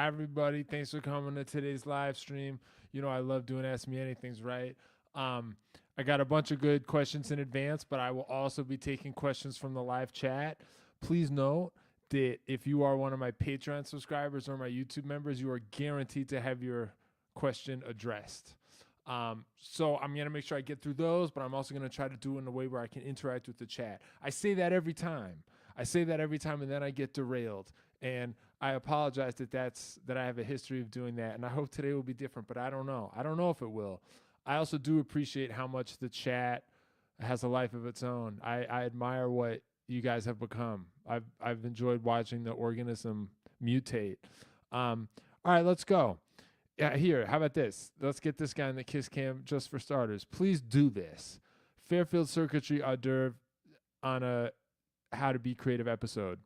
Hi, everybody. Thanks for coming to today's live stream. You know, I love doing Ask Me Anythings, right? Um, I got a bunch of good questions in advance, but I will also be taking questions from the live chat. Please note that if you are one of my Patreon subscribers or my YouTube members, you are guaranteed to have your question addressed. So I'm going to make sure I get through those, but I'm also going to try to do it in a way where I can interact with the chat. I say that every time. And then I get derailed. And I apologize that I have a history of doing that, and I hope today will be different, but I don't know. I don't know if it will. I also do appreciate how much the chat has a life of its own. I admire what you guys have become. I've enjoyed watching the organism mutate. All right, let's go. Yeah, here, how about this? Let's get this guy in the kiss cam just for starters. Please do this. Fairfield Circuitry hors d'oeuvre on a How to Be Creative episode.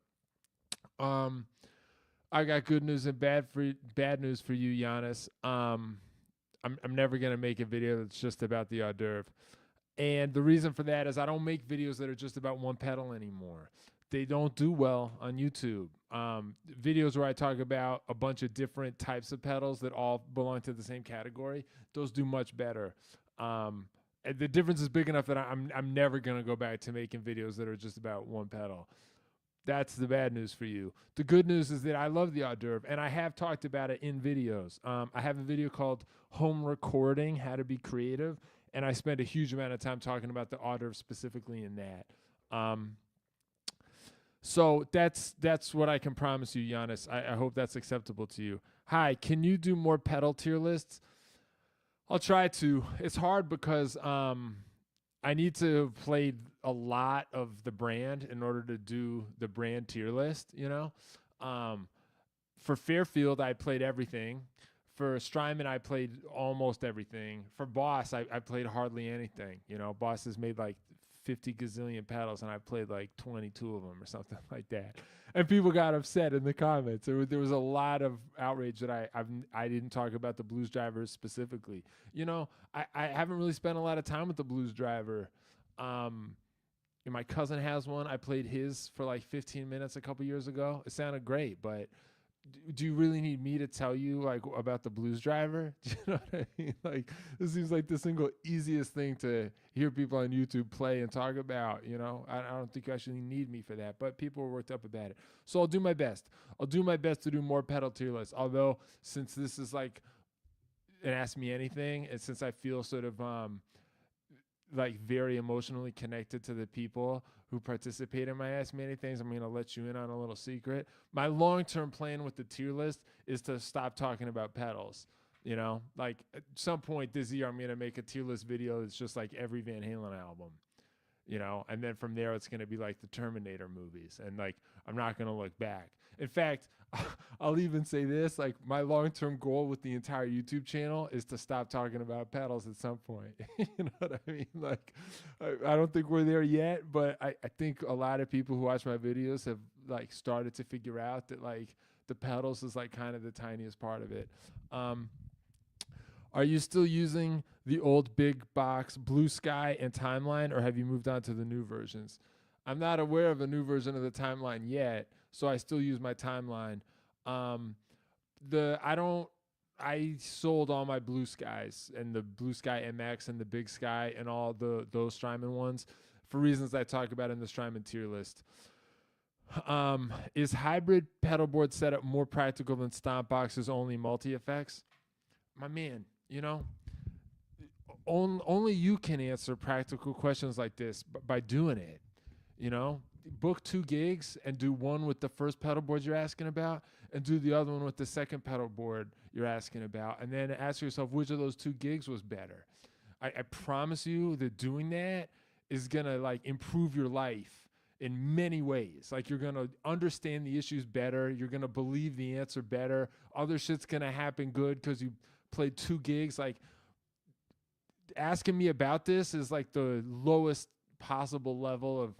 I got good news and bad news for you, Giannis. I'm never gonna make a video that's just about the hors d'oeuvre, and the reason for that is I don't make videos that are just about one pedal anymore. They don't do well on YouTube. Videos where I talk about a bunch of different types of pedals that all belong to the same category, those do much better. And the difference is big enough that I'm never gonna go back to making videos that are just about one pedal. That's the bad news for you. The good news is that I love the hors d'oeuvre, and I have talked about it in videos. I have a video called Home Recording, How to Be Creative, and I spent a huge amount of time talking about the hors d'oeuvre specifically in that. So that's what I can promise you, Giannis. I hope that's acceptable to you. Hi, can you do more pedal tier lists? I'll try to. It's hard because I need to play a lot of the brand in order to do the brand tier list, you know? For Fairfield, I played everything. For Strymon, I played almost everything. For Boss, I played hardly anything. You know, Boss has made like 50 gazillion pedals, and I played like 22 of them or something like that. And people got upset in the comments. There was a lot of outrage that I didn't talk about the Blues Driver specifically. You know, I haven't really spent a lot of time with the Blues Driver. And my cousin has one. I played his for like 15 minutes a couple years ago. It sounded great, but do you really need me to tell you like about the Blues Driver? Do you know what I mean? Like, this seems like the single easiest thing to hear people on YouTube play and talk about. You know, I don't think you actually need me for that, but people were worked up about it. So I'll do my best. I'll do my best to do more pedal tier lists. Although since this is like an Ask Me Anything, and since I feel sort of like very emotionally connected to the people who participate in my Ask Me Anythings, I'm going to let you in on a little secret. My long-term plan with the tier list is to stop talking about pedals. You know, like at some point this year, I'm going to make a tier list video that's just like every Van Halen album, you know, and then from there, it's going to be like the Terminator movies. And like, I'm not going to look back. In fact, I'll even say this, like my long-term goal with the entire YouTube channel is to stop talking about pedals at some point. You know what I mean? Like, I don't think we're there yet, but I think a lot of people who watch my videos have like started to figure out that like the pedals is like kind of the tiniest part of it. Are you still using the old big box Blue Sky and Timeline, or have you moved on to the new versions? I'm not aware of a new version of the Timeline yet, so I still use my Timeline. Um, I sold all my Blue Skies and the Blue Sky MX and the Big Sky and all those Strymon ones for reasons I talk about in the Strymon tier list. Is hybrid pedalboard setup more practical than stomp boxes only multi effects? My man, you know, only you can answer practical questions like this by doing it. You know, book 2 gigs and do one with the first pedal board you're asking about and do the other one with the second pedal board you're asking about, and then ask yourself which of those 2 gigs was better. I promise you that doing that is gonna like improve your life in many ways. Like, you're gonna understand the issues better, you're gonna believe the answer better, other shit's gonna happen good because you played 2 gigs. Like, asking me about this is like the lowest possible level of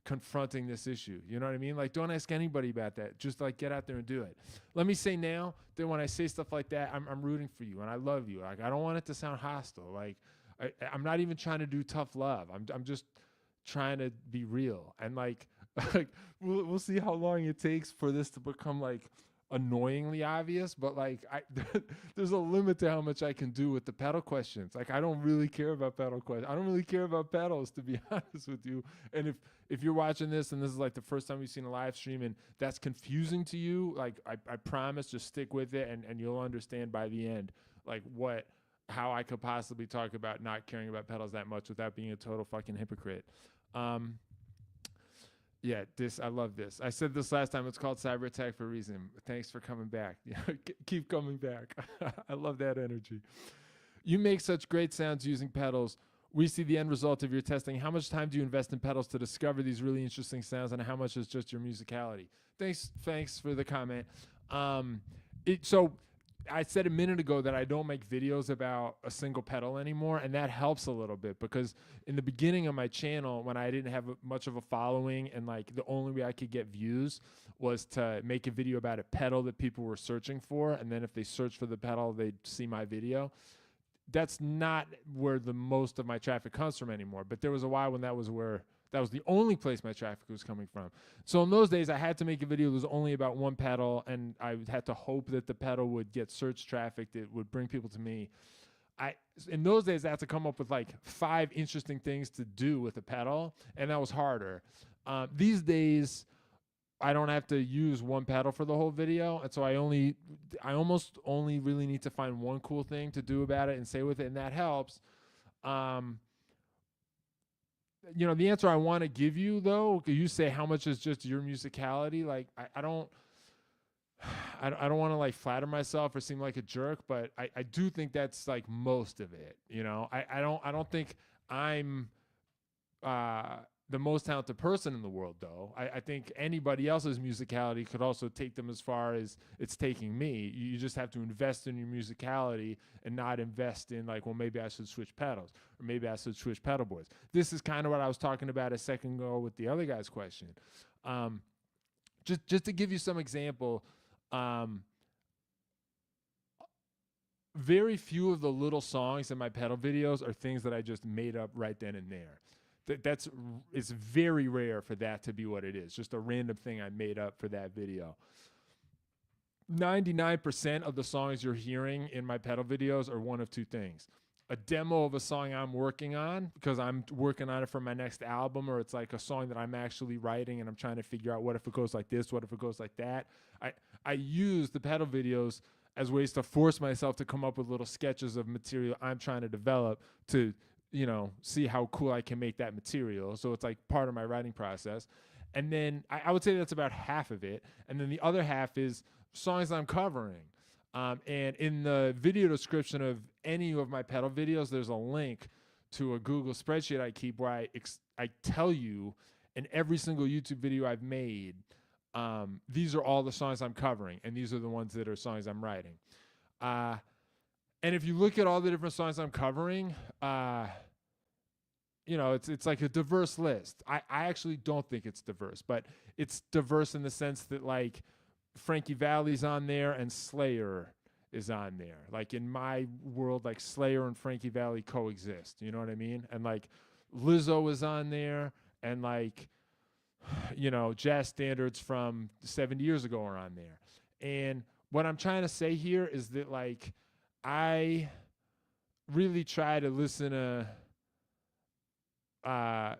confronting this issue. You know what I mean? Like, don't ask anybody about that. Just like get out there and do it. Let me say now that when I say stuff like that, I'm rooting for you and I love you. Like, I don't want it to sound hostile. Like, I'm not even trying to do tough love. I'm just trying to be real. And like, like we'll see how long it takes for this to become like annoyingly obvious, but like there's a limit to how much I can do with the pedal questions. Like I don't really care about pedal questions. I don't really care about pedals, to be honest with you. And if you're watching this and this is like the first time you've seen a live stream and that's confusing to you, like I promise, just stick with it and you'll understand by the end like how I could possibly talk about not caring about pedals that much without being a total fucking hypocrite. Yeah, I love this. I said this last time. It's called Cyber Attack for a reason. Thanks for coming back. Keep coming back. I love that energy. You make such great sounds using pedals. We see the end result of your testing. How much time do you invest in pedals to discover these really interesting sounds, and how much is just your musicality? Thanks for the comment. So I said a minute ago that I don't make videos about a single pedal anymore, and that helps a little bit because in the beginning of my channel, when I didn't have much of a following and like the only way I could get views was to make a video about a pedal that people were searching for, and then if they search for the pedal, they'd see my video. That's not where the most of my traffic comes from anymore, but there was a while when that was the only place my traffic was coming from. So in those days, I had to make a video that was only about one pedal, and I had to hope that the pedal would get search traffic that would bring people to me. In those days, I had to come up with like 5 interesting things to do with a pedal, and that was harder. These days, I don't have to use one pedal for the whole video, and so I almost only really need to find one cool thing to do about it and say with it, and that helps. You know, the answer I want to give you, though, you say how much is just your musicality. Like, I don't want to like flatter myself or seem like a jerk, but I do think that's like most of it. You know, I don't think I'm the most talented person in the world, though. I think anybody else's musicality could also take them as far as it's taking me. You just have to invest in your musicality and not invest in like, well, maybe I should switch pedals or maybe I should switch pedal boards. This is kind of what I was talking about a second ago with the other guy's question. Just to give you some example, very few of the little songs in my pedal videos are things that I just made up right then and there. It's very rare for that to be what it is, just a random thing I made up for that video. 99% of the songs you're hearing in my pedal videos are one of two things. A demo of a song I'm working on because I'm working on it for my next album, or it's like a song that I'm actually writing and I'm trying to figure out what if it goes like this, what if it goes like that. I use the pedal videos as ways to force myself to come up with little sketches of material I'm trying to develop to, you know, see how cool I can make that material. So it's like part of my writing process. And then I would say that's about half of it. And then the other half is songs I'm covering. And in the video description of any of my pedal videos, there's a link to a Google spreadsheet I keep where I tell you in every single YouTube video I've made, these are all the songs I'm covering, and these are the ones that are songs I'm writing. And if you look at all the different songs I'm covering, you know, it's like a diverse list. I actually don't think it's diverse, but it's diverse in the sense that like Frankie Valli's on there and Slayer is on there. Like in my world, like Slayer and Frankie Valli coexist. You know what I mean? And like Lizzo is on there, and like, you know, jazz standards from 70 years ago are on there. And what I'm trying to say here is that like I really try to listen to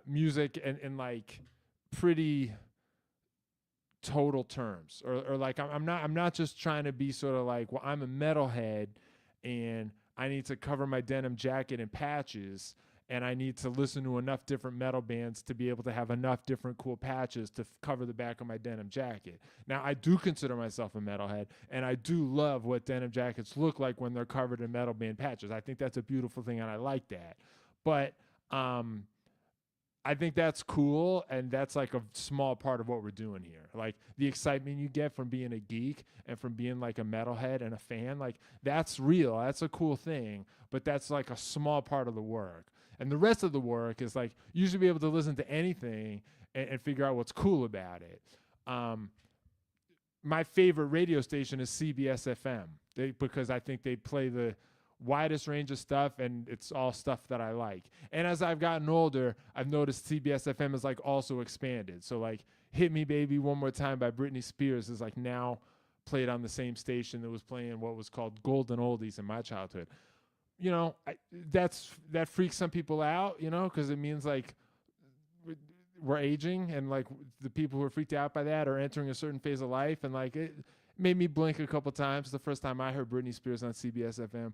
music in like pretty total terms, or like I'm not just trying to be sort of like, well, I'm a metalhead and I need to cover my denim jacket in patches, and I need to listen to enough different metal bands to be able to have enough different cool patches to cover the back of my denim jacket. Now, I do consider myself a metalhead, and I do love what denim jackets look like when they're covered in metal band patches. I think that's a beautiful thing, and I like that. But I think that's cool, and that's like a small part of what we're doing here. Like the excitement you get from being a geek and from being like a metalhead and a fan, like that's real. That's a cool thing, but that's like a small part of the work. And the rest of the work is like you should be able to listen to anything and figure out what's cool about it. My favorite radio station is CBS FM because I think they play the widest range of stuff, and it's all stuff that I like. And as I've gotten older, I've noticed CBS FM is like also expanded. So like Hit Me Baby One More Time by Britney Spears is like now played on the same station that was playing what was called golden oldies in my childhood. You know, that freaks some people out, you know, because it means like we're aging, and like the people who are freaked out by that are entering a certain phase of life, and like it made me blink a couple times the first time I heard Britney Spears on CBS FM.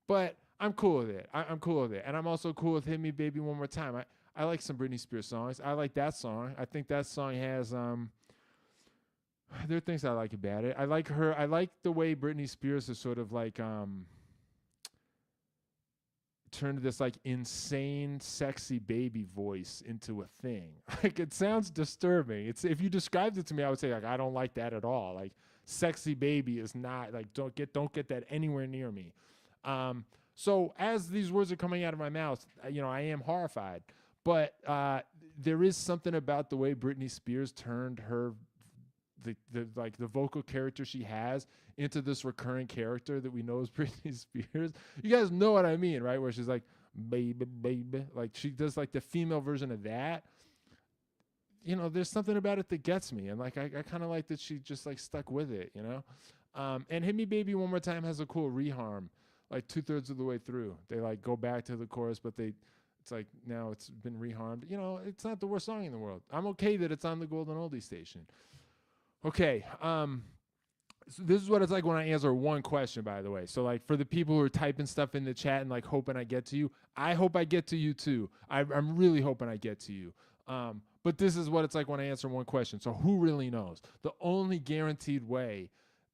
But I'm cool with it. I'm cool with it, and I'm also cool with "Hit Me, Baby, One More Time." I like some Britney Spears songs. I like that song. I think that song has there are things I like about it. I like her. I like the way Britney Spears is sort of like turned this like insane, sexy baby voice into a thing. Like it sounds disturbing. It's if you described it to me, I would say like I don't like that at all. Like sexy baby is not like don't get that anywhere near me. So as these words are coming out of my mouth, you know, I am horrified. But there is something about the way Britney Spears turned her the vocal character she has into this recurring character that we know is Britney Spears. You guys know what I mean, right? Where she's like, baby, baby. Like she does like the female version of that. You know, there's something about it that gets me. And like I kind of like that she just like stuck with it, you know? And Hit Me Baby One More Time has a cool reharm, like 2/3 of the way through. They like go back to the chorus, but it's like now it's been reharmed. You know, it's not the worst song in the world. I'm okay that it's on the Golden Oldie station. Okay, so this is what it's like when I answer one question, by the way. So, like, for the people who are typing stuff in the chat and, like, hoping I get to you, I hope I get to you, too. I'm really hoping I get to you. But this is what it's like when I answer one question. So who really knows? The only guaranteed way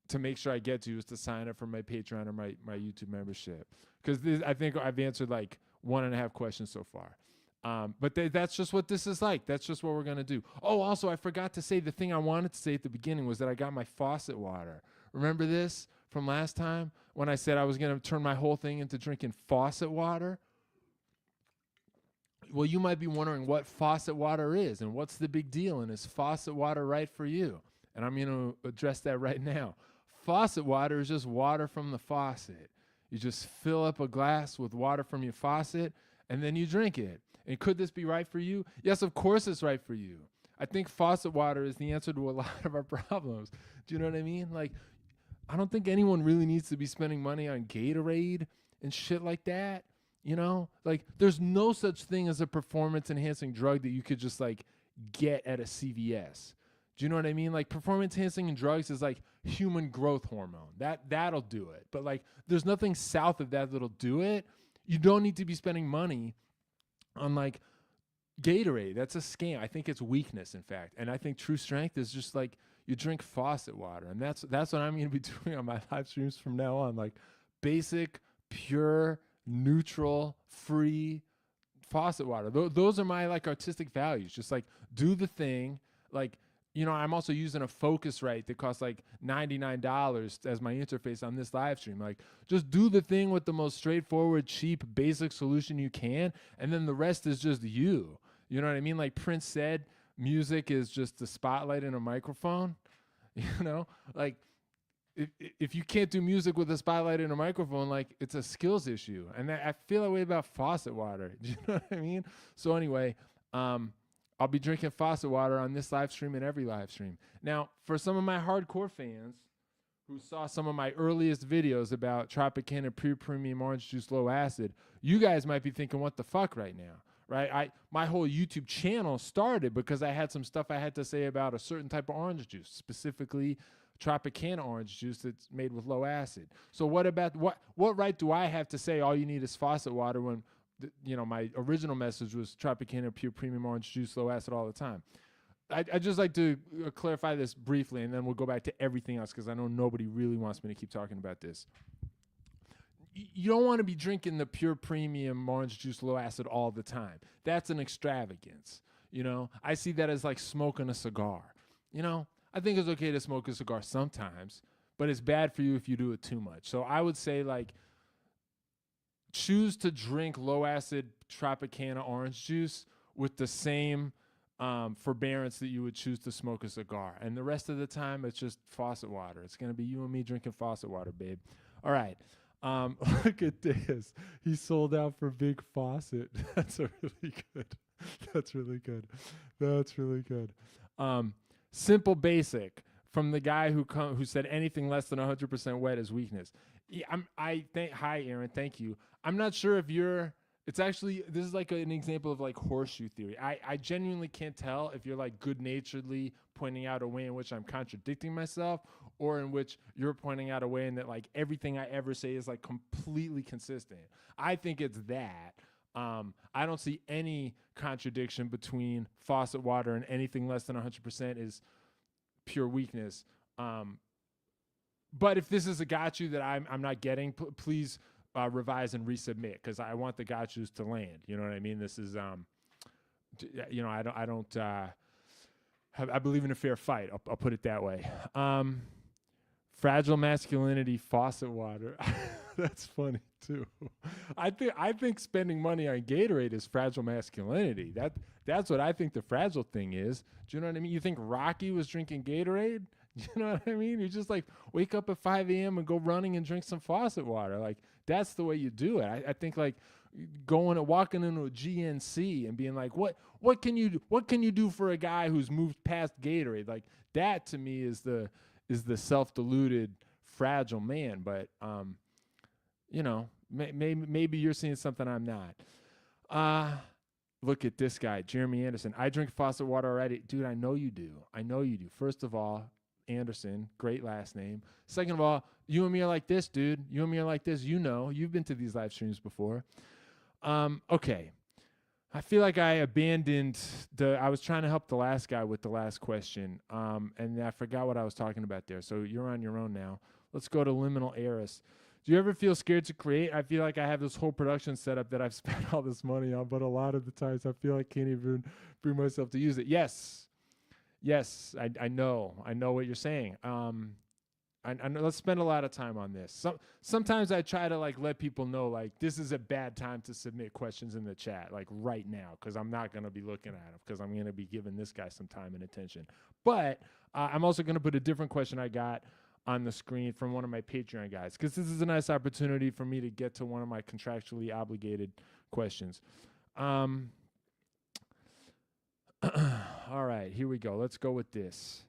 to make sure I get to you is to sign up for my Patreon or my YouTube membership. Because I think I've answered, like, 1.5 questions so far. But that's just what this is like. That's just what we're going to do. Oh, also, I forgot to say the thing I wanted to say at the beginning was that I got my faucet water. Remember this from last time when I said I was going to turn my whole thing into drinking faucet water? Well, you might be wondering what faucet water is and what's the big deal, and is faucet water right for you? And I'm going to address that right now. Faucet water is just water from the faucet. You just fill up a glass with water from your faucet, and then you drink it. And could this be right for you? Yes, of course it's right for you. I think faucet water is the answer to a lot of our problems. Do you know what I mean? Like, I don't think anyone really needs to be spending money on Gatorade and shit like that. You know? Like, there's no such thing as a performance-enhancing drug that you could just, like, get at a CVS. Do you know what I mean? Like, performance-enhancing drugs is, like, human growth hormone. That'll do it. But, like, there's nothing south of that that'll do it. You don't need to be spending money on like Gatorade. That's a scam. I think it's weakness, in fact. And I think true strength is just like you drink faucet water. And that's what I'm going to be doing on my live streams from now on. Like basic, pure, neutral, free faucet water. Those are my like artistic values. Just like do the thing. Like, you know, I'm also using a Focusrite that costs like $99 as my interface on this live stream. Like, just do the thing with the most straightforward, cheap, basic solution you can, and then the rest is just you. You know what I mean? Like Prince said, music is just the spotlight and a microphone. You know? Like, if you can't do music with a spotlight and a microphone, like, it's a skills issue. And I feel that way about faucet water. Do you know what I mean? So anyway, I'll be drinking faucet water on this live stream and every live stream. Now, for some of my hardcore fans who saw some of my earliest videos about Tropicana Pure Premium Orange Juice Low Acid, you guys might be thinking, what the fuck right now, right? My whole YouTube channel started because I had some stuff I had to say about a certain type of orange juice, specifically Tropicana orange juice that's made with low acid. So what right do I have to say all you need is faucet water when you know, my original message was Tropicana Pure Premium Orange Juice Low Acid all the time. I just like to clarify this briefly, and then we'll go back to everything else because I know nobody really wants me to keep talking about this. You don't want to be drinking the Pure Premium Orange Juice Low Acid all the time. That's an extravagance. You know, I see that as like smoking a cigar. You know, I think it's okay to smoke a cigar sometimes, but it's bad for you if you do it too much. So I would say, like, choose to drink low acid Tropicana orange juice with the same forbearance that you would choose to smoke a cigar. And the rest of the time, it's just faucet water. It's going to be you and me drinking faucet water, babe. All right. Look at this. He sold out for Big Faucet. That's really good. That's really good. That's really good. Simple Basic. from the guy who said anything less than 100% wet is weakness. Yeah, hi Aaron, thank you. I'm not sure if you're. It's actually, this is like an example of like horseshoe theory. I genuinely can't tell if you're like good naturedly pointing out a way in which I'm contradicting myself, or in which you're pointing out a way in that like everything I ever say is like completely consistent. I think it's that. I don't see any contradiction between faucet water and anything less than 100% is pure weakness. But if this is a got you that I'm not getting, please revise and resubmit, because I want the got yous to land. You know what I mean? This is I don't I believe in a fair fight. I'll put it that way. Fragile masculinity, faucet water. That's funny too. I think spending money on Gatorade is fragile masculinity. That's what I think the fragile thing is. Do you know what I mean? You think Rocky was drinking Gatorade? You know what I mean? You just like wake up at 5 a.m. and go running and drink some faucet water. Like that's the way you do it. I think like walking into a GNC and being like, what can you do for a guy who's moved past Gatorade? Like that to me is the self-deluded fragile man. But maybe you're seeing something I'm not. Look at this guy, Jeremy Anderson. I drink faucet water already. Dude, I know you do. First of all, Anderson, great last name. Second of all, you and me are like this, dude. You and me are like this. You've been to these live streams before. Okay. I feel like I abandoned I was trying to help the last guy with the last question. And I forgot what I was talking about there. So you're on your own now. Let's go to Liminal Heiress. Do you ever feel scared to create? I feel like I have this whole production setup that I've spent all this money on, but a lot of the times I feel I can't even bring myself to use it. Yes, I know what you're saying. I know, let's spend a lot of time on this. Sometimes I try to like let people know like this is a bad time to submit questions in the chat like right now, because I'm not going to be looking at them, because I'm going to be giving this guy some time and attention. But I'm also going to put a different question I got on the screen from one of my Patreon guys, because this is a nice opportunity for me to get to one of my contractually obligated questions. All right, here we go. Let's go with this.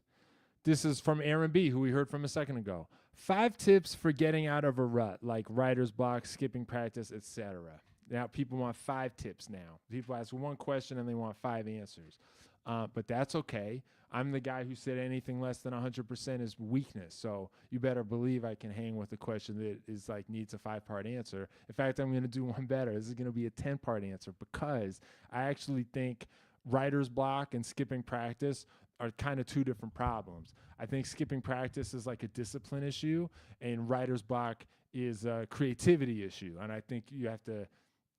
This is from Aaron B., who we heard from a second ago. 5 tips for getting out of a rut, like writer's block, skipping practice, etc. Now, people want 5 tips now. People ask 1 question and they want 5 answers. But that's okay. I'm the guy who said anything less than 100% is weakness. So you better believe I can hang with a question that is like needs a 5-part answer. In fact, I'm going to do one better. This is going to be a 10-part answer, because I actually think writer's block and skipping practice are kind of 2 different problems. I think skipping practice is like a discipline issue, and writer's block is a creativity issue. And I think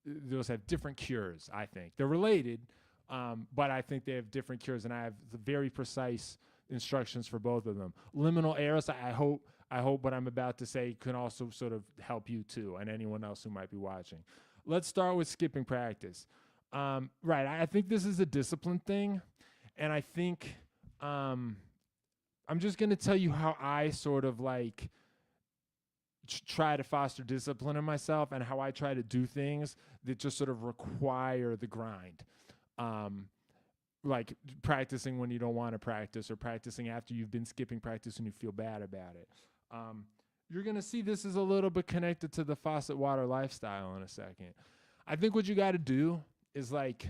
those have different cures, I think. They're related, but I think they have different cures, and I have the very precise instructions for both of them. Liminal Heiress, I hope what I'm about to say can also sort of help you too, and anyone else who might be watching. Let's start with skipping practice. Right, I think this is a discipline thing, and I think I'm just going to tell you how I sort of like try to foster discipline in myself, and how I try to do things that just sort of require the grind. Like practicing when you don't want to practice, or practicing after you've been skipping practice and you feel bad about it. You're going to see this is a little bit connected to the faucet water lifestyle in a second. I think what you got to do is like,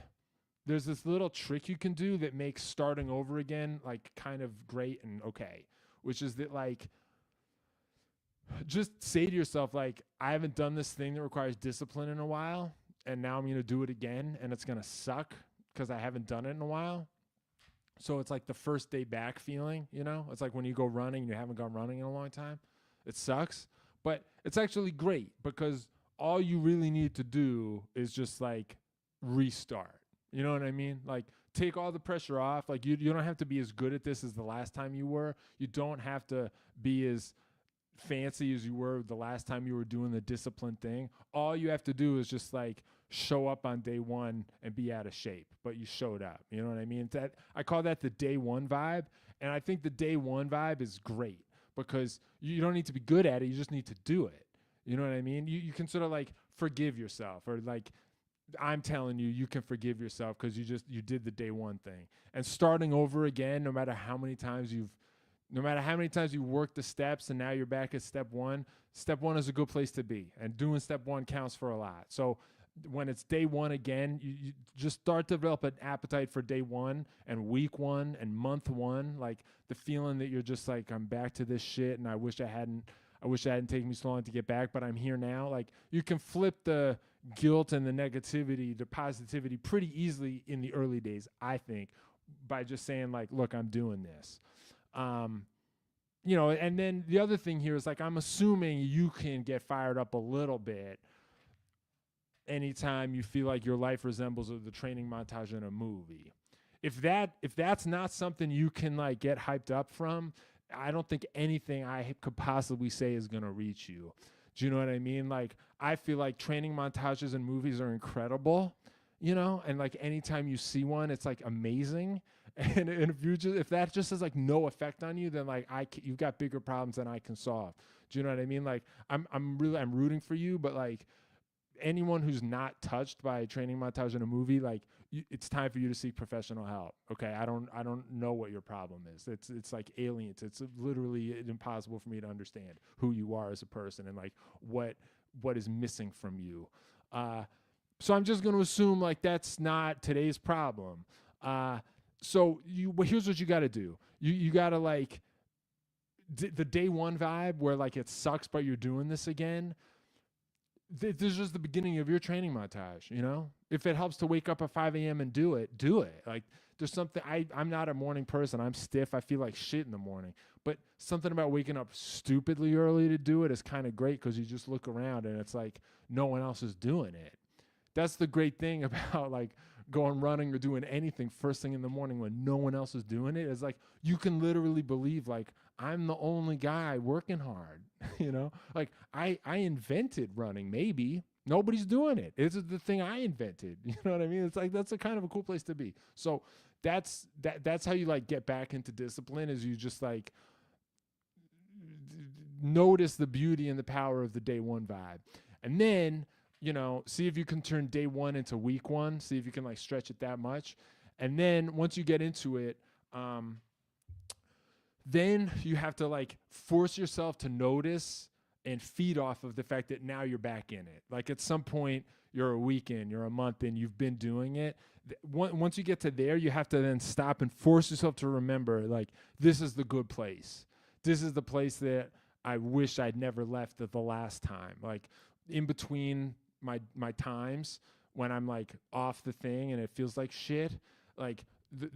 there's this little trick you can do that makes starting over again like kind of great and okay, which is that like, just say to yourself, like, I haven't done this thing that requires discipline in a while, and now I'm going to do it again, and it's going to suck because I haven't done it in a while. So it's like the first day back feeling, It's like when you go running and you haven't gone running in a long time. It sucks, but it's actually great, because all you really need to do is just like restart. You know what I mean? Like take all the pressure off. Like you don't have to be as good at this as the last time you were. You don't have to be as fancy as you were the last time you were doing the discipline thing. All you have to do is just like show up on day 1 and be out of shape, but you showed up. You know what I mean? I call that the day 1 vibe. And I think the day 1 vibe is great, because you don't need to be good at it. You just need to do it. You know what I mean? You can sort of like forgive yourself, or like, I'm telling you, you can forgive yourself because you did the day 1 thing. And starting over again, no matter how many times you've No matter how many times you work the steps and now you're back at step one is a good place to be. And doing step one counts for a lot. So when it's day one again, you just start to develop an appetite for day one and week one and month one. Like the feeling that you're just like, I'm back to this shit and I wish it hadn't taken me so long to get back, but I'm here now. Like you can flip the guilt and the negativity to positivity pretty easily in the early days, I think, by just saying like, look, I'm doing this. And then the other thing here is like, I'm assuming you can get fired up a little bit anytime you feel like your life resembles the training montage in a movie. If that's not something you can like get hyped up from, I don't think anything I could possibly say is going to reach you. Do you know what I mean? Like, I feel like training montages in movies are incredible, and like anytime you see one, it's like amazing. And if that just has like no effect on you, then like you've got bigger problems than I can solve. Do you know what I mean? Like I'm rooting for you, but like anyone who's not touched by a training montage in a movie, like it's time for you to seek professional help. Okay, I don't know what your problem is. It's like aliens. It's literally impossible for me to understand who you are as a person and like what is missing from you. So I'm just going to assume like that's not today's problem. So here's what you got to do. You got to like the day one vibe where like it sucks, but you're doing this again. This is just the beginning of your training montage, If it helps to wake up at 5 a.m. and do it. Like there's something, I'm not a morning person. I'm stiff. I feel like shit in the morning. But something about waking up stupidly early to do it is kind of great because you just look around and it's like no one else is doing it. That's the great thing about like going running or doing anything first thing in the morning when no one else is doing it. Is like you can literally believe like I'm the only guy working hard. Like I invented running. Maybe nobody's doing it. It's the thing I invented. You know what I mean? It's like that's a kind of a cool place to be. So that's how you like get back into discipline. Is you just like notice the beauty and the power of the day one vibe, and then see if you can turn day one into week one. See if you can like stretch it that much. And then once you get into it, then you have to like force yourself to notice and feed off of the fact that now you're back in it. Like at some point you're a week in, you're a month in, you've been doing it. Once you get to there, you have to then stop and force yourself to remember like, this is the good place. This is the place that I wish I'd never left at the last time. Like in between my times when I'm like off the thing and it feels like shit, like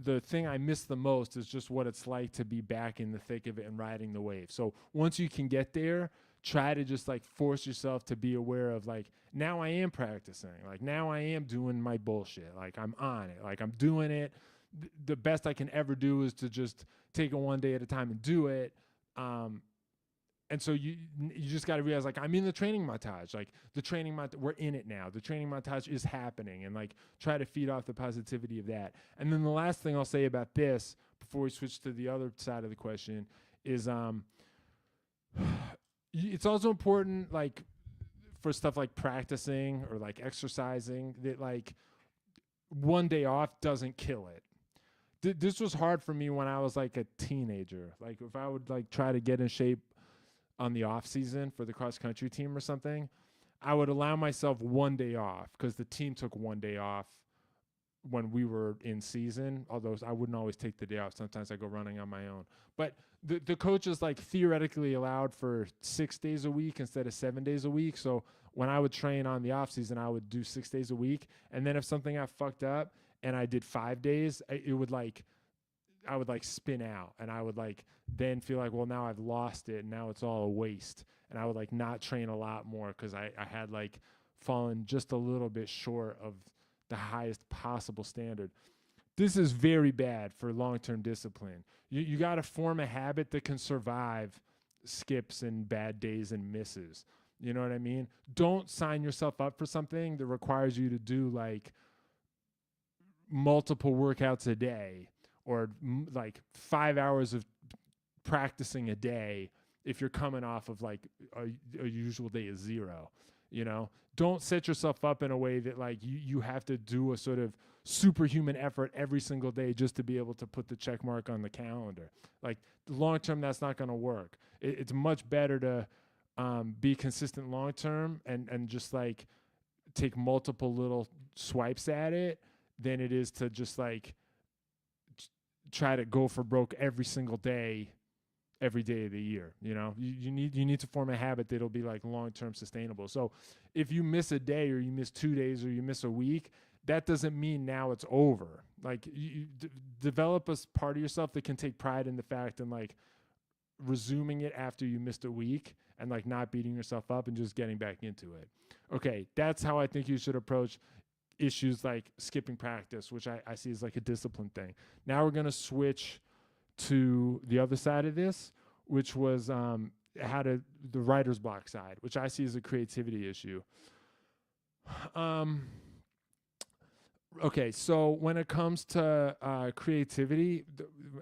the thing I miss the most is just what it's like to be back in the thick of it and riding the wave. So once you can get there, try to just like force yourself to be aware of like, now I am practicing, like now I am doing my bullshit, like I'm on it, like I'm doing it. The best I can ever do is to just take it one day at a time and do it. And so you just got to realize, like, I'm in the training montage. Like, the training montage, we're in it now. The training montage is happening. And, like, try to feed off the positivity of that. And then the last thing I'll say about this, before we switch to the other side of the question, is it's also important, like, for stuff like practicing or, like, exercising, that, like, one day off doesn't kill it. This was hard for me when I was, like, a teenager. Like, if I would, like, try to get in shape on the off season for the cross country team or something, I would allow myself one day off because the team took one day off when we were in season. Although I wouldn't always take the day off. Sometimes I go running on my own. But the coaches like theoretically allowed for 6 days a week instead of 7 days a week. So when I would train on the off season, I would do 6 days a week. And then if something got fucked up and I did 5 days, I would like spin out and I would like then feel like, well, now I've lost it and now it's all a waste. And I would like not train a lot more because I had like fallen just a little bit short of the highest possible standard. This is very bad for long-term discipline. You got to form a habit that can survive skips and bad days and misses. You know what I mean? Don't sign yourself up for something that requires you to do like multiple workouts a day or like 5 hours of practicing a day if you're coming off of like a usual day of 0. You know, don't set yourself up in a way that like you have to do a sort of superhuman effort every single day just to be able to put the check mark on the calendar. Like long term, that's not going to work. It's much better to be consistent long term and just like take multiple little swipes at it than it is to just like try to go for broke every single day every day of the year. You know, you need to form a habit that'll be like long-term sustainable. So if you miss a day or you miss 2 days or you miss a week, that doesn't mean now it's over. Like you develop a part of yourself that can take pride in the fact and like resuming it after you missed a week and like not beating yourself up and just getting back into it. Okay, that's how I think you should approach issues like skipping practice, which I see as like a discipline thing. Now we're going to switch to the other side of this, which was the writer's block side, which I see as a creativity issue. Okay, so when it comes to creativity,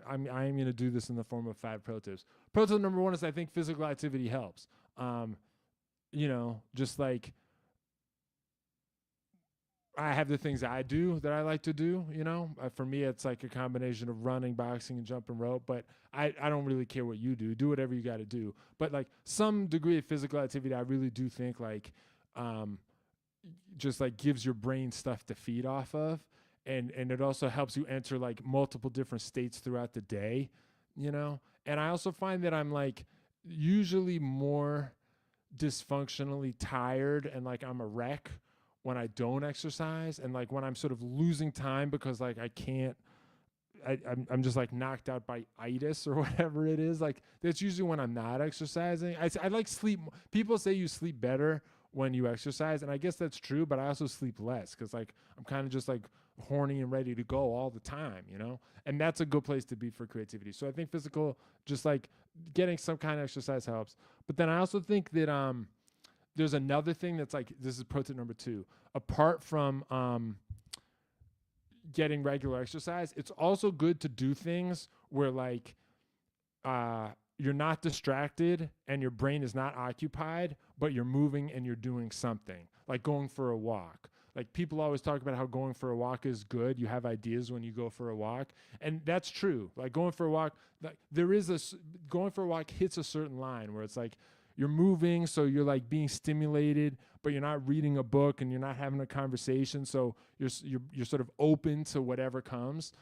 I'm going to do this in the form of 5 pro tips. Pro tip number 1 is I think physical activity helps. You know, just like I have the things I do that I like to do, you know. For me, it's like a combination of running, boxing, and jumping rope. But I don't really care what you do. Do whatever you got to do. But like some degree of physical activity, I really do think like just like gives your brain stuff to feed off of. And it also helps you enter like multiple different states throughout the day, you know. And I also find that I'm like usually more dysfunctionally tired and like I'm a wreck when I don't exercise, and like when I'm sort of losing time because like I'm just like knocked out by itis or whatever it is. Like that's usually when I'm not exercising. I like sleep. People say you sleep better when you exercise, and I guess that's true, but I also sleep less because like I'm kind of just like horny and ready to go all the time, you know? And that's a good place to be for creativity. So I think physical, just like getting some kind of exercise helps. But then I also think that there's another thing that's like, this is pro tip number 2. Apart from getting regular exercise, it's also good to do things where like you're not distracted and your brain is not occupied, but you're moving and you're doing something, like going for a walk. Like people always talk about how going for a walk is good. You have ideas when you go for a walk, and that's true. Like going for a walk, like going for a walk hits a certain line where it's like you're moving, so you're like being stimulated, but you're not reading a book and you're not having a conversation, so you're sort of open to whatever comes.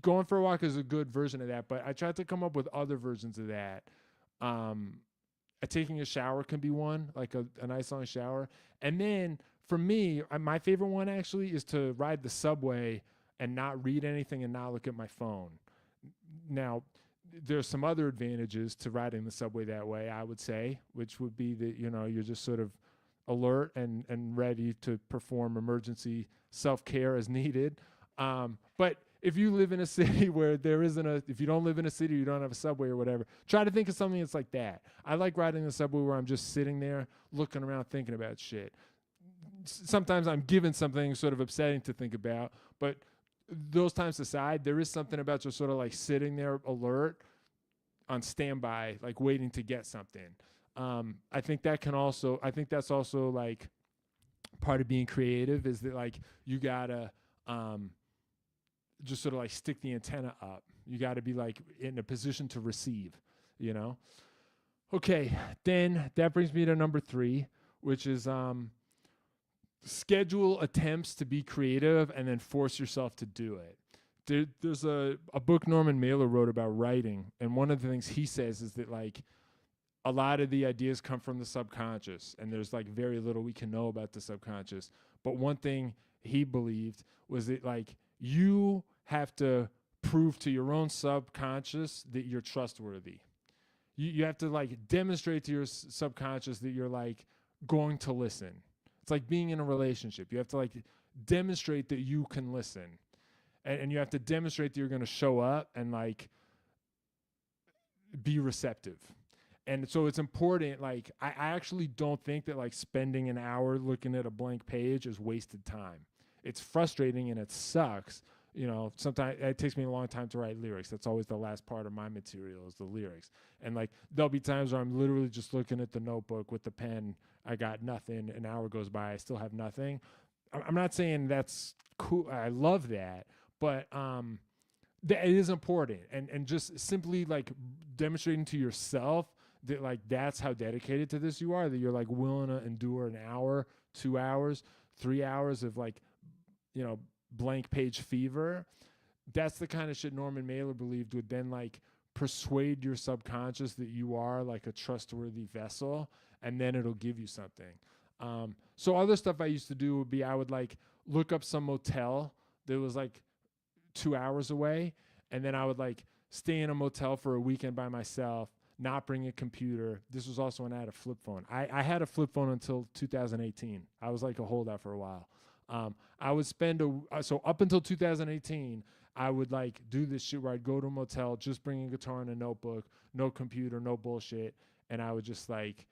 Going for a walk is a good version of that, but I tried to come up with other versions of that. Taking a shower can be one, like a nice long shower. And then for me, my favorite one actually is to ride the subway and not read anything and not look at my phone. Now, there's some other advantages to riding the subway that way, I would say, which would be that, you know, you're just sort of alert and ready to perform emergency self-care as needed. But if you live in a city where if you don't live in a city, you don't have a subway or whatever, try to think of something that's like that. I like riding the subway where I'm just sitting there looking around thinking about shit. Sometimes I'm given something sort of upsetting to think about, but those times aside, there is something about just sort of like sitting there alert on standby, like waiting to get something. I think that's also like part of being creative is that like you gotta just sort of like stick the antenna up. You gotta be like in a position to receive, you know? Okay, then that brings me to number 3, which is schedule attempts to be creative and then force yourself to do it. There's a book Norman Mailer wrote about writing, and one of the things he says is that like a lot of the ideas come from the subconscious, and there's like very little we can know about the subconscious. But one thing he believed was that like you have to prove to your own subconscious that you're trustworthy. You have to like demonstrate to your subconscious that you're like going to listen. It's like being in a relationship. You have to like demonstrate that you can listen. And you have to demonstrate that you're going to show up and like be receptive. And so it's important. Like, I actually don't think that like spending an hour looking at a blank page is wasted time. It's frustrating and it sucks, Sometimes it takes me a long time to write lyrics. That's always the last part of my material is the lyrics. And like there'll be times where I'm literally just looking at the notebook with the pen. I got nothing. An hour goes by. I still have nothing. I'm not saying that's cool. I love that, but it is important. And just simply like demonstrating to yourself that like that's how dedicated to this you are. That you're like willing to endure an hour, 2 hours, 3 hours of like blank page fever. That's the kind of shit Norman Mailer believed would then like persuade your subconscious that you are like a trustworthy vessel, and then it'll give you something. So other stuff I used to do would be I would like look up some motel that was like 2 hours away, and then I would like stay in a motel for a weekend by myself, not bring a computer. This was also when I had a flip phone. I had a flip phone until 2018. I was like a holdout for a while. I would spend so up until 2018, I would like do this shit where I'd go to a motel, just bring a guitar and a notebook, no computer, no bullshit, and I would just like,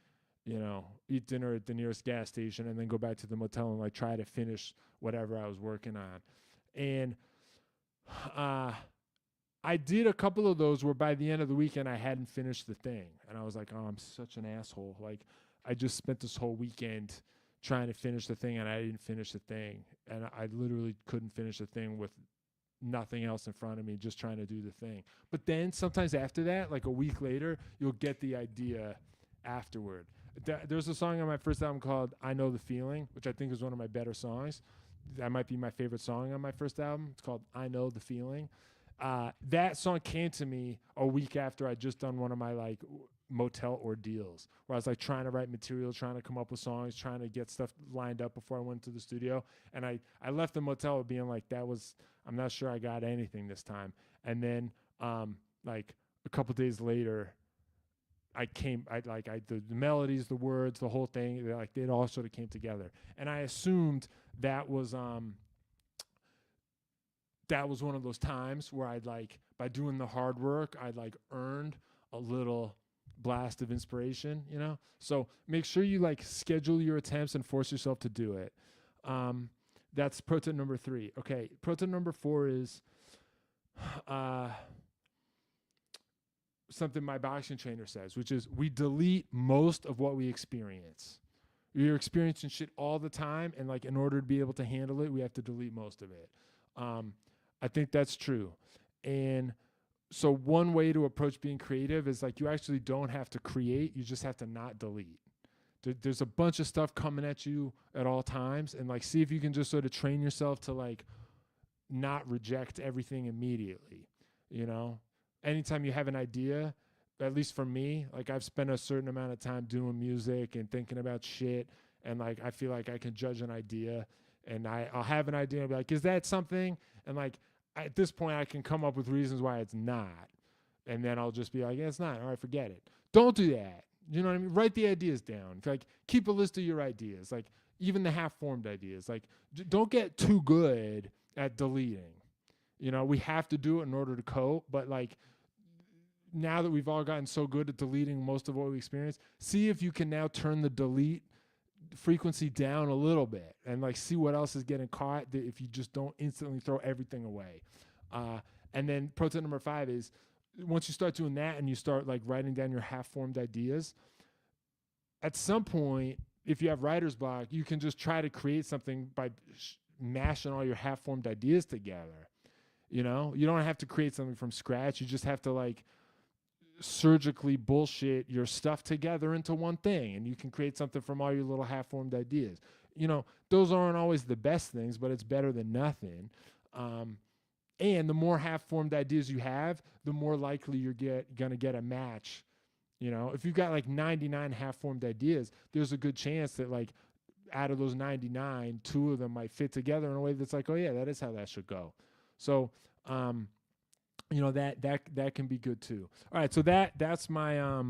eat dinner at the nearest gas station and then go back to the motel and like try to finish whatever I was working on. And I did a couple of those where by the end of the weekend I hadn't finished the thing, and I was like, oh, I'm such an asshole. Like I just spent this whole weekend trying to finish the thing and I didn't finish the thing, and I literally couldn't finish the thing with nothing else in front of me, just trying to do the thing. But then sometimes after that, like a week later, you'll get the idea afterward. There's a song on my first album called I Know the Feeling, which I think is one of my better songs. That might be my favorite song on my first album. It's called I Know the Feeling. That song came to me a week after I just done one of my like motel ordeals where I was like trying to write material, trying to come up with songs, trying to get stuff lined up before I went to the studio. And I left the motel being like, I'm not sure I got anything this time. And then like a couple days later, the melodies, the words, the whole thing, it all sort of came together. And I assumed that was one of those times where I'd like, by doing the hard work, I'd like earned a little blast of inspiration, So make sure you like schedule your attempts and force yourself to do it. That's pro tip number 3. Okay, pro tip number 4 is something my boxing trainer says, which is we delete most of what we experience. You're experiencing shit all the time, and like in order to be able to handle it, we have to delete most of it. I think that's true. And so one way to approach being creative is like you actually don't have to create, you just have to not delete. There's a bunch of stuff coming at you at all times, and like see if you can just sort of train yourself to like not reject everything immediately. Anytime you have an idea, at least for me, like I've spent a certain amount of time doing music and thinking about shit, and like I feel like I can judge an idea, and I'll have an idea and be like, is that something? And like at this point I can come up with reasons why it's not, and then I'll just be like, yeah, it's not. All right, forget it. Don't do that. You know what I mean? Write the ideas down. Like keep a list of your ideas, like even the half-formed ideas. Like don't get too good at deleting. We have to do it in order to cope, but like now that we've all gotten so good at deleting most of what we experience, see if you can now turn the delete frequency down a little bit and like see what else is getting caught if you just don't instantly throw everything away. And then pro tip number 5 is once you start doing that and you start like writing down your half-formed ideas, at some point, if you have writer's block, you can just try to create something by mashing all your half-formed ideas together. You don't have to create something from scratch. You just have to like surgically bullshit your stuff together into one thing, and you can create something from all your little half-formed ideas. Those aren't always the best things, but it's better than nothing. And the more half-formed ideas you have, the more likely you're gonna get a match. If you've got like 99 half-formed ideas, there's a good chance that like out of those 99, 2 of them might fit together in a way that's like, oh yeah, that is how that should go. So that can be good too. All right, so that's my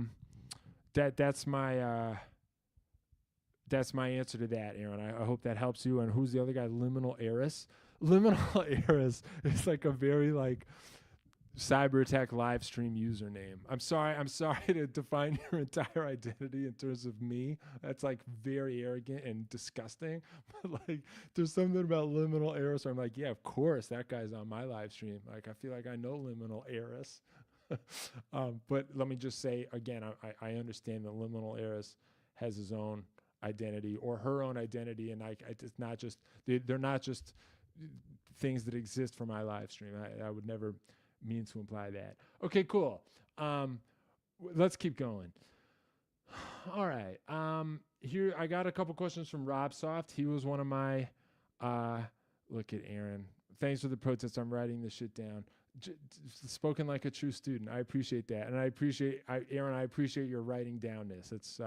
that's my answer to that, Aaron. I hope that helps you. And who's the other guy? Liminal Heiress. Liminal Heiress is like a very like cyber attack live stream username. I'm sorry to define your entire identity in terms of me. That's like very arrogant and disgusting. But like, there's something about liminal Eris where I'm like, yeah, of course that guy's on my live stream. Like, I feel like I know liminal Eris. But let me just say again, I understand that liminal Eris has his own identity or her own identity, and it's not just they're not just things that exist for my live stream. I would never mean to imply that. Okay, cool. Let's keep going. All right. Here I got a couple questions from Rob Soft. He was one of my look at Aaron. Thanks for the protest. I'm writing this shit down. Spoken like a true student. I appreciate that. And I appreciate Aaron, I appreciate your writing down this. It's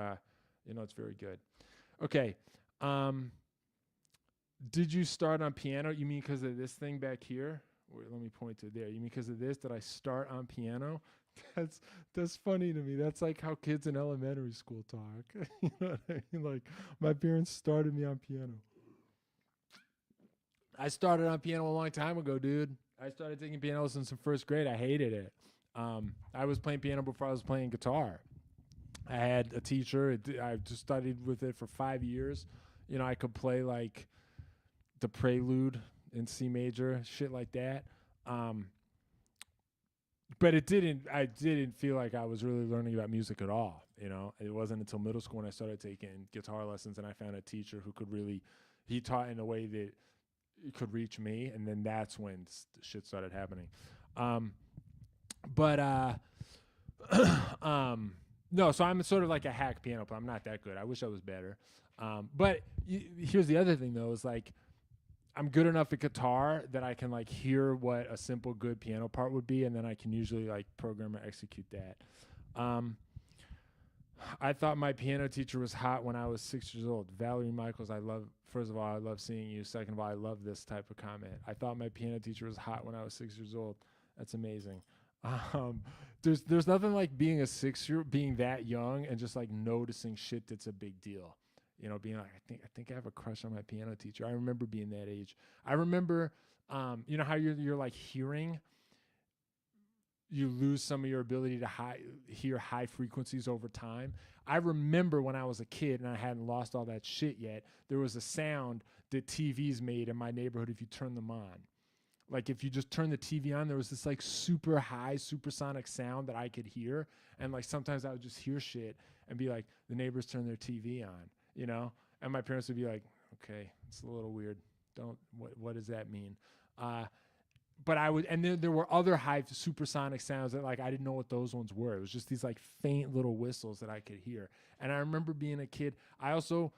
it's very good. Okay. Did you start on piano? You mean because of this thing back here? Wait, let me point to there. You mean because of this? Did I start on piano? That's funny to me. That's like how kids in elementary school talk. You know what I mean? Like, my parents started me on piano. I started on piano a long time ago, dude. I started taking piano lessons in first grade. I hated it. I was playing piano before I was playing guitar. I had a teacher. I just studied with it for 5 years. You know, I could play like the Prelude in C major, shit like that. But I didn't feel like I was really learning about music at all. You know, it wasn't until middle school when I started taking guitar lessons and I found a teacher who could really, he taught in a way that it could reach me. And then that's when shit started happening. No, so I'm sort of like a hack piano player. I'm not that good. I wish I was better. But here's the other thing though, is like, I'm good enough at guitar that I can like hear what a simple good piano part would be, and then I can usually like program or execute that. I thought my piano teacher was hot when I was 6 years old. Valerie Michaels, first of all, I love seeing you. Second of all, I love this type of comment. I thought my piano teacher was hot when I was 6 years old. That's amazing. There's nothing like being being that young and just like noticing shit that's a big deal. You know, being like, I think I have a crush on my piano teacher. I remember being that age. I remember, you know how you're like hearing, you lose some of your ability to hear high frequencies over time. I remember when I was a kid and I hadn't lost all that shit yet, there was a sound that TVs made in my neighborhood if you turn them on. Like if you just turn the TV on, there was this like super high, supersonic sound that I could hear. And like sometimes I would just hear shit and be like, the neighbors turn their TV on. You know, and my parents would be like, okay, it's a little weird. What does that mean? But I would, and then there were other high supersonic sounds that like, I didn't know what those ones were. It was just these like faint little whistles that I could hear. And I remember being a kid. I also,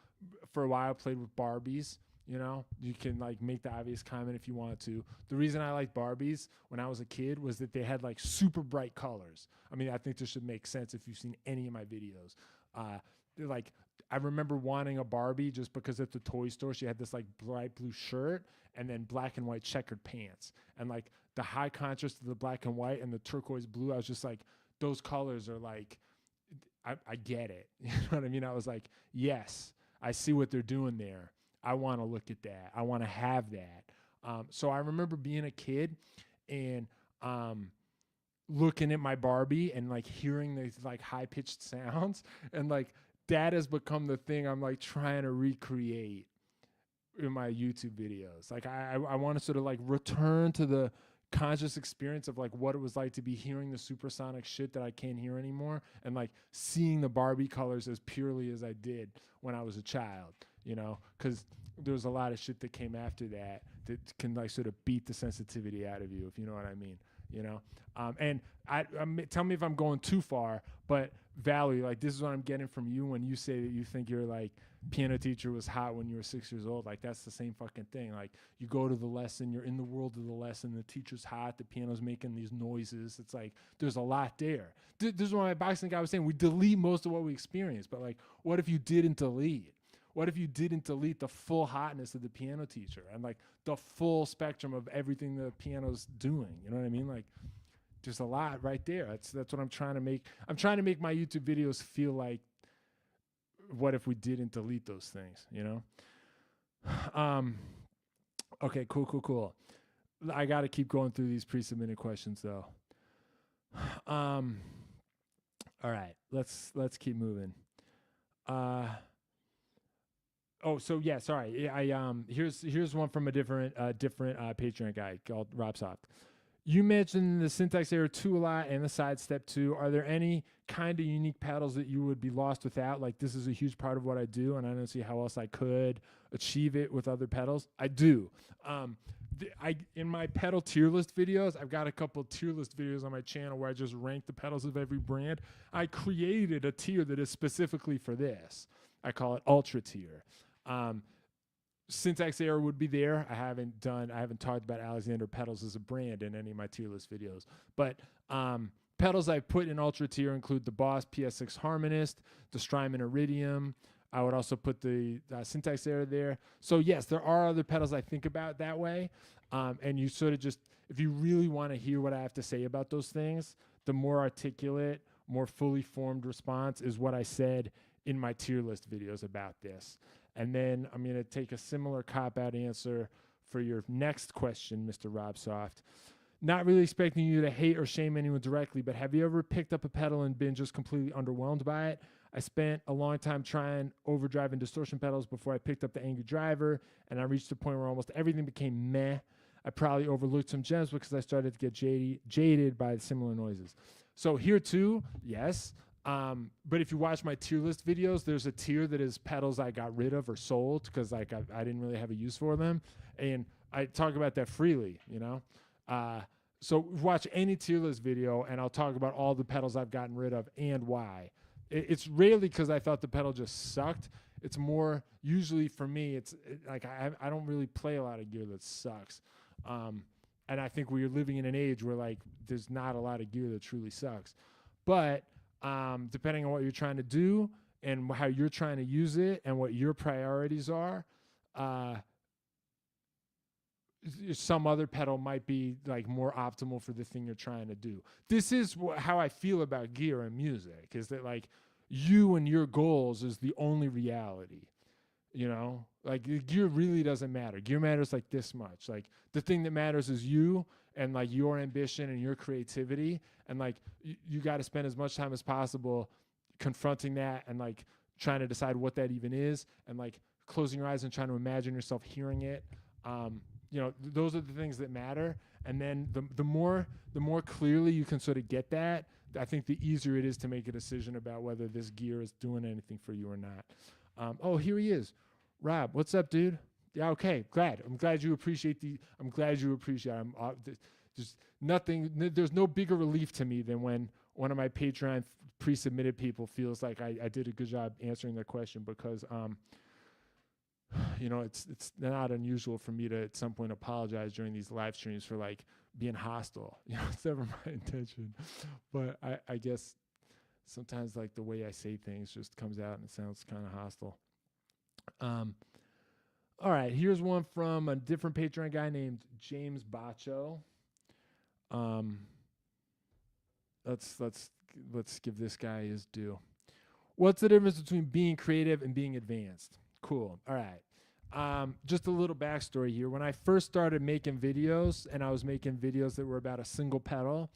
for a while, played with Barbies. You know, you can like make the obvious comment if you want to. The reason I liked Barbies when I was a kid was that they had like super bright colors. I mean, I think this should make sense if you've seen any of my videos. They're like, I remember wanting a Barbie just because at the toy store she had this like bright blue shirt and then black and white checkered pants. And like the high contrast of the black and white and the turquoise blue, I was just like, those colors are like, I get it. You know what I mean? I was like, yes, I see what they're doing there. I want to look at that. I want to have that. So I remember being a kid and looking at my Barbie and like hearing these like high pitched sounds, and like that has become the thing I'm like trying to recreate in my YouTube videos. Like I want to sort of like return to the conscious experience of like what it was like to be hearing the supersonic shit that I can't hear anymore, and like seeing the Barbie colors as purely as I did when I was a child, you know, because there's a lot of shit that came after that that can like sort of beat the sensitivity out of you, if you know what I mean, you know. And tell me if I'm going too far, but Valerie, like this is what I'm getting from you when you say that you think your like piano teacher was hot when you were 6 years old. Like that's the same fucking thing. Like you go to the lesson, you're in the world of the lesson, the teacher's hot, the piano's making these noises. It's like there's a lot there. This is what my boxing guy was saying. We delete most of what we experience, but like what if you didn't delete? What if you didn't delete the full hotness of the piano teacher and like the full spectrum of everything the piano's doing? You know what I mean? Like there's a lot right there. That's what I'm trying to make. I'm trying to make my YouTube videos feel like, what if we didn't delete those things, you know? Okay, cool. I got to keep going through these pre-submitted questions though. All right, let's keep moving. Oh, so yeah, sorry. Yeah, here's one from a different Patreon guy called Rob Soft. You mentioned the syntax error 2 a lot and the sidestep 2. Are there any kind of unique pedals that you would be lost without? Like, this is a huge part of what I do, and I don't see how else I could achieve it with other pedals. I do. In my pedal tier list videos, I've got a couple tier list videos on my channel where I just rank the pedals of every brand. I created a tier that is specifically for this. I call it Ultra Tier. Syntax error would be there. I haven't talked about Alexander pedals as a brand in any of my tier list videos. But pedals I've put in Ultra Tier include the Boss PS6 Harmonist, the Strymon Iridium. I would also put the syntax error there. So yes, there are other pedals I think about that way. And you sort of just, if you really want to hear what I have to say about those things, the more articulate, more fully formed response is what I said in my tier list videos about this. And then I'm going to take a similar cop-out answer for your next question, Mr. Rob Soft. Not really expecting you to hate or shame anyone directly, but have you ever picked up a pedal and been just completely underwhelmed by it? I spent a long time trying overdrive and distortion pedals before I picked up the Angry Driver, and I reached a point where almost everything became meh. I probably overlooked some gems because I started to get jaded by similar noises. So here too, yes. But if you watch my tier list videos, there's a tier that is pedals I got rid of or sold because like I didn't really have a use for them, and I talk about that freely, you know. So watch any tier list video, and I'll talk about all the pedals I've gotten rid of and why. It's rarely because I thought the pedal just sucked. It's more usually for me. I don't really play a lot of gear that sucks, and I think we're living in an age where like there's not a lot of gear that truly sucks, but depending on what you're trying to do and how you're trying to use it and what your priorities are, some other pedal might be like more optimal for the thing you're trying to do. This is how I feel about gear and music, is that like you and your goals is the only reality, you know. Like gear really doesn't matter. Gear matters like this much. Like the thing that matters is you and like your ambition and your creativity, and like you got to spend as much time as possible confronting that and like trying to decide what that even is, and like closing your eyes and trying to imagine yourself hearing it. You know, those are the things that matter. And then the more clearly you can sort of get that, I think the easier it is to make a decision about whether this gear is doing anything for you or not. Oh, here he is. Rob, what's up, dude? Yeah, okay, I'm glad you appreciate just nothing. There's no bigger relief to me than when one of my Patreon pre-submitted people feels like I did a good job answering their question, because you know, it's not unusual for me to at some point apologize during these live streams for like being hostile. You know, it's never my intention, but I guess sometimes like the way I say things just comes out and it sounds kind of hostile. All right, here's one from a different Patreon guy named James Bacho. Let's give this guy his due. What's the difference between being creative and being advanced? Cool. All right. Just a little backstory here. When I first started making videos, and I was making videos that were about a single pedal,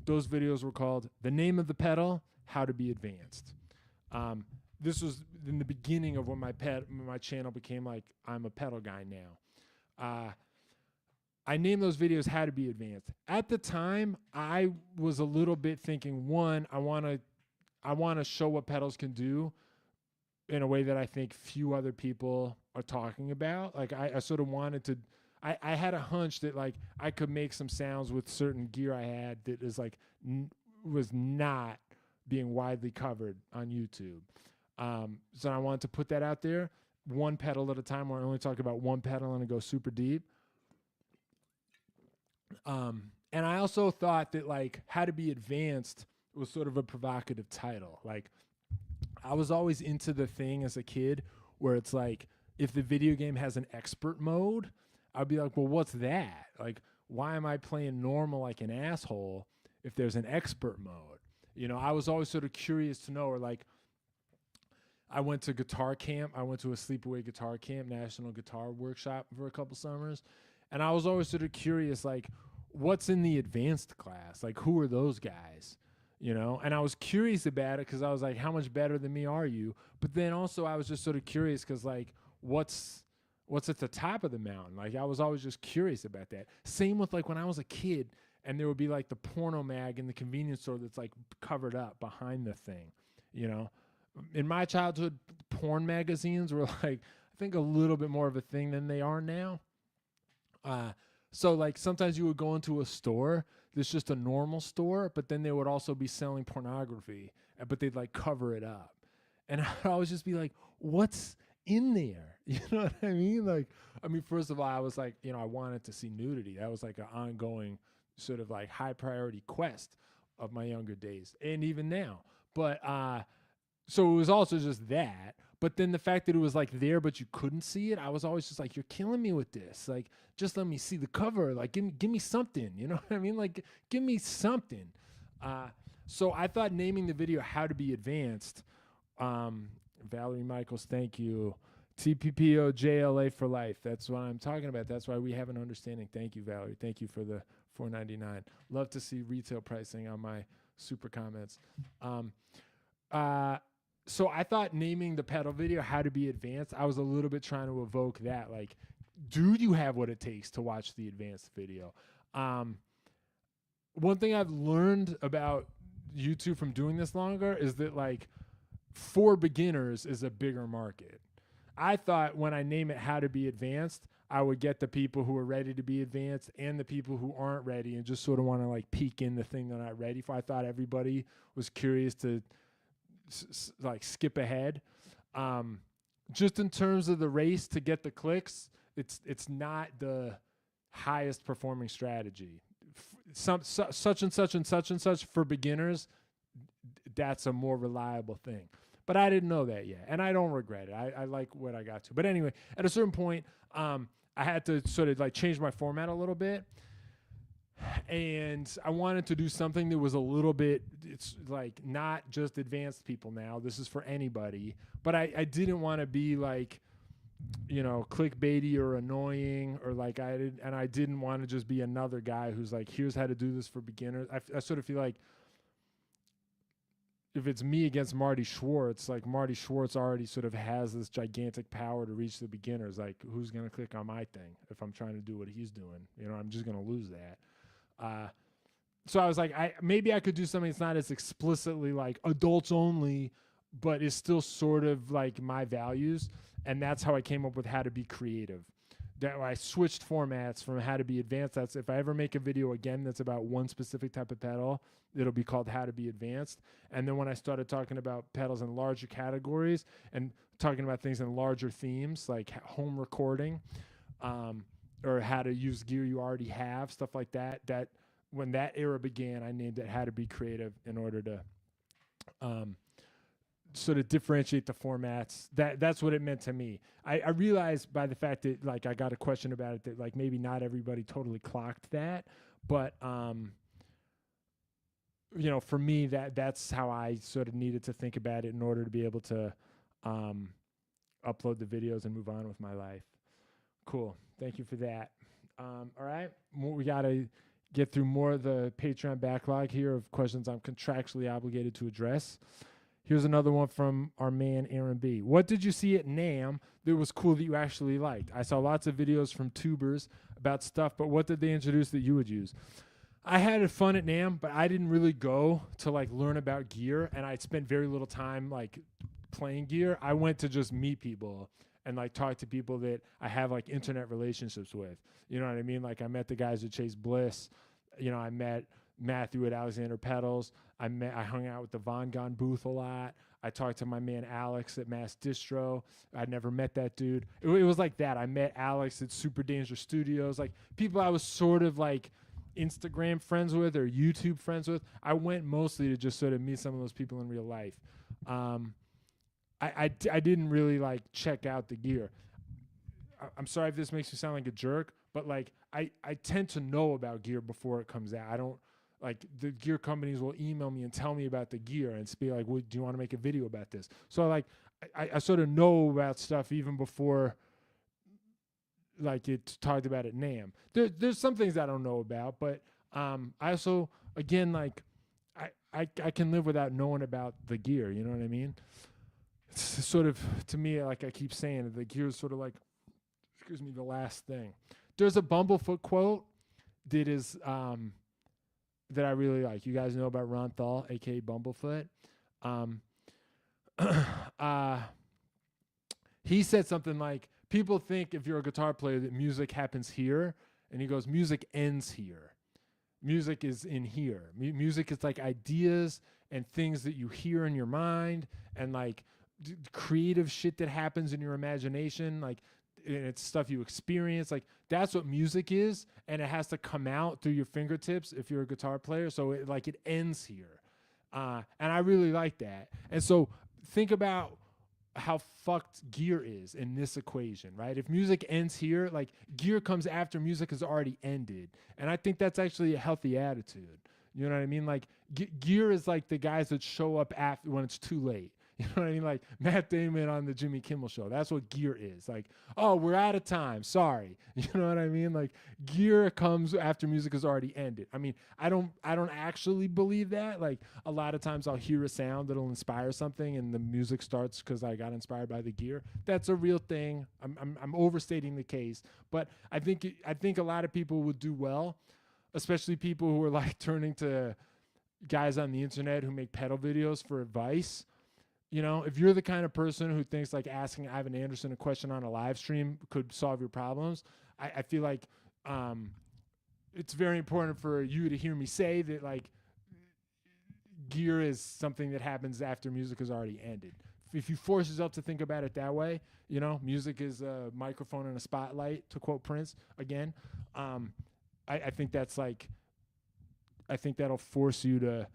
those videos were called The Name of the Pedal, How to Be Advanced. This was in the beginning of when my channel became like, I'm a pedal guy now. I named those videos How to Be Advanced. At the time, I was a little bit thinking, one, I want to show what pedals can do in a way that I think few other people are talking about. Like I sort of wanted to, I had a hunch that like I could make some sounds with certain gear I had that is like was not being widely covered on YouTube. So I wanted to put that out there, one pedal at a time, where I only talk about one pedal and I go super deep. And I also thought that like How to Be Advanced was sort of a provocative title. Like I was always into the thing as a kid where it's like, if the video game has an expert mode, I'd be like, well, what's that? Like, why am I playing normal like an asshole if there's an expert mode? You know, I was always sort of curious to know, or like, I went to guitar camp. I went to a sleepaway guitar camp, National Guitar Workshop, for a couple summers. And I was always sort of curious, like, what's in the advanced class? Like, who are those guys? You know, and I was curious about it because I was like, how much better than me are you? But then also I was just sort of curious because, like, what's at the top of the mountain? Like, I was always just curious about that. Same with, like, when I was a kid and there would be, like, the porno mag in the convenience store that's, like, covered up behind the thing, you know? In my childhood, porn magazines were, like, I think a little bit more of a thing than they are now. So, like, sometimes you would go into a store that's just a normal store, but then they would also be selling pornography, but they'd, like, cover it up. And I'd always just be like, what's in there? You know what I mean? Like, I mean, first of all, I was like, you know, I wanted to see nudity. That was like an ongoing sort of like high priority quest of my younger days and even now. But so it was also just that. But then the fact that it was like there, but you couldn't see it, I was always just like, you're killing me with this. Like, just let me see the cover. Like, give me something. You know what I mean? Like, give me something. So I thought naming the video "How to Be Advanced." Valerie Michaels, thank you. TPPO JLA for life. That's what I'm talking about. That's why we have an understanding. Thank you, Valerie. Thank you for the $4.99. Love to see retail pricing on my super comments. So I thought naming the pedal video "How to Be Advanced," I was a little bit trying to evoke that. Like, do you have what it takes to watch the advanced video? One thing I've learned about YouTube from doing this longer is that, like, for beginners is a bigger market. I thought when I name it "How to Be Advanced," I would get the people who are ready to be advanced and the people who aren't ready and just sort of want to, like, peek in the thing they're not ready for. I thought everybody was curious to like skip ahead. Just in terms of the race to get the clicks, it's not the highest performing strategy. Such and such and such and such for beginners, that's a more reliable thing. But I didn't know that yet, and I don't regret it. I like what I got to. But anyway, at a certain point, I had to sort of like change my format a little bit. And I wanted to do something that was a little bit, it's like not just advanced people now. This is for anybody. But I didn't want to be like, you know, clickbaity or annoying, or like I didn't want to just be another guy who's like, here's how to do this for beginners. I sort of feel like if it's me against Marty Schwartz, like Marty Schwartz already sort of has this gigantic power to reach the beginners. Like, who's going to click on my thing if I'm trying to do what he's doing? You know, I'm just going to lose that. So I was like, maybe I could do something that's not as explicitly like adults only, but is still sort of like my values. And that's how I came up with How to Be Creative. That I switched formats from How to Be Advanced. That's if I ever make a video again that's about one specific type of pedal, it'll be called How to Be Advanced. And then when I started talking about pedals in larger categories and talking about things in larger themes like home recording, or how to use gear you already have, stuff like that. That when that era began, I named it How to Be Creative in order to sort of differentiate the formats. That's what it meant to me. I realized by the fact that, like, I got a question about it that, like, maybe not everybody totally clocked that, but you know, for me, that's how I sort of needed to think about it in order to be able to upload the videos and move on with my life. Cool. Thank you for that. All right. We got to get through more of the Patreon backlog here of questions I'm contractually obligated to address. Here's another one from our man, Aaron B. What did you see at NAMM that was cool that you actually liked? I saw lots of videos from tubers about stuff, but what did they introduce that you would use? I had fun at NAMM, but I didn't really go to, like, learn about gear, and I spent very little time, like, playing gear. I went to just meet people and, like, talk to people that I have, like, internet relationships with. You know what I mean? Like, I met the guys at Chase Bliss. You know, I met Matthew at Alexander Pedals. I hung out with the Von Gone booth a lot. I talked to my man Alex at Mass Distro. I'd never met that dude. It was like that. I met Alex at Super Danger Studios. Like, people I was sort of, like, Instagram friends with or YouTube friends with. I went mostly to just sort of meet some of those people in real life. I didn't really, like, check out the gear. I'm sorry if this makes me sound like a jerk, but, like, I tend to know about gear before it comes out. I don't, like, the gear companies will email me and tell me about the gear and be like, well, do you want to make a video about this? So, like, I sort of know about stuff even before like it talked about at NAMM. There's some things I don't know about, but I also, again, like I can live without knowing about the gear. You know what I mean? It's sort of, to me, like I keep saying, the gear is sort of like, excuse me, the last thing. There's a Bumblefoot quote that is that I really like. You guys know about Ron Thal, aka Bumblefoot. He said something like, people think if you're a guitar player that music happens here, and he goes, music ends here. Music is in here. Music is like ideas and things that you hear in your mind, and like creative shit that happens in your imagination, like, and it's stuff you experience. Like, that's what music is, and it has to come out through your fingertips if you're a guitar player. So it ends here, and I really like that. And so think about how fucked gear is in this equation, right? If music ends here, like, gear comes after music has already ended, and I think that's actually a healthy attitude. You know what I mean? Like, gear is like the guys that show up after when it's too late. You know what I mean? Like Matt Damon on the Jimmy Kimmel Show. That's what gear is. Like, oh, we're out of time. Sorry. You know what I mean? Like, gear comes after music has already ended. I mean, I don't actually believe that. Like, a lot of times I'll hear a sound that'll inspire something, and the music starts because I got inspired by the gear. That's a real thing. I'm overstating the case, but I think a lot of people would do well, especially people who are like turning to guys on the internet who make pedal videos for advice. You know, if you're the kind of person who thinks like asking Ivan Anderson a question on a live stream could solve your problems, I feel like it's very important for you to hear me say that, like, gear is something that happens after music has already ended. If you force yourself to think about it that way, you know, music is a microphone and a spotlight, to quote Prince again. I think that's like, I think that'll force you to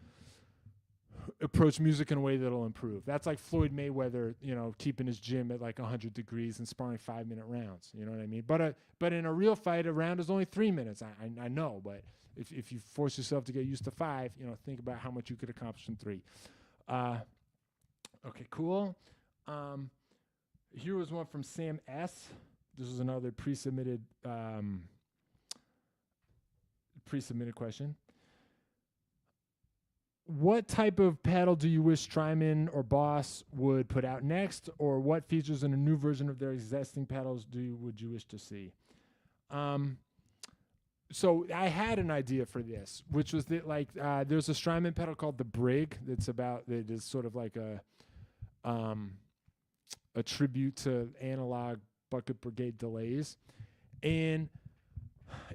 approach music in a way that'll improve. That's like Floyd Mayweather, you know, keeping his gym at like 100 degrees and sparring 5-minute rounds. You know what I mean? But in a real fight, a round is only 3 minutes. I know, but if you force yourself to get used to 5, you know, think about how much you could accomplish in 3. Okay, cool. Here was one from Sam S. This was another pre-submitted question. What type of pedal do you wish Strymon or Boss would put out next, or what features in a new version of their existing pedals would you wish to see? So I had an idea for this, which was that, like, there's a Strymon pedal called the Brig that is sort of like a tribute to analog bucket brigade delays. And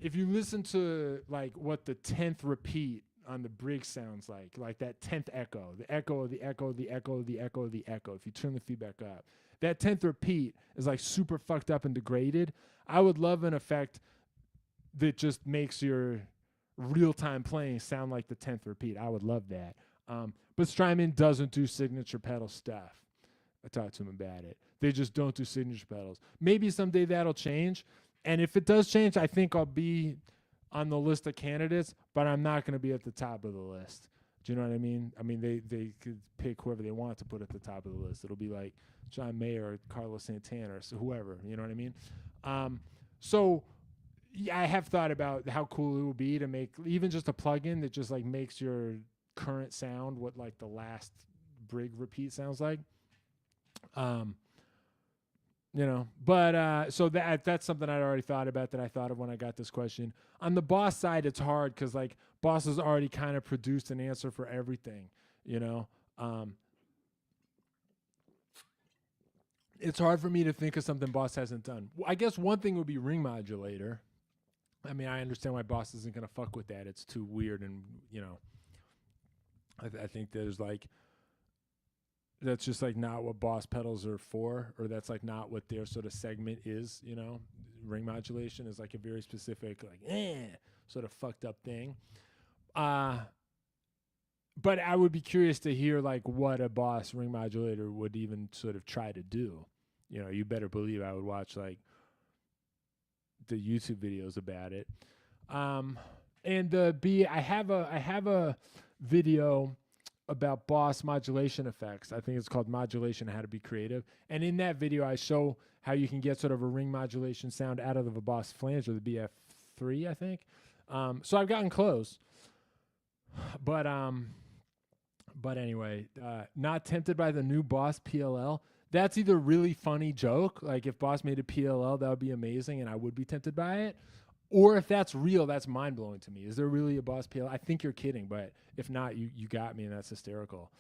if you listen to like what the 10th repeat on the Brig sounds like that 10th echo, the echo of the echo, the echo, the echo, the echo, if you turn the feedback up, that 10th repeat is like super fucked up and degraded. I would love an effect that just makes your real-time playing sound like the 10th repeat. I would love that. But Strymon doesn't do signature pedal stuff. I talked to him about it. They just don't do signature pedals. Maybe someday that'll change. And if it does change, I think I'll be on the list of candidates, but I'm not going to be at the top of the list. Do you know what I mean? I mean, they could pick whoever they want to put at the top of the list. It'll be like John Mayer or Carlos Santana or whoever. You know what I mean? So yeah, I have thought about how cool it would be to make even just a plugin that just like makes your current sound what like the last Brig repeat sounds like. You know, but so that's something I'd already thought about, that I thought of when I got this question. On the Boss side, it's hard because like Boss has already kind of produced an answer for everything, you know. It's hard for me to think of something Boss hasn't done. I guess one thing would be ring modulator. I mean, I understand why Boss isn't going to fuck with that. It's too weird, and, you know, I think there's like, that's just like not what Boss pedals are for, or that's like not what their sort of segment is, you know. Ring modulation is like a very specific, like, sort of fucked up thing. But I would be curious to hear like what a Boss ring modulator would even sort of try to do. You know, you better believe I would watch like the YouTube videos about it. And I have a video about Boss modulation effects. I think it's called Modulation, How to Be Creative. And in that video, I show how you can get sort of a ring modulation sound out of the Boss flanger, the BF3, I think. So I've gotten close. But anyway, not tempted by the new Boss PLL. That's either really funny joke, like if Boss made a PLL, that would be amazing, and I would be tempted by it. Or if that's real, that's mind-blowing to me. Is there really a Boss PLL? I think you're kidding, but if not, you got me, and that's hysterical.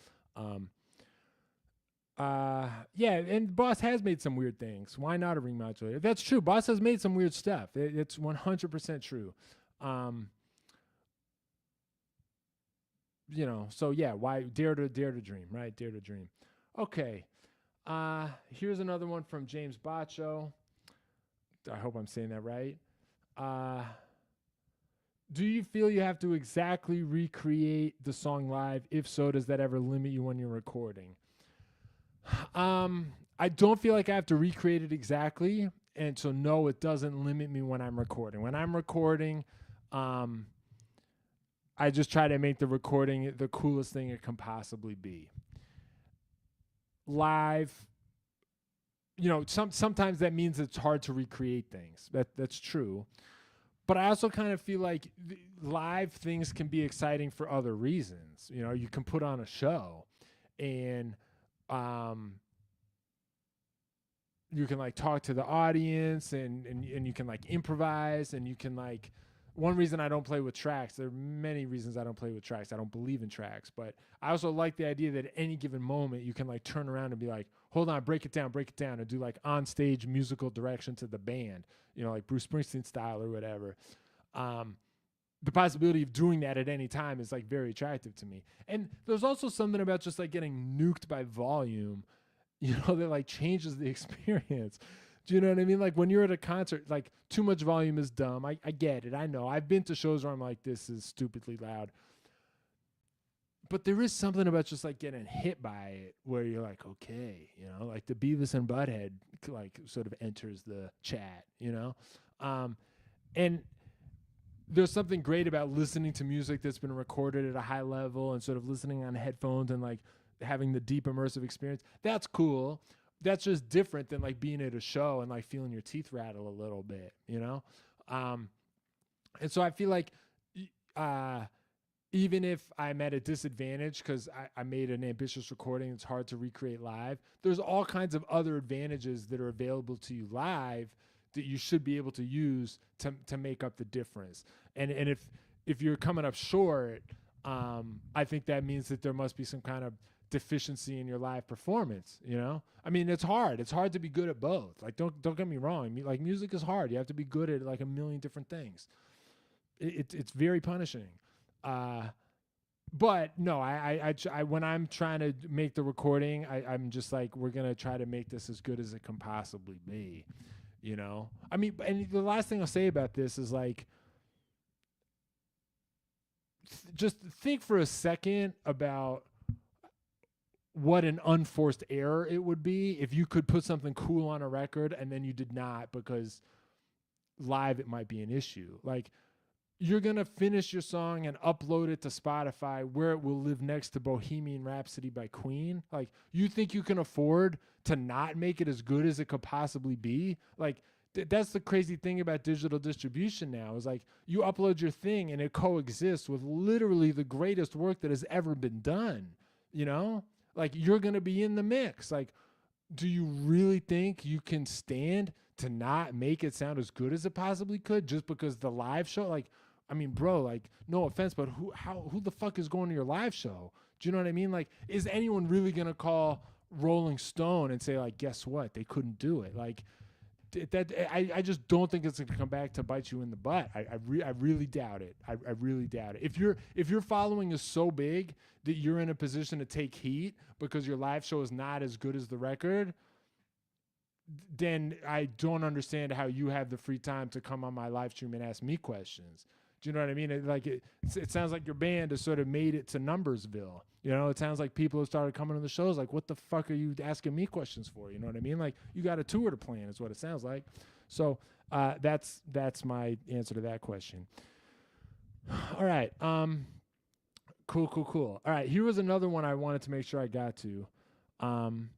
Yeah, and Boss has made some weird things. Why not a ring modulator? That's true. Boss has made some weird stuff. It's 100% true. So yeah, why dare to dream, right? Dare to dream. Okay. Here's another one from James Bacho. I hope I'm saying that right. Do you feel you have to exactly recreate the song live? If so, does that ever limit you when you're recording? I don't feel like I have to recreate it exactly. And so no, it doesn't limit me when I'm recording. When I'm recording, I just try to make the recording the coolest thing it can possibly be. Live, sometimes that means it's hard to recreate things. That's true. But I also kind of feel like live things can be exciting for other reasons. You can put on a show and you can like talk to the audience and you can like improvise, and you can like, one reason I don't play with tracks, there are many reasons I don't play with tracks. I don't believe in tracks, but I also like the idea that at any given moment you can like turn around and be like, hold on, break it down, and do like on stage musical direction to the band, like Bruce Springsteen style or whatever. The possibility of doing that at any time is like very attractive to me. And there's also something about just like getting nuked by volume, that like changes the experience. Do you know what I mean? Like when you're at a concert, like too much volume is dumb. I get it. I know. I've been to shows where I'm like, this is stupidly loud. But there is something about just like getting hit by it where you're like, okay, like the Beavis and Butthead like sort of enters the chat, and there's something great about listening to music that's been recorded at a high level and sort of listening on headphones and like having the deep immersive experience. That's cool. That's just different than like being at a show and like feeling your teeth rattle a little bit, and so I feel like even if I'm at a disadvantage because I made an ambitious recording, it's hard to recreate live, there's all kinds of other advantages that are available to you live that you should be able to use to make up the difference. And if you're coming up short, I think that means that there must be some kind of deficiency in your live performance. I mean, it's hard to be good at both. Like don't get me wrong, like music is hard. You have to be good at like a million different things. It's very punishing. But no, I when I'm trying to make the recording, I'm just like, we're gonna try to make this as good as it can possibly be. I mean, and the last thing I'll say about this is like, just think for a second about what an unforced error it would be if you could put something cool on a record and then you did not because live it might be an issue. Like, you're going to finish your song and upload it to Spotify where it will live next to Bohemian Rhapsody by Queen. Like, you think you can afford to not make it as good as it could possibly be? Like, that's the crazy thing about digital distribution now, is like, you upload your thing and it coexists with literally the greatest work that has ever been done. Like, you're going to be in the mix. Like, do you really think you can stand to not make it sound as good as it possibly could just because the live show, like, I mean, bro, like, no offense, but who the fuck is going to your live show? Do you know what I mean? Like, is anyone really going to call Rolling Stone and say, like, guess what? They couldn't do it. Like, I just don't think it's going to come back to bite you in the butt. I really doubt it. I really doubt it. If your following is so big that you're in a position to take heat because your live show is not as good as the record, then I don't understand how you have the free time to come on my live stream and ask me questions. Do you know what I mean? It sounds like your band has sort of made it to Numbersville. It sounds like people have started coming to the shows like, what the fuck are you asking me questions for? You know what I mean? Like, you got a tour to plan is what it sounds like. So that's my answer to that question. All right. Cool. All right, here was another one I wanted to make sure I got to. Um,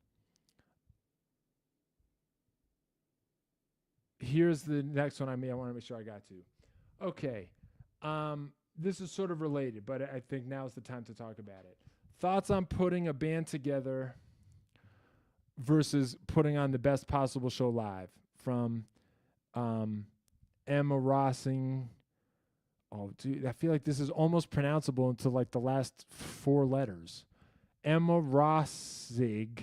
Here's the next one I want to make sure I got to. Okay. This is sort of related, but I think now's the time to talk about it. Thoughts on putting a band together versus putting on the best possible show live, from Emma Rossing. Oh, dude, I feel like this is almost pronounceable until like the last 4 letters. Emma Rossig.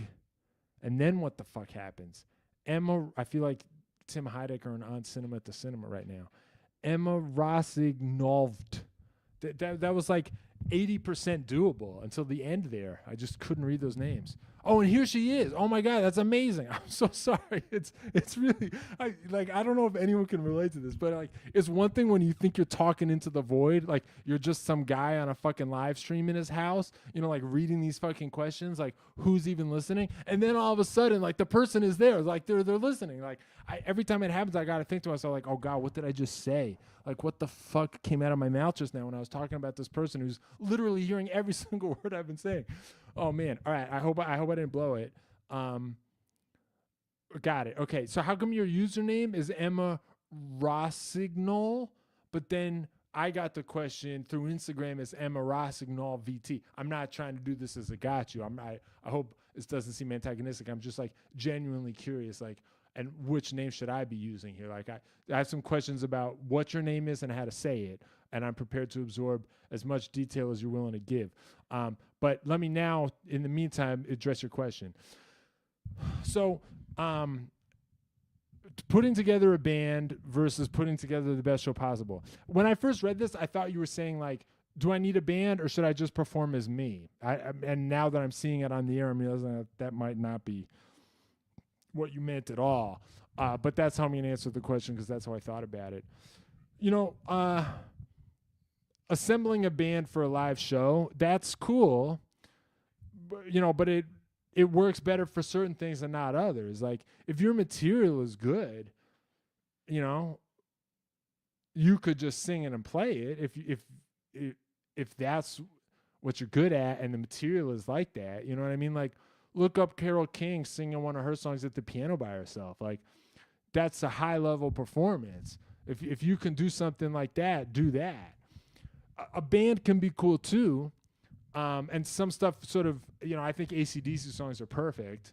And then what the fuck happens? I feel like Tim Heidecker and On Cinema at the Cinema right now. Emma Rossignolvd. That was like 80% doable until the end there. I just couldn't read those names. Oh, and here she is. Oh my God, that's amazing. I'm so sorry. It's really, I don't know if anyone can relate to this, but like, it's one thing when you think you're talking into the void, like you're just some guy on a fucking live stream in his house, like reading these fucking questions, like who's even listening? And then all of a sudden, like the person is there, like they're listening. Like every time it happens, I got to think to myself, like, oh God, what did I just say? Like, what the fuck came out of my mouth just now when I was talking about this person who's literally hearing every single word I've been saying? Oh man! All right, I hope I didn't blow it. Got it. Okay, so how come your username is Emma Rossignol, but then I got the question through Instagram as Emma Rossignol VT? I'm not trying to do this as a got you. I hope this doesn't seem antagonistic. I'm just like genuinely curious, like, and which name should I be using here? Like, I have some questions about what your name is and how to say it, and I'm prepared to absorb as much detail as you're willing to give. But let me now, in the meantime, address your question. So, putting together a band versus putting together the best show possible. When I first read this, I thought you were saying, like, do I need a band or should I just perform as me? And now that I'm seeing it on the air, I'm realizing that might not be what you meant at all. But that's how I'm going to answer the question, because that's how I thought about it. Assembling a band for a live show, that's cool, but it works better for certain things and not others. Like, if your material is good, you could just sing it and play it if that's what you're good at and the material is like that. You know what I mean? Like, look up Carole King singing one of her songs at the piano by herself. Like, that's a high level performance. If you can do something like that, do that. A band can be cool too. And some stuff sort of, I think AC/DC songs are perfect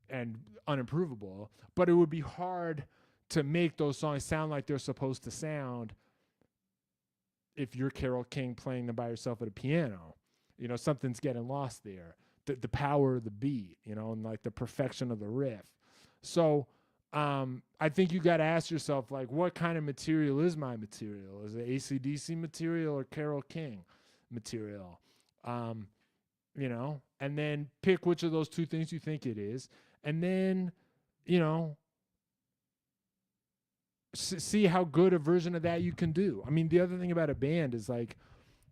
and unimprovable, but it would be hard to make those songs sound like they're supposed to sound if you're Carole King playing them by yourself at a piano. Something's getting lost there. The power of the beat, and like the perfection of the riff. So I think you got to ask yourself, like, what kind of material is my material? Is it AC/DC material or Carole King material? And then pick which of those two things you think it is. And then, see how good a version of that you can do. I mean, the other thing about a band is, like,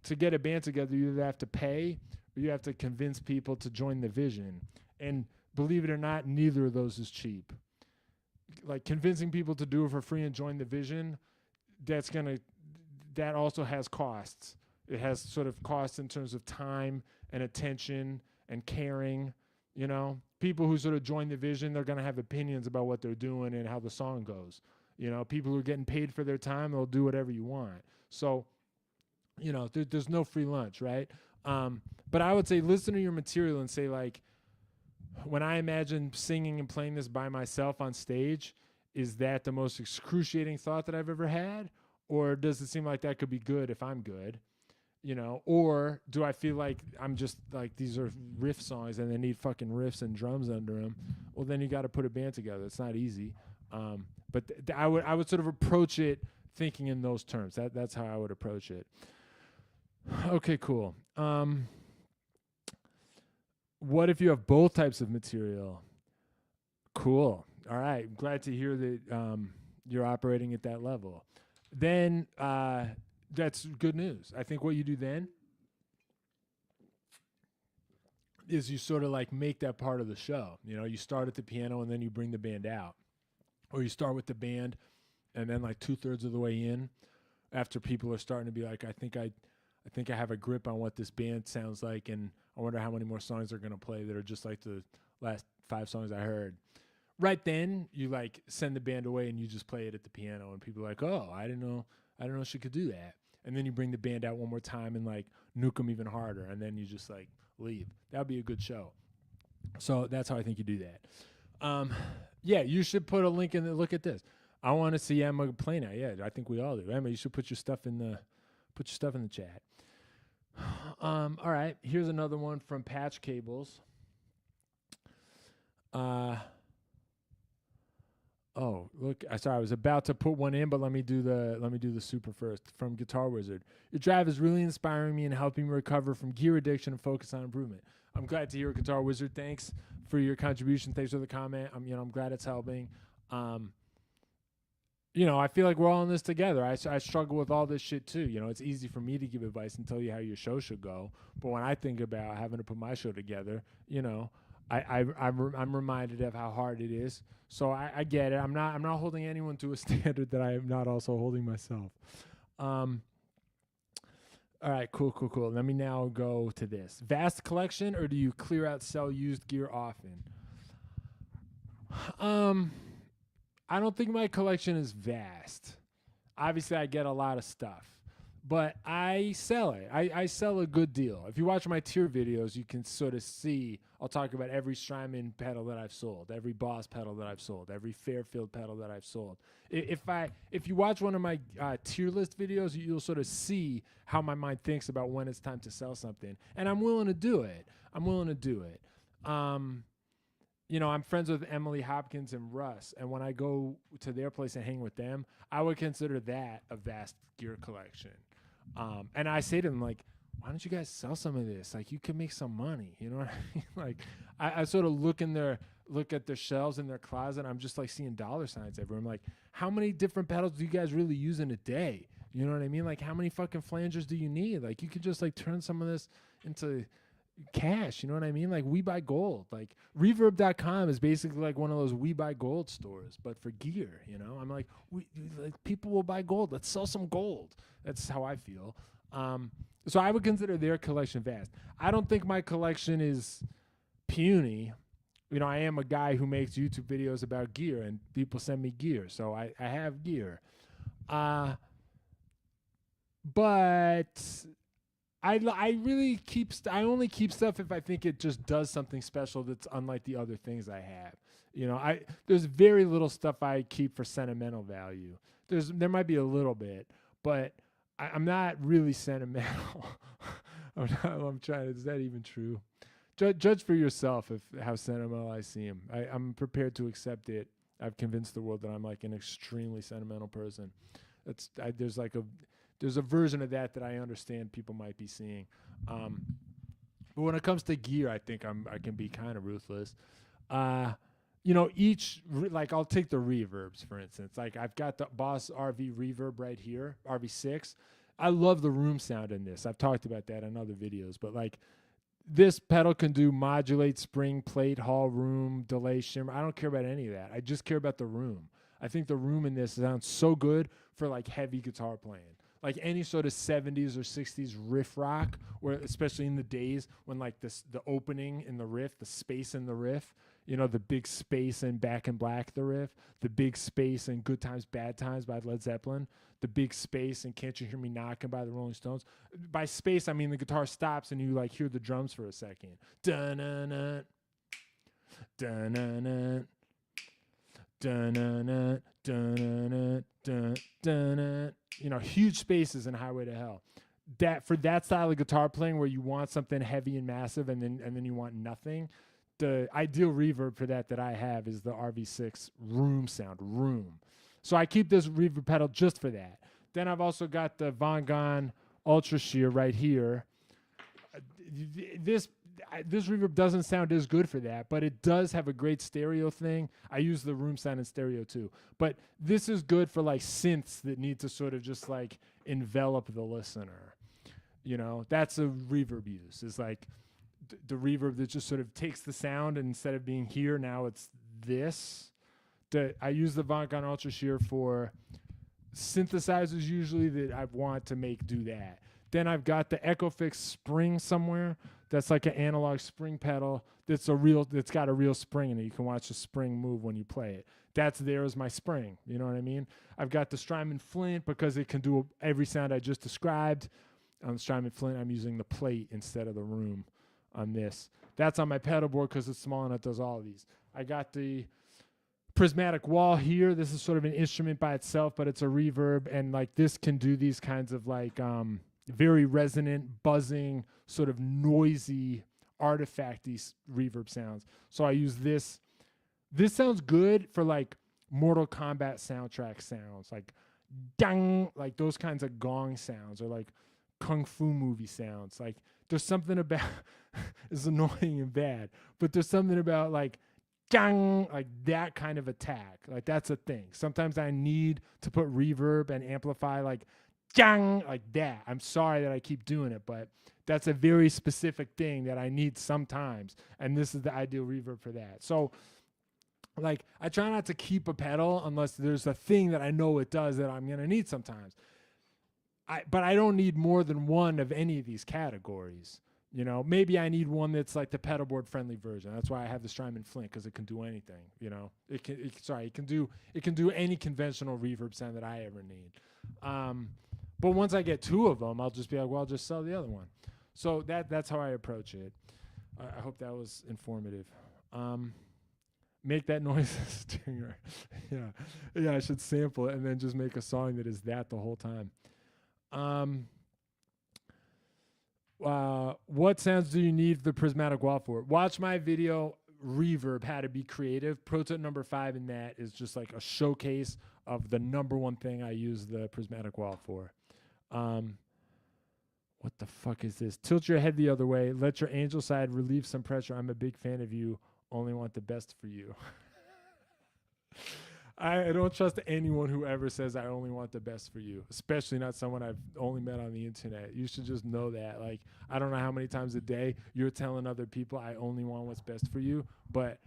to get a band together, you either have to pay or you have to convince people to join the vision. And believe it or not, neither of those is cheap. Like, convincing people to do it for free and join the vision, that also has costs. It has sort of costs in terms of time and attention and caring. People who sort of join the vision, they're going to have opinions about what they're doing and how the song goes. People who are getting paid for their time, they'll do whatever you want. So, there's no free lunch, right? But I would say listen to your material and say, like, when I imagine singing and playing this by myself on stage, is that the most excruciating thought that I've ever had? Or does it seem like that could be good if I'm good? Or do I feel like I'm just like, these are riff songs and they need fucking riffs and drums under them? Well, then you got to put a band together. It's not easy. But I would sort of approach it thinking in those terms. That's how I would approach it. Okay, cool. What if you have both types of material? Cool. All right. Glad to hear that you're operating at that level. Then that's good news. I think what you do then is you sort of like make that part of the show. You start at the piano and then you bring the band out. Or you start with the band and then like 2/3 of the way in, after people are starting to be like, I think I think I have a grip on what this band sounds like, and I wonder how many more songs they're gonna play that are just like the last 5 songs I heard. Right then, you like send the band away and you just play it at the piano, and people are like, "Oh, I didn't know she could do that." And then you bring the band out one more time and like nuke them even harder, and then you just like leave. That would be a good show. So that's how I think you do that. Yeah, you should put a link in the look at this. I want to see Emma play now. Yeah, I think we all do. Emma, you should put your stuff in the chat. All right, here's another one from Patch Cables. Oh, look, sorry, I was about to put one in, but let me do the super first from Guitar Wizard. Your drive is really inspiring me and helping me recover from gear addiction and focus on improvement. I'm glad to hear it, Guitar Wizard. Thanks for your contribution. Thanks for the comment. I'm glad it's helping. I feel like we're all in this together. I struggle with all this shit too. It's easy for me to give advice and tell you how your show should go, but when I think about having to put my show together, I'm reminded of how hard it is. So I get it. I'm not holding anyone to a standard that I am not also holding myself. All right, cool. Let me now go to this. Vast collection, or do you clear out, sell used gear often? I don't think my collection is vast. Obviously, I get a lot of stuff, but I sell it. I sell a good deal. If you watch my tier videos, you can sort of see, I'll talk about every Strymon pedal that I've sold, every Boss pedal that I've sold, every Fairfield pedal that I've sold. If you watch one of my tier list videos, you'll sort of see how my mind thinks about when it's time to sell something. And I'm willing to do it. I'm friends with Emily Hopkins and Russ, and when I go to their place and hang with them, I would consider that a vast gear collection. And I say to them, like, why don't you guys sell some of this? Like, you can make some money. You know what I mean? Like, I sort of look at their shelves in their closet. And I'm just like seeing dollar signs everywhere. I'm like, how many different pedals do you guys really use in a day? You know what I mean? Like, how many fucking flangers do you need? Like, you could just like turn some of this into cash. You know what I mean? Like, we buy gold. Like, reverb.com is basically like one of those we buy gold stores, but for gear. I'm like, people will buy gold. Let's sell some gold. That's how I feel. So I would consider their collection vast. I don't think my collection is puny. I am a guy who makes YouTube videos about gear, and people send me gear, so I have gear. But I really I only keep stuff if I think it just does something special that's unlike the other things I have. There's very little stuff I keep for sentimental value. There might be a little bit, but I'm not really sentimental. I'm trying. Is that even true? Judge for yourself how sentimental I seem. I'm prepared to accept it. I've convinced the world that I'm like an extremely sentimental person. There's a version of that I understand people might be seeing. But when it comes to gear, I think I can be kind of ruthless. I'll take the reverbs, for instance. Like, I've got the Boss RV reverb right here, RV6. I love the room sound in this. I've talked about that in other videos, but like, this pedal can do modulate, spring, plate, hall, room, delay, shimmer. I don't care about any of that. I just care about the room. I think the room in this sounds so good for like heavy guitar playing. Like any sort of 70s or 60s riff rock, where especially in the days when like the opening in the riff, the space in the riff, the big space in Back in Black, the riff, the big space in Good Times, Bad Times by Led Zeppelin, the big space in Can't You Hear Me Knocking by the Rolling Stones. By space, I mean the guitar stops and you like hear the drums for a second. Dun-dun-dun, dun-dun-dun, dun-dun-dun, dun-dun-dun, dun-dun-dun. Huge spaces in Highway to Hell. For that style of guitar playing where you want something heavy and massive and then you want nothing, the ideal reverb for that I have is the RV6 room sound, room. So I keep this reverb pedal just for that. Then I've also got the Von Gogh Ultra Shear right here. This reverb doesn't sound as good for that, but it does have a great stereo thing. I use the room sound in stereo too. But this is good for like synths that need to sort of just like envelop the listener. That's a reverb use. It's like the reverb that just sort of takes the sound, and instead of being here, now it's this. I use the Von Gogh Ultra Shear for synthesizers usually that I want to do that. Then I've got the EchoFix spring somewhere. That's like an analog spring pedal. That's got a real spring in it. You can watch the spring move when you play it. That's there as my spring. You know what I mean? I've got the Strymon Flint because it can do every sound I just described. On the Strymon Flint, I'm using the plate instead of the room on this. That's on my pedal board because it's small and it does all of these. I got the prismatic wall here. This is sort of an instrument by itself, but it's a reverb, and like this can do these kinds of like very resonant, buzzing, sort of noisy, artifacty reverb sounds. So I use this. This sounds good for like Mortal Kombat soundtrack sounds, like dang, like those kinds of gong sounds, or like kung fu movie sounds. Like there's something about it's annoying and bad, but there's something about like dang, like that kind of attack. Like that's a thing. Sometimes I need to put reverb and amplify like dang, like that. I'm sorry that I keep doing it, but that's a very specific thing that I need sometimes, and this is the ideal reverb for that. So like I try not to keep a pedal unless there's a thing that I know it does that I'm gonna need sometimes. But I don't need more than one of any of these categories. You know, maybe I need one that's like the pedalboard friendly version. That's why I have the Strymon Flint, because it can do anything. You know, it can do any conventional reverb sound that I ever need. But once I get two of them, I'll just be like, well, I'll just sell the other one. So that's how I approach it. I hope that was informative. Make that noise stinger. Yeah, I should sample it and then just make a song that is that the whole time. What sounds do you need the prismatic wall for? Watch my video, Reverb, How to Be Creative. Pro tip number 5 in that is just like a showcase of the number one thing I use the prismatic wall for. What the fuck is this? Tilt your head the other way. Let your angel side relieve some pressure. I'm a big fan of you. Only want the best for you. I don't trust anyone who ever says I only want the best for you, especially not someone I've only met on the internet. You should just know that. Like, I don't know how many times a day you're telling other people I only want what's best for you, but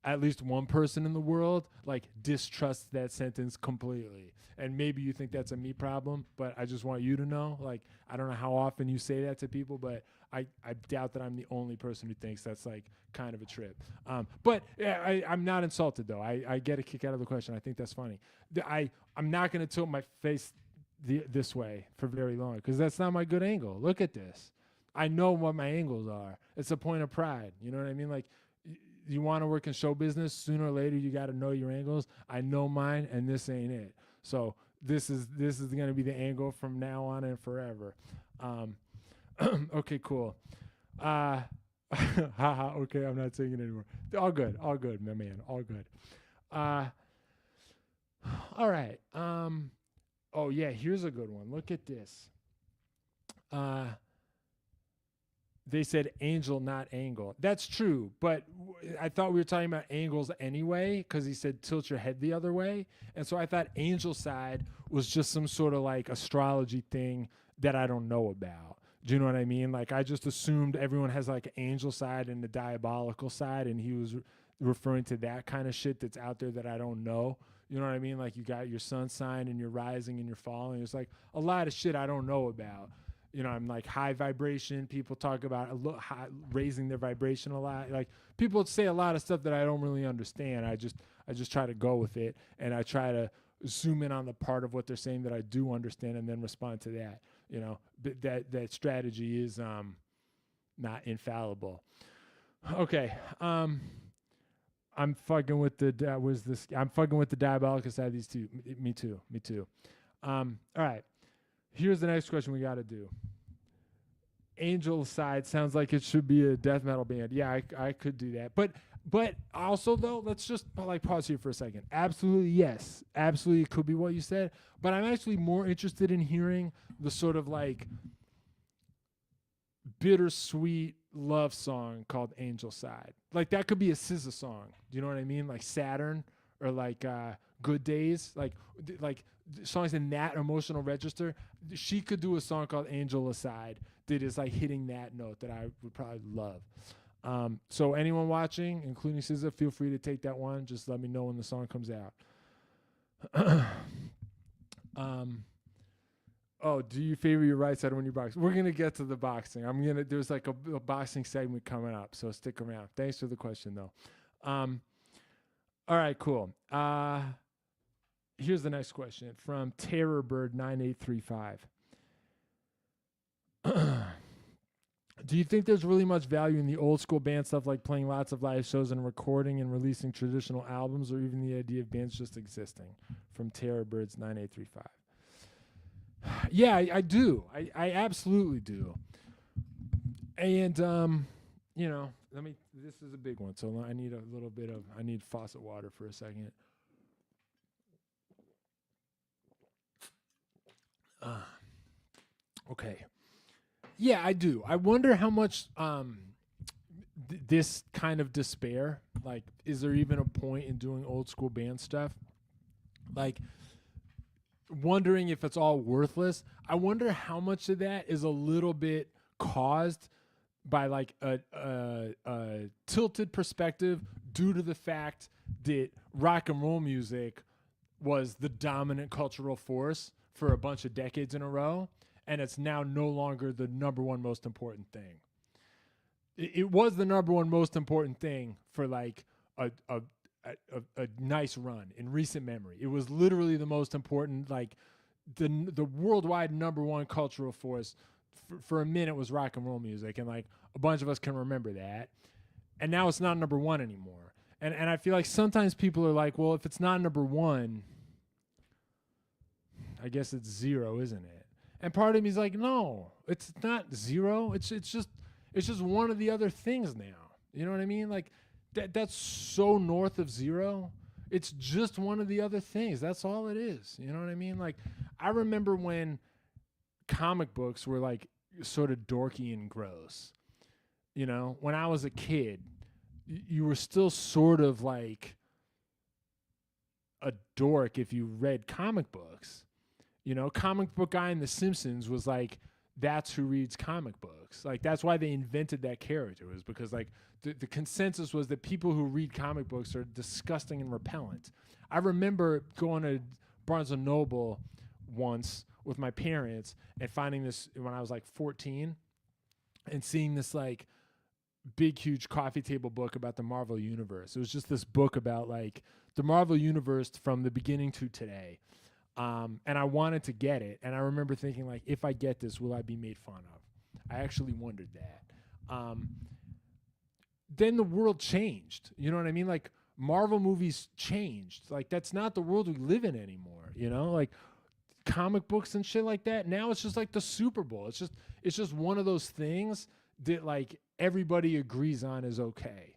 at least one person in the world like distrusts that sentence completely. And maybe you think that's a me problem, but I just want you to know, like, I don't know how often you say that to people, but I doubt that I'm the only person who thinks that's like kind of a trip. But yeah, I'm not insulted though. I get a kick out of the question. I think that's funny. I'm not going to tilt my face this way for very long because that's not my good angle. Look at this. I know what my angles are. It's a point of pride. You know what I mean? Like, you want to work in show business, sooner or later you got to know your angles. I know mine, and this ain't it. So this is going to be the angle from now on and forever. Okay, cool. Haha. Okay, I'm not saying it anymore. All good, my man. All good. All right. Oh yeah, here's a good one. Look at this. They said angel, not angle. That's true, but I thought we were talking about angles anyway because he said tilt your head the other way. And so I thought angel side was just some sort of like astrology thing that I don't know about. Do you know what I mean? Like, I just assumed everyone has like an angel side and the diabolical side, and he was referring to that kind of shit that's out there that I don't know. You know what I mean? Like, you got your sun sign and your rising and your falling. It's like a lot of shit I don't know about. You know, I'm like high vibration. People talk about raising their vibration a lot. Like, people say a lot of stuff that I don't really understand. I just try to go with it, and I try to zoom in on the part of what they're saying that I do understand, and then respond to that. You know, but that strategy is not infallible. Okay, I'm fucking with the I'm fucking with the diabolical side of these two. Me too. All right. Here's the next question we got to do. Angel side sounds like it should be a death metal band. Yeah, I could do that. But also, though, let's just like pause here for a second. Absolutely, yes. Absolutely, it could be what you said. But I'm actually more interested in hearing the sort of like bittersweet love song called Angel Side. Like, that could be a SZA song. Do you know what I mean? Like Saturn or like Good Days. Like songs in that emotional register. She could do a song called Angel Aside that is like hitting that note that I would probably love. So anyone watching, including SZA, feel free to take that one. Just let me know when the song comes out. Oh, do you favor your right side when you box? We're gonna get to the boxing. There's like a boxing segment coming up, so stick around. Thanks for the question though. All right, cool. Here's the next question from Terrorbird9835. Do you think there's really much value in the old school band stuff, like playing lots of live shows and recording and releasing traditional albums, or even the idea of bands just existing? From Terrorbirds9835. Yeah, I do. I absolutely do. And this is a big one, so I need I need faucet water for a second. Okay. Yeah, I do. I wonder how much this kind of despair, like, is there even a point in doing old school band stuff? Like, wondering if it's all worthless. I wonder how much of that is a little bit caused by like a tilted perspective due to the fact that rock and roll music was the dominant cultural force for a bunch of decades in a row, and it's now no longer the number one most important thing. It was the number one most important thing for like a nice run in recent memory. It was literally the most important, like the worldwide number one cultural force for a minute was rock and roll music, and like a bunch of us can remember that. And now it's not number one anymore. And I feel like sometimes people are like, well, if it's not number one, I guess it's zero, isn't it? And part of me is like, no, it's not zero. It's just one of the other things now. You know what I mean? Like that's so north of zero. It's just one of the other things. That's all it is. You know what I mean? Like I remember when comic books were like sort of dorky and gross. You know, when I was a kid, you were still sort of like a dork if you read comic books. You know, comic book guy in The Simpsons was like, that's who reads comic books. Like, that's why they invented that character, was because, like, the consensus was that people who read comic books are disgusting and repellent. I remember going to Barnes & Noble once with my parents and finding this when I was, like, 14 and seeing this, like, big, huge coffee table book about the Marvel Universe. It was just this book about, like, the Marvel Universe from the beginning to today. And I wanted to get it. And I remember thinking, like, if I get this, will I be made fun of? I actually wondered that. Then the world changed. You know what I mean? Like, Marvel movies changed. Like, that's not the world we live in anymore. You know? Like, comic books and shit like that. Now it's just like the Super Bowl. It's just one of those things that, like, everybody agrees on is okay.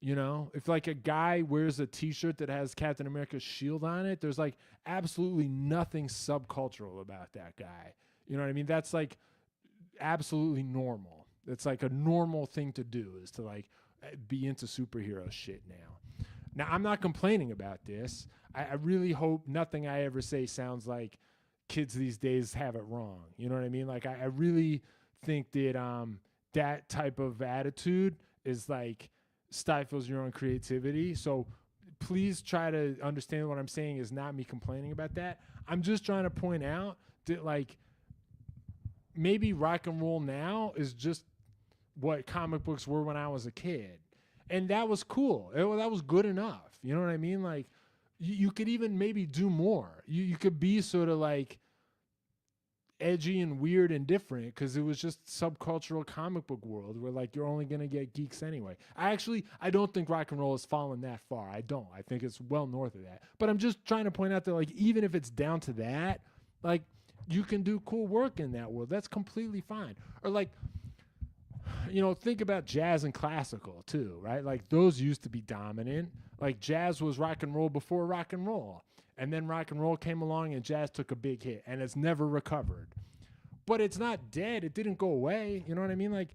You know, if like a guy wears a t-shirt that has Captain America's shield on it, there's like absolutely nothing subcultural about that guy. You know what I mean? That's like absolutely normal. It's like a normal thing to do, is to like be into superhero shit now. Now, I'm not complaining about this. I really hope nothing I ever say sounds like kids these days have it wrong. You know what I mean? Like, I really think that that type of attitude is like stifles your own creativity. So please try to understand what I'm saying is not me complaining about that. I'm just trying to point out that, like, maybe rock and roll now is just what comic books were when I was a kid. And that was cool. That was good enough. You know what I mean? Like, you could even maybe do more. You could be sort of like edgy and weird and different, because it was just subcultural comic book world where, like, you're only going to get geeks anyway. I don't think rock and roll has fallen that far. I think it's well north of that. But I'm just trying to point out that, like, even if it's down to that, like, you can do cool work in that world. That's completely fine. Or, like, you know, think about jazz and classical too, right? Like, those used to be dominant. Like, jazz was rock and roll before rock and roll. And then rock and roll came along and jazz took a big hit, and it's never recovered. But it's not dead. It didn't go away. You know what I mean? Like,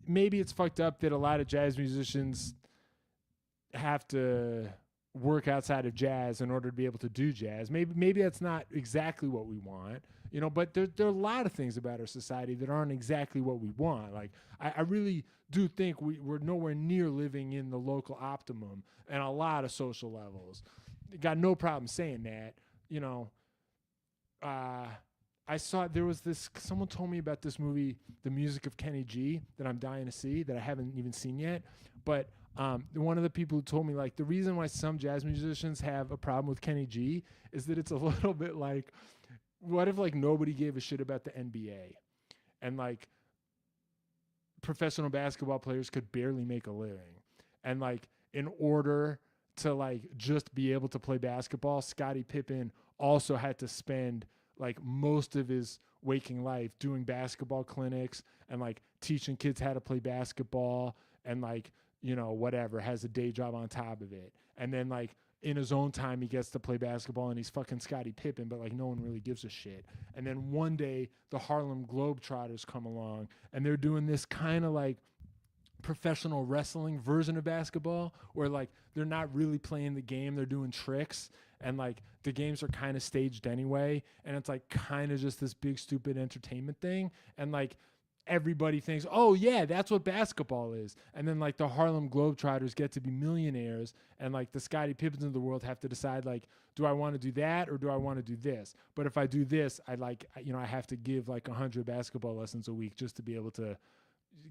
maybe it's fucked up that a lot of jazz musicians have to work outside of jazz in order to be able to do jazz. Maybe that's not exactly what we want, you know, but there are a lot of things about our society that aren't exactly what we want. Like, I really do think we're nowhere near living in the local optimum and a lot of social levels. Got no problem saying that, you know. I saw there was this. Someone told me about this movie, The Music of Kenny G, that I'm dying to see, that I haven't even seen yet. But one of the people who told me, like, the reason why some jazz musicians have a problem with Kenny G is that it's a little bit like, what if like nobody gave a shit about the NBA, and like professional basketball players could barely make a living, and like in order to like just be able to play basketball, Scottie Pippen also had to spend like most of his waking life doing basketball clinics and like teaching kids how to play basketball, and like, you know, whatever, has a day job on top of it. And then like in his own time, he gets to play basketball and he's fucking Scottie Pippen, but like no one really gives a shit. And then one day the Harlem Globetrotters come along and they're doing this kind of like professional wrestling version of basketball where like they're not really playing the game, they're doing tricks, and like the games are kind of staged anyway, and it's like kind of just this big stupid entertainment thing, and like everybody thinks, oh yeah, that's what basketball is. And then like the Harlem Globetrotters get to be millionaires, and like the Scottie Pippens of the world have to decide, like, do I want to do that or do I want to do this? But if I do this, I like, you know, I have to give like 100 basketball lessons a week just to be able to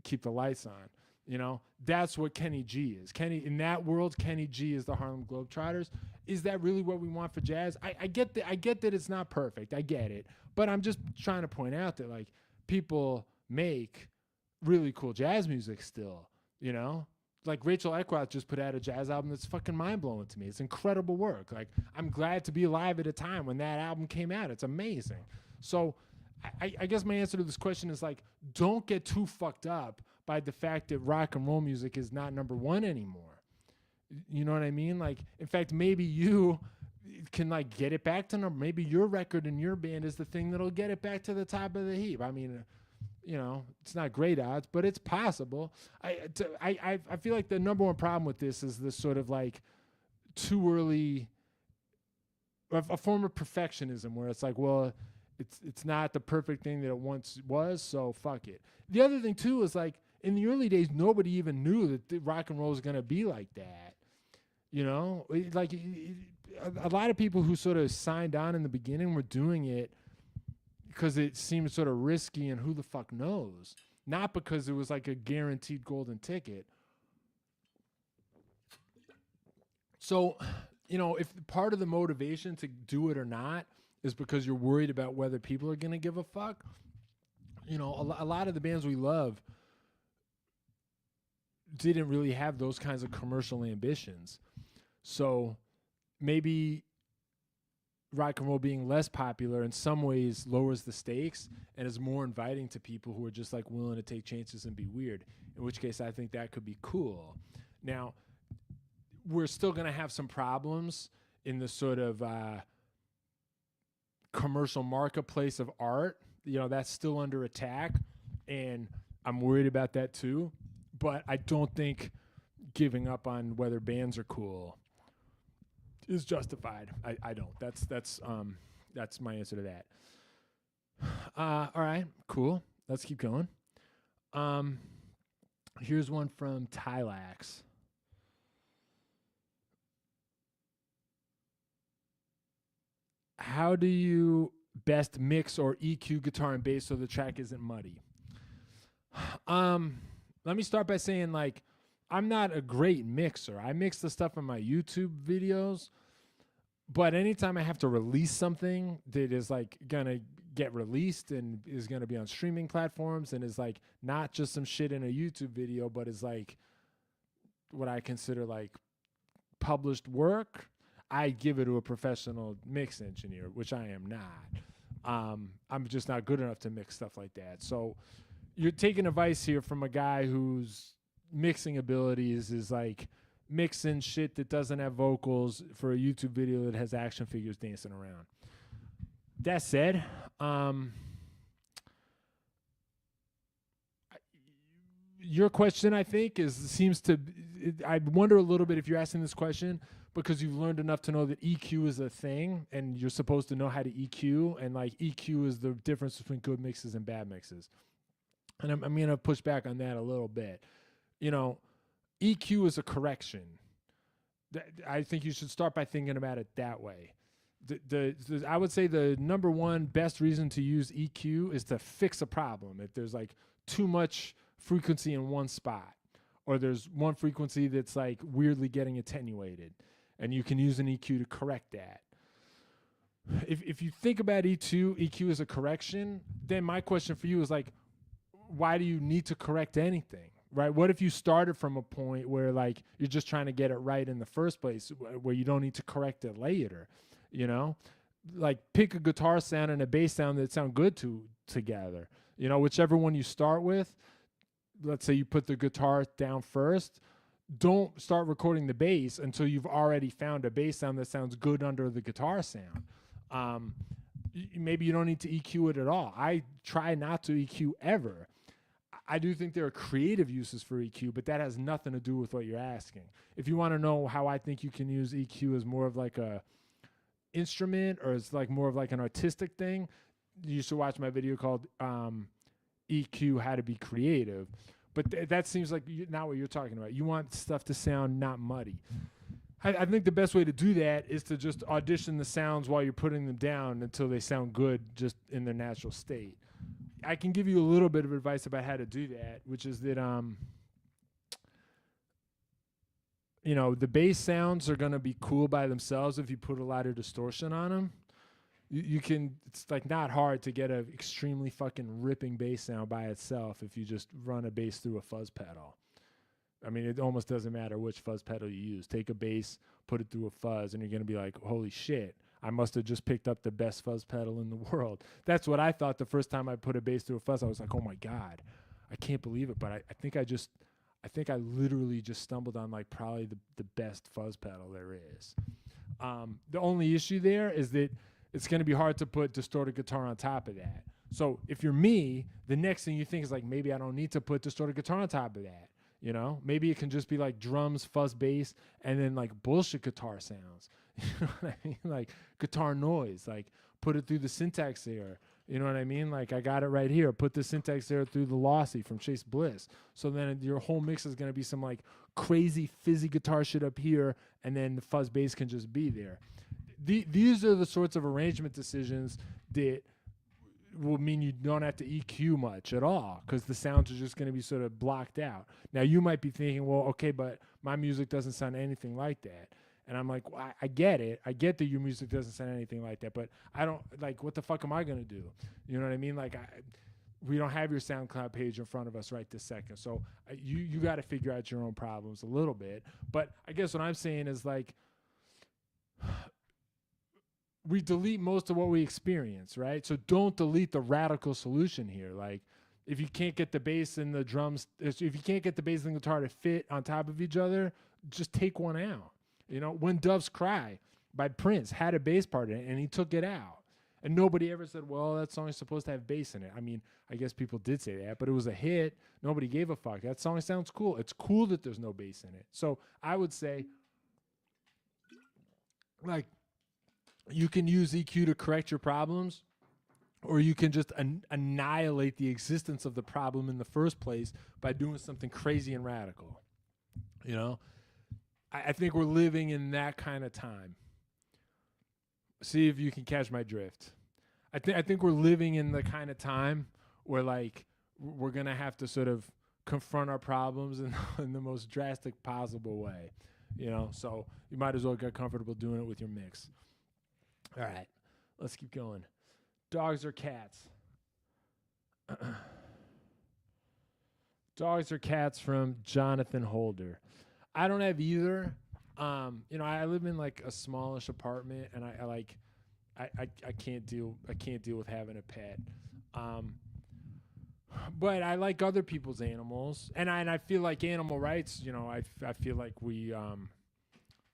keep the lights on. You know, that's what Kenny G is. In that world, Kenny G is the Harlem Globetrotters. Is that really what we want for jazz? I get that it's not perfect. I get it. But I'm just trying to point out that like people make really cool jazz music still, you know? Like Rachel Eckroth just put out a jazz album that's fucking mind-blowing to me. It's incredible work. Like, I'm glad to be alive at a time when that album came out. It's amazing. So I guess my answer to this question is like, don't get too fucked up by the fact that rock and roll music is not number one anymore. You know what I mean? Like, in fact, maybe you can like get it back to number. Maybe your record and your band is the thing that'll get it back to the top of the heap. I mean, you know, it's not great odds, but it's possible. I feel like the number one problem with this is this sort of like too early, a form of perfectionism where it's like, well, it's not the perfect thing that it once was, so fuck it. The other thing too is like in the early days, nobody even knew that the rock and roll was gonna be like that. You know, a lot of people who sort of signed on in the beginning were doing it because it seemed sort of risky and who the fuck knows, not because it was like a guaranteed golden ticket. So, you know, if part of the motivation to do it or not is because you're worried about whether people are going to give a fuck, you know, a lot of the bands we love didn't really have those kinds of commercial ambitions. So maybe rock and roll being less popular in some ways lowers the stakes and is more inviting to people who are just like willing to take chances and be weird, in which case I think that could be cool. Now, we're still going to have some problems in the sort of commercial marketplace of art. You know, that's still under attack, and I'm worried about that too. But I don't think giving up on whether bands are cool is justified. I don't. That's my answer to that. All right, cool. Let's keep going. Here's one from Tylax. How do you best mix or EQ guitar and bass so the track isn't muddy? Let me start by saying, like, I'm not a great mixer. I mix the stuff in my YouTube videos, but anytime I have to release something that is like gonna get released and is gonna be on streaming platforms and is like not just some shit in a YouTube video, but is like what I consider like published work, I give it to a professional mix engineer, which I am not. I'm just not good enough to mix stuff like that. So you're taking advice here from a guy whose mixing abilities is like mixing shit that doesn't have vocals for a YouTube video that has action figures dancing around. That said, your question, I think, I wonder a little bit if you're asking this question because you've learned enough to know that EQ is a thing and you're supposed to know how to EQ, and like EQ is the difference between good mixes and bad mixes. And I'm going to push back on that a little bit. You know, EQ is a correction. I think you should start by thinking about it that way. I would say the number one best reason to use EQ is to fix a problem. If there's like too much frequency in one spot, or there's one frequency that's like weirdly getting attenuated, and you can use an EQ to correct that. If you think about EQ as a correction, then my question for you is like, why do you need to correct anything, right? What if you started from a point where like you're just trying to get it right in the first place, where you don't need to correct it later, you know? Like pick a guitar sound and a bass sound that sound good together, you know, whichever one you start with. Let's say you put the guitar down first. Don't start recording the bass until you've already found a bass sound that sounds good under the guitar sound. Maybe you don't need to EQ it at all. I try not to EQ ever. I do think there are creative uses for EQ, but that has nothing to do with what you're asking. If you want to know how I think you can use EQ as more of like a instrument, or it's like more of like an artistic thing, you should watch my video called EQ How to Be Creative. But that seems like not what you're talking about. You want stuff to sound not muddy. I think the best way to do that is to just audition the sounds while you're putting them down until they sound good just in their natural state. I can give you a little bit of advice about how to do that, which is that, you know, the bass sounds are going to be cool by themselves if you put a lot of distortion on them. You can, it's like not hard to get an extremely fucking ripping bass sound by itself if you just run a bass through a fuzz pedal. I mean, it almost doesn't matter which fuzz pedal you use. Take a bass, put it through a fuzz, and you're going to be like, holy shit, I must have just picked up the best fuzz pedal in the world. That's what I thought the first time I put a bass through a fuzz. I was like, oh my God, I can't believe it. But I think I literally just stumbled on like probably the best fuzz pedal there is. The only issue there is that it's going to be hard to put distorted guitar on top of that. So if you're me, the next thing you think is like, maybe I don't need to put distorted guitar on top of that. You know, maybe it can just be like drums, fuzz, bass, and then like bullshit guitar sounds. You know what I mean? Like guitar noise, like put it through the syntax there. You know what I mean? Like I got it right here. Put the syntax there through the Lossy from Chase Bliss. So then your whole mix is going to be some like crazy fizzy guitar shit up here, and then the fuzz bass can just be there. These are the sorts of arrangement decisions that will mean you don't have to EQ much at all, because the sounds are just going to be sort of blocked out. Now, you might be thinking, well, okay, but my music doesn't sound anything like that. And I'm like, well, I get it. I get that your music doesn't sound anything like that, but I don't, like, what the fuck am I going to do? You know what I mean? Like, we don't have your SoundCloud page in front of us right this second. So you got to figure out your own problems a little bit. But I guess what I'm saying is, like, we delete most of what we experience, right? So don't delete the radical solution here. Like, if you can't get the bass and the drums, if you can't get the bass and the guitar to fit on top of each other, just take one out. You know, When Doves Cry by Prince had a bass part in it, and he took it out. And nobody ever said, well, that song is supposed to have bass in it. I mean, I guess people did say that, but it was a hit. Nobody gave a fuck. That song sounds cool. It's cool that there's no bass in it. So I would say, like, you can use EQ to correct your problems, or you can just annihilate the existence of the problem in the first place by doing something crazy and radical. You know, I think we're living in that kind of time. See if you can catch my drift. I think we're living in the kind of time where, like, we're going to have to sort of confront our problems in the most drastic possible way. You know, so you might as well get comfortable doing it with your mix. All right, let's keep going. Dogs or cats? Dogs or cats from Jonathan Holder. I don't have either. You know, I live in like a smallish apartment, and I can't deal with having a pet. But I like other people's animals, and I feel like animal rights. You know, I feel like we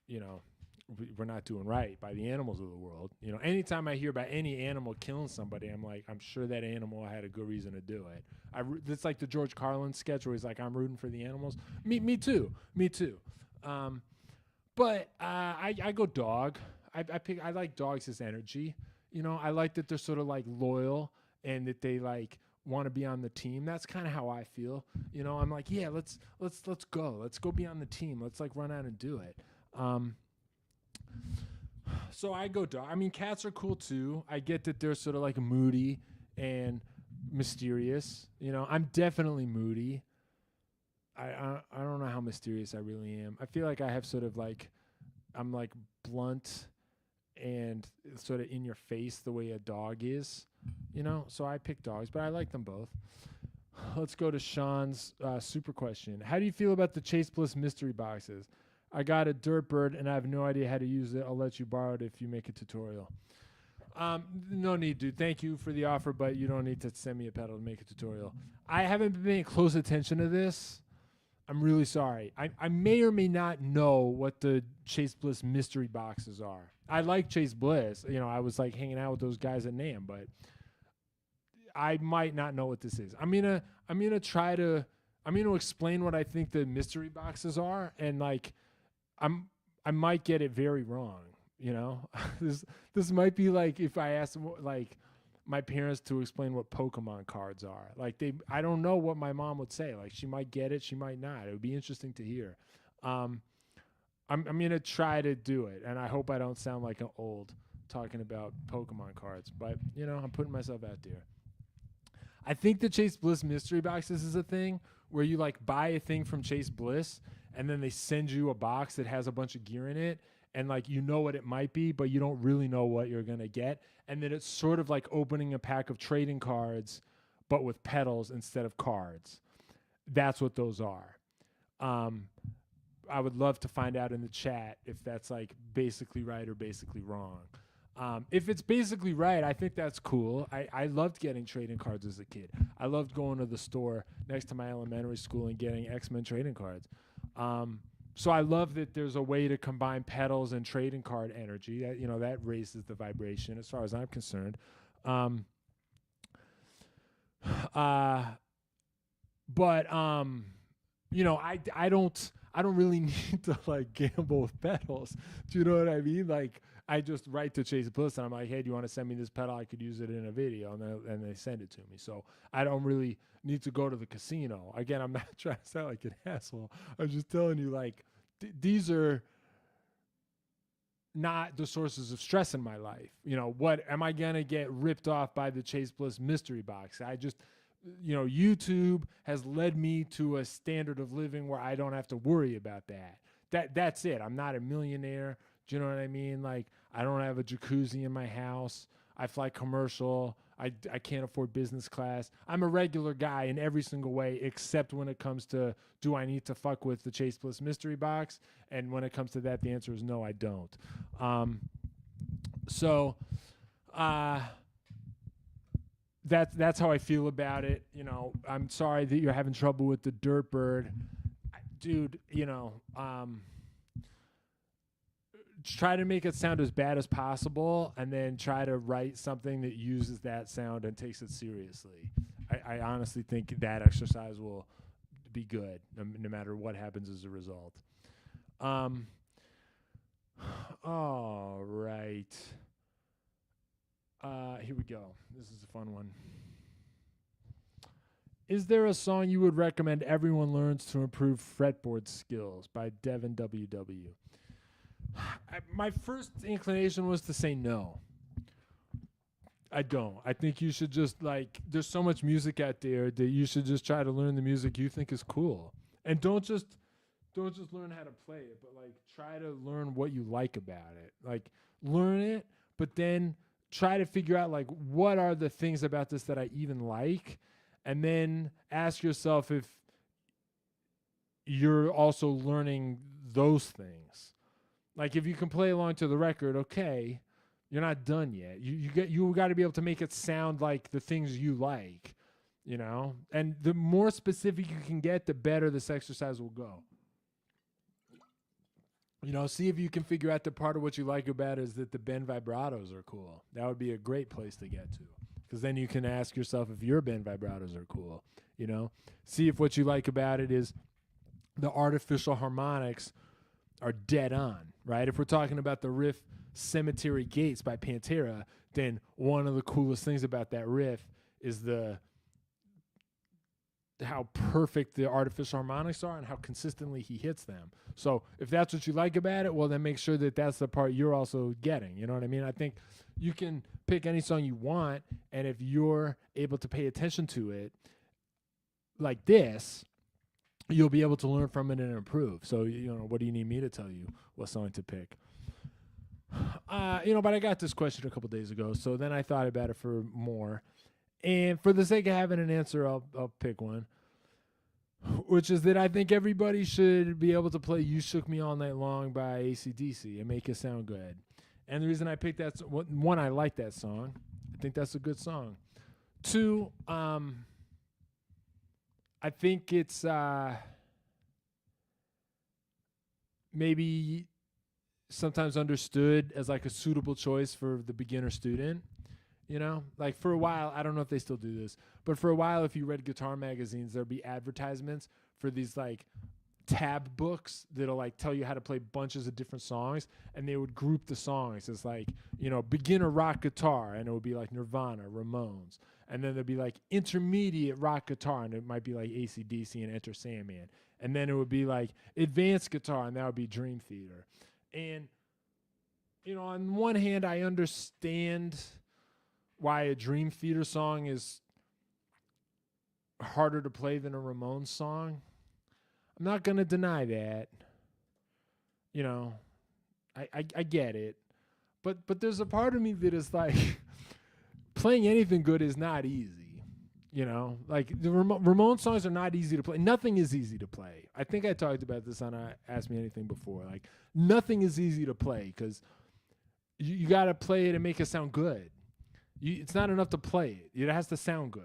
you know, we're not doing right by the animals of the world. You know, anytime I hear about any animal killing somebody, I'm like, I'm sure that animal had a good reason to do it. It's like the George Carlin sketch where he's like, I'm rooting for the animals. Me too. But I go dog. I like dogs as energy. You know, I like that they're sort of like loyal and that they like want to be on the team. That's kind of how I feel. You know, I'm like, yeah, let's go. Let's go be on the team. Let's like run out and do it. So I go dark. I mean, cats are cool too. I get that they're sort of like moody and mysterious. You know, I'm definitely moody. I don't know how mysterious I really am. I feel like I have sort of like I'm like blunt and sort of in your face the way a dog is. You know, so I pick dogs, but I like them both. Let's go to Sean's super question. How do you feel about the Chase Bliss mystery boxes? I got a dirt bird and I have no idea how to use it. I'll let you borrow it if you make a tutorial. No need, dude. Thank you for the offer, but you don't need to send me a pedal to make a tutorial. I haven't been paying close attention to this. I'm really sorry. I may or may not know what the Chase Bliss mystery boxes are. I like Chase Bliss. You know, I was like hanging out with those guys at NAMM, but I might not know what this is. I'm gonna explain what I think the mystery boxes are, and like I might get it very wrong. You know, this might be like if I asked like my parents to explain what Pokemon cards are. Like I don't know what my mom would say. Like she might get it, she might not. It would be interesting to hear. I'm gonna try to do it, and I hope I don't sound like an old talking about Pokemon cards. But you know, I'm putting myself out there. I think the Chase Bliss mystery boxes is a thing where you like buy a thing from Chase Bliss and then they send you a box that has a bunch of gear in it and like you know what it might be, but you don't really know what you're going to get. And then it's sort of like opening a pack of trading cards but with pedals instead of cards. That's what those are. I would love to find out in the chat if that's like basically right or basically wrong. If it's basically right, I think that's cool. I loved getting trading cards as a kid. I loved going to the store next to my elementary school and getting X-Men trading cards. So I love that there's a way to combine pedals and trading card energy. That, you know, that raises the vibration as far as I'm concerned. But you know, I don't really need to like gamble with pedals. Do you know what I mean? Like I just write to Chase Bliss and I'm like, hey, do you want to send me this pedal? I could use it in a video, and they send it to me. So I don't really need to go to the casino. Again, I'm not trying to sound like an asshole. I'm just telling you, like, these are not the sources of stress in my life. You know, what am I gonna get ripped off by the Chase Bliss mystery box? I just, you know, YouTube has led me to a standard of living where I don't have to worry about that. That's it. I'm not a millionaire. Do you know what I mean? Like, I don't have a jacuzzi in my house. I fly commercial. I can't afford business class. I'm a regular guy in every single way, except when it comes to, do I need to fuck with the Chase Bliss mystery box? And when it comes to that, the answer is no, I don't. That's how I feel about it. You know, I'm sorry that you're having trouble with the Dirt Bird. Dude, you know, try to make it sound as bad as possible and then try to write something that uses that sound and takes it seriously. I honestly think that exercise will be good no matter what happens as a result. All right. Here we go. This is a fun one. Is there a song you would recommend everyone learns to improve fretboard skills by Devin WW? My first inclination was to say no. I don't. I think you should just like, there's so much music out there that you should just try to learn the music you think is cool. And don't just learn how to play it, but like try to learn what you like about it. Like learn it, but then try to figure out like what are the things about this that I even like, and then ask yourself if you're also learning those things. Like if you can play along to the record, okay, you're not done yet. You got to be able to make it sound like the things you like, you know? And the more specific you can get, the better this exercise will go. You know, see if you can figure out the part of what you like about it is that the bend vibratos are cool. That would be a great place to get to, because then you can ask yourself if your bend vibratos are cool, you know? See if what you like about it is the artificial harmonics are dead on, right? If we're talking about the riff Cemetery Gates by Pantera, then one of the coolest things about that riff is the how perfect the artificial harmonics are and how consistently he hits them. So if that's what you like about it, well, then make sure that that's the part you're also getting. You know what I mean? I think you can pick any song you want, and if you're able to pay attention to it like this, you'll be able to learn from it and improve. So, you know, what do you need me to tell you what song to pick? But I got this question a couple days ago, so then I thought about it for more. And for the sake of having an answer, I'll pick one, which is that I think everybody should be able to play You Shook Me All Night Long by AC/DC and make it sound good. And the reason I picked that, one, I like that song. I think that's a good song. Two, I think it's maybe sometimes understood as like a suitable choice for the beginner student. You know, like for a while, I don't know if they still do this, but for a while, if you read guitar magazines, there'd be advertisements for these like tab books that'll like tell you how to play bunches of different songs, and they would group the songs as like, you know, beginner rock guitar, and it would be like Nirvana, Ramones, and then there'd be like intermediate rock guitar, and it might be like AC/DC and Enter Sandman, and then it would be like advanced guitar, and that would be Dream Theater. And, you know, on one hand, I understand why a Dream Theater song is harder to play than a Ramones song. I'm not going to deny that. You know, I get it. But there's a part of me that is like, playing anything good is not easy. You know, like the Ramones songs are not easy to play. Nothing is easy to play. I think I talked about this on Ask Me Anything before. Like, nothing is easy to play because you got to play it and make it sound good. It's not enough to play it. It has to sound good.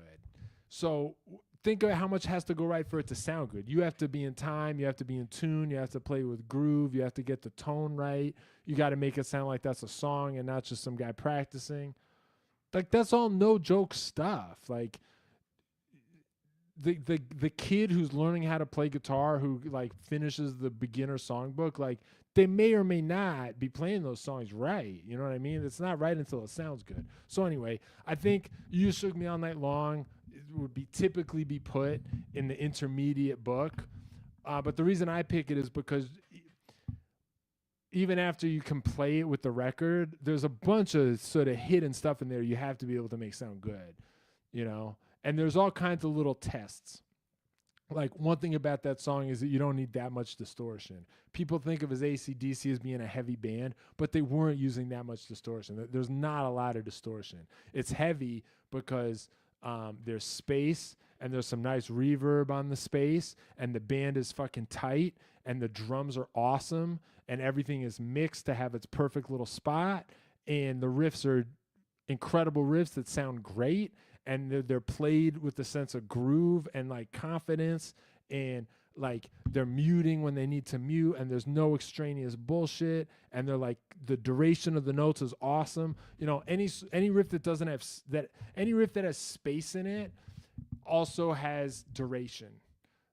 So think of how much has to go right for it to sound good. You have to be in time. You have to be in tune. You have to play with groove. You have to get the tone right. You got to make it sound like that's a song and not just some guy practicing. Like, that's all no joke stuff. Like, the kid who's learning how to play guitar, who like finishes the beginner songbook, like, they may or may not be playing those songs right. You know what I mean? It's not right until it sounds good. So anyway, I think You Shook Me All Night Long would typically be put in the intermediate book. But the reason I pick it is because even after you can play it with the record, there's a bunch of sort of hidden stuff in there you have to be able to make sound good, you know? And there's all kinds of little tests. Like, one thing about that song is that you don't need that much distortion. People think of as AC/DC as being a heavy band, but they weren't using that much distortion. There's not a lot of distortion. It's heavy because there's space, and there's some nice reverb on the space, and the band is fucking tight, and the drums are awesome, and everything is mixed to have its perfect little spot, and the riffs are incredible riffs that sound great, and they're played with a sense of groove and like confidence, and like they're muting when they need to mute, and there's no extraneous bullshit, and they're like, the duration of the notes is awesome. You know, any riff that doesn't have any riff that has space in it also has duration.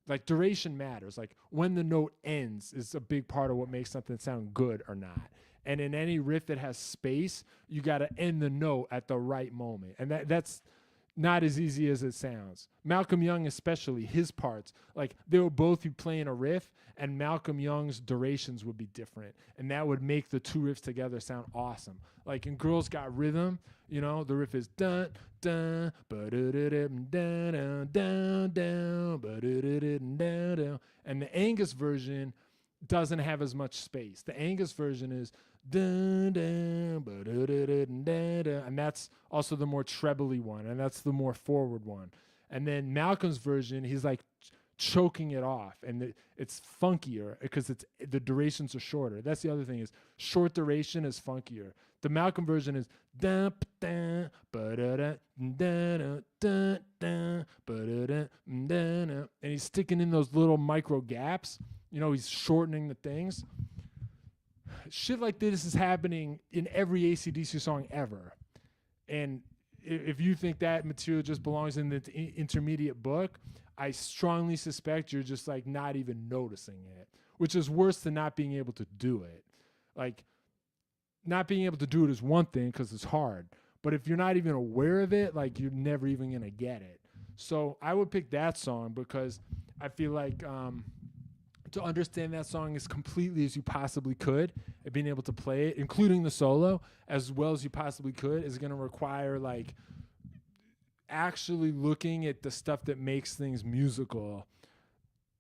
Like, duration matters. Like, when the note ends is a big part of what makes something sound good or not. And in any riff that has space, you got to end the note at the right moment, and that's not as easy as it sounds. Malcolm Young, especially, his parts, like, they would both be playing a riff, and Malcolm Young's durations would be different, and that would make the two riffs together sound awesome. Like in Girls Got Rhythm, you know, the riff is dun dun ba da da da dun dun dun ba da da da dun dun, and the Angus version doesn't have as much space. The Angus version is dun dun ba da da da dun dun, and that's also the more trebly one, and that's the more forward one. And then Malcolm's version, he's like choking it off, and it's funkier because the durations are shorter. That's the other thing, is short duration is funkier. The Malcolm version is dun dun ba da da dun dun dun ba da da dun, and he's sticking in those little micro gaps. You know, he's shortening the things. Shit like this is happening in every AC/DC song ever. And if you think that material just belongs in the intermediate book, I strongly suspect you're just like not even noticing it, which is worse than not being able to do it. Like, not being able to do it is one thing because it's hard. But if you're not even aware of it, like, you're never even going to get it. So I would pick that song because I feel like to understand that song as completely as you possibly could and being able to play it, including the solo, as well as you possibly could, is going to require like actually looking at the stuff that makes things musical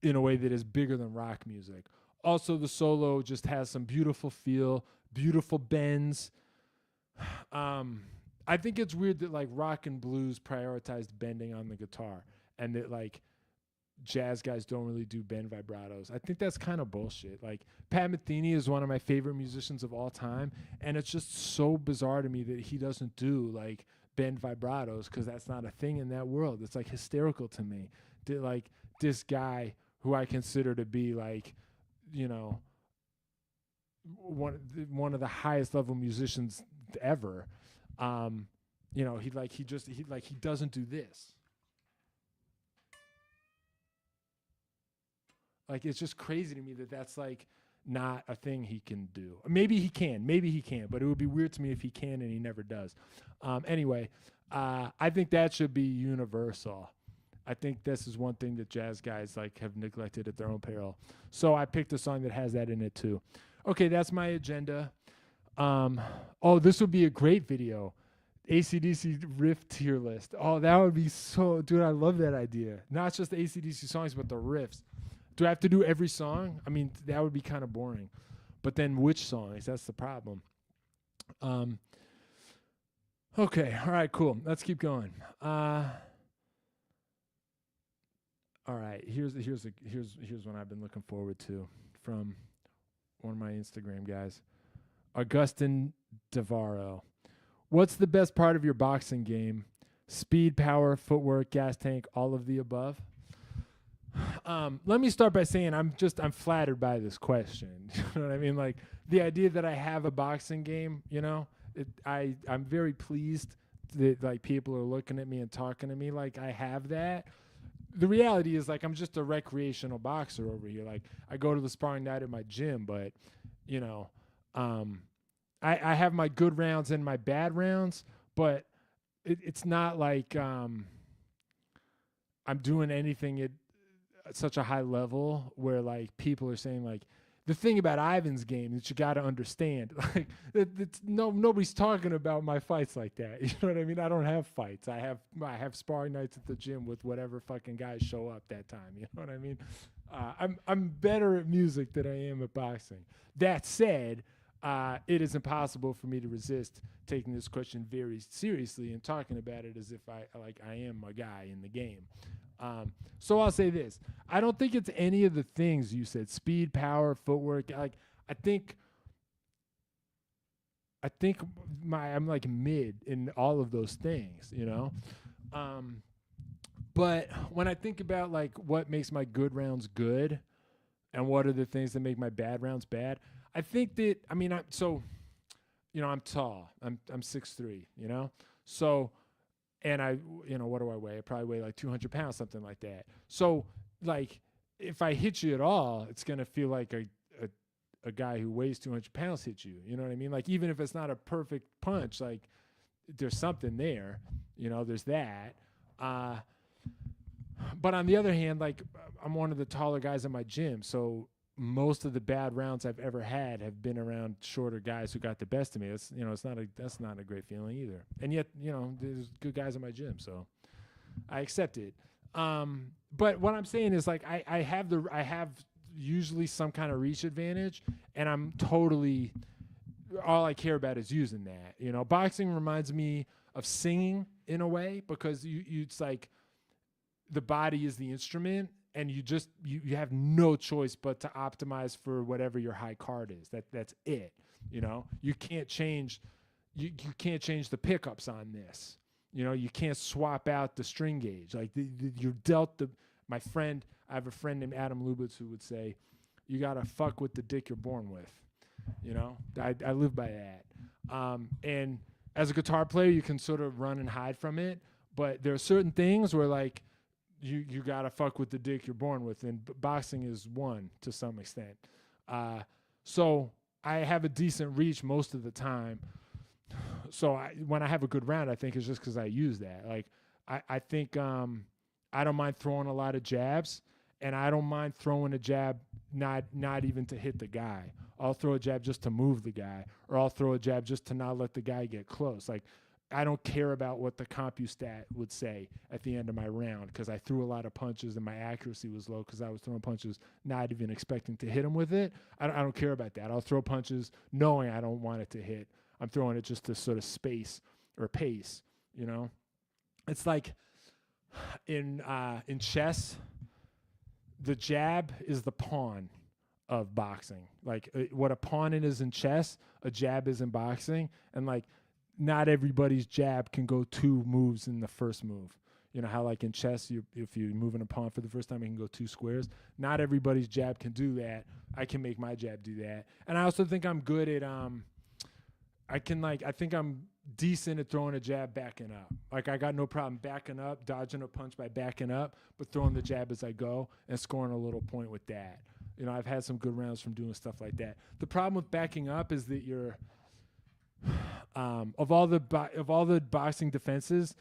in a way that is bigger than rock music. Also, the solo just has some beautiful feel, beautiful bends. I think it's weird that like rock and blues prioritized bending on the guitar and that like jazz guys don't really do bend vibratos. I think that's kind of bullshit. Like Pat Metheny is one of my favorite musicians of all time, and it's just so bizarre to me that he doesn't do like bend vibratos because that's not a thing in that world. It's like hysterical to me that like this guy who I consider to be like, you know, one of the highest level musicians ever, you know, he doesn't do this. Like, it's just crazy to me that that's like not a thing he can do. Maybe he can, but it would be weird to me if he can and he never does. Anyway, I think that should be universal. I think this is one thing that jazz guys like have neglected at their own peril. So I picked a song that has that in it too. Okay, that's my agenda. Oh, this would be a great video. AC/DC riff tier list. Oh, that would be so, dude, I love that idea. Not just the AC/DC songs, but the riffs. Do I have to do every song? I mean, that would be kind of boring. But then which songs? That's the problem. Okay, all right, cool. Let's keep going. All right, here's one I've been looking forward to from one of my Instagram guys, Augustin Devaro. What's the best part of your boxing game? Speed, power, footwork, gas tank, all of the above? Let me start by saying I'm flattered by this question. You know what I mean? Like the idea that I have a boxing game, you know, I'm very pleased that like people are looking at me and talking to me like I have that. The reality is like I'm just a recreational boxer over here. Like I go to the sparring night at my gym, but you know, I have my good rounds and my bad rounds, but it's not like I'm doing anything at such a high level where like people are saying like the thing about Ivan's game that you got to understand, like nobody's talking about my fights like that. You know what I mean? I don't have fights. I have sparring nights at the gym with whatever fucking guys show up that time. You know what I mean? I'm better at music than I am at boxing. That said, it is impossible for me to resist taking this question very seriously and talking about it as if I am a guy in the game. So I'll say this. I don't think it's any of the things you said, speed, power, footwork. Like I think I'm like mid in all of those things, you know? But when I think about like what makes my good rounds good and what are the things that make my bad rounds bad, I think that, I mean, I'm tall. I'm 6'3", you know? So, and what do I weigh? I probably weigh like 200 pounds, something like that. So, like, if I hit you at all, it's going to feel like a guy who weighs 200 pounds hit you. You know what I mean? Like, even if it's not a perfect punch, like, there's something there. You know, there's that. But on the other hand, like, I'm one of the taller guys in my gym, so most of the bad rounds I've ever had have been around shorter guys who got the best of me. That's not a great feeling either. And yet, you know, there's good guys in my gym, so I accept it. But what I'm saying is like I have usually some kind of reach advantage, and I'm totally all I care about is using that. You know, boxing reminds me of singing in a way because it's like the body is the instrument. And you have no choice but to optimize for whatever your high card is. That's it. You know, you can't change the pickups on this. You know, you can't swap out the string gauge. Like you're dealt I have a friend named Adam Lubitz who would say, you gotta fuck with the dick you're born with. You know, I live by that. And as a guitar player, you can sort of run and hide from it, but there are certain things where like you gotta fuck with the dick you're born with, and boxing is one to some extent. So I have a decent reach most of the time. So when I have a good round, I think it's just because I use that. Like I think I don't mind throwing a lot of jabs, and I don't mind throwing a jab not even to hit the guy. I'll throw a jab just to move the guy, or I'll throw a jab just to not let the guy get close. Like, I don't care about what the CompuStat would say at the end of my round, because I threw a lot of punches and my accuracy was low because I was throwing punches not even expecting to hit him with it. I don't care about that. I'll throw punches knowing I don't want it to hit. I'm throwing it just to sort of space or pace, you know? It's like in chess, the jab is the pawn of boxing. Like what a pawn is in chess, a jab is in boxing. And like, not everybody's jab can go 2 moves in the first move. You know how like in chess, if you're moving a pawn for the first time, it can go 2 squares. Not everybody's jab can do that. I can make my jab do that. And I also think I'm good at I think I'm decent at throwing a jab backing up. Like I got no problem backing up, dodging a punch by backing up, but throwing the jab as I go and scoring a little point with that. You know, I've had some good rounds from doing stuff like that. The problem with backing up is that you're of all the boxing defenses,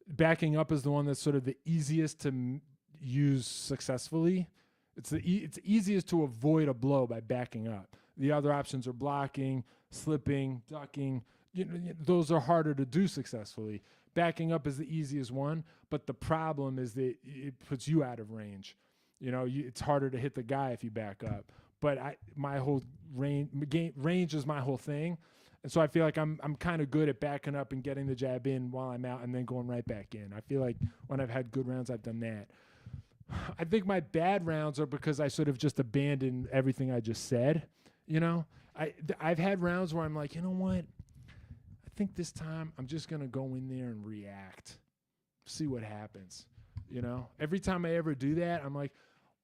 backing up is the one that's sort of the easiest to use successfully. It's easiest to avoid a blow by backing up. The other options are blocking, slipping, ducking. Those are harder to do successfully. Backing up is the easiest one, but the problem is that it puts you out of range. You know, it's harder to hit the guy if you back up. But my whole range is my whole thing. And so I feel like I'm kind of good at backing up and getting the jab in while I'm out and then going right back in. I feel like when I've had good rounds, I've done that. I think my bad rounds are because I sort of just abandoned everything I just said. You know, I've had rounds where I'm like, you know what? I think this time I'm just going to go in there and react, see what happens. You know, every time I ever do that, I'm like,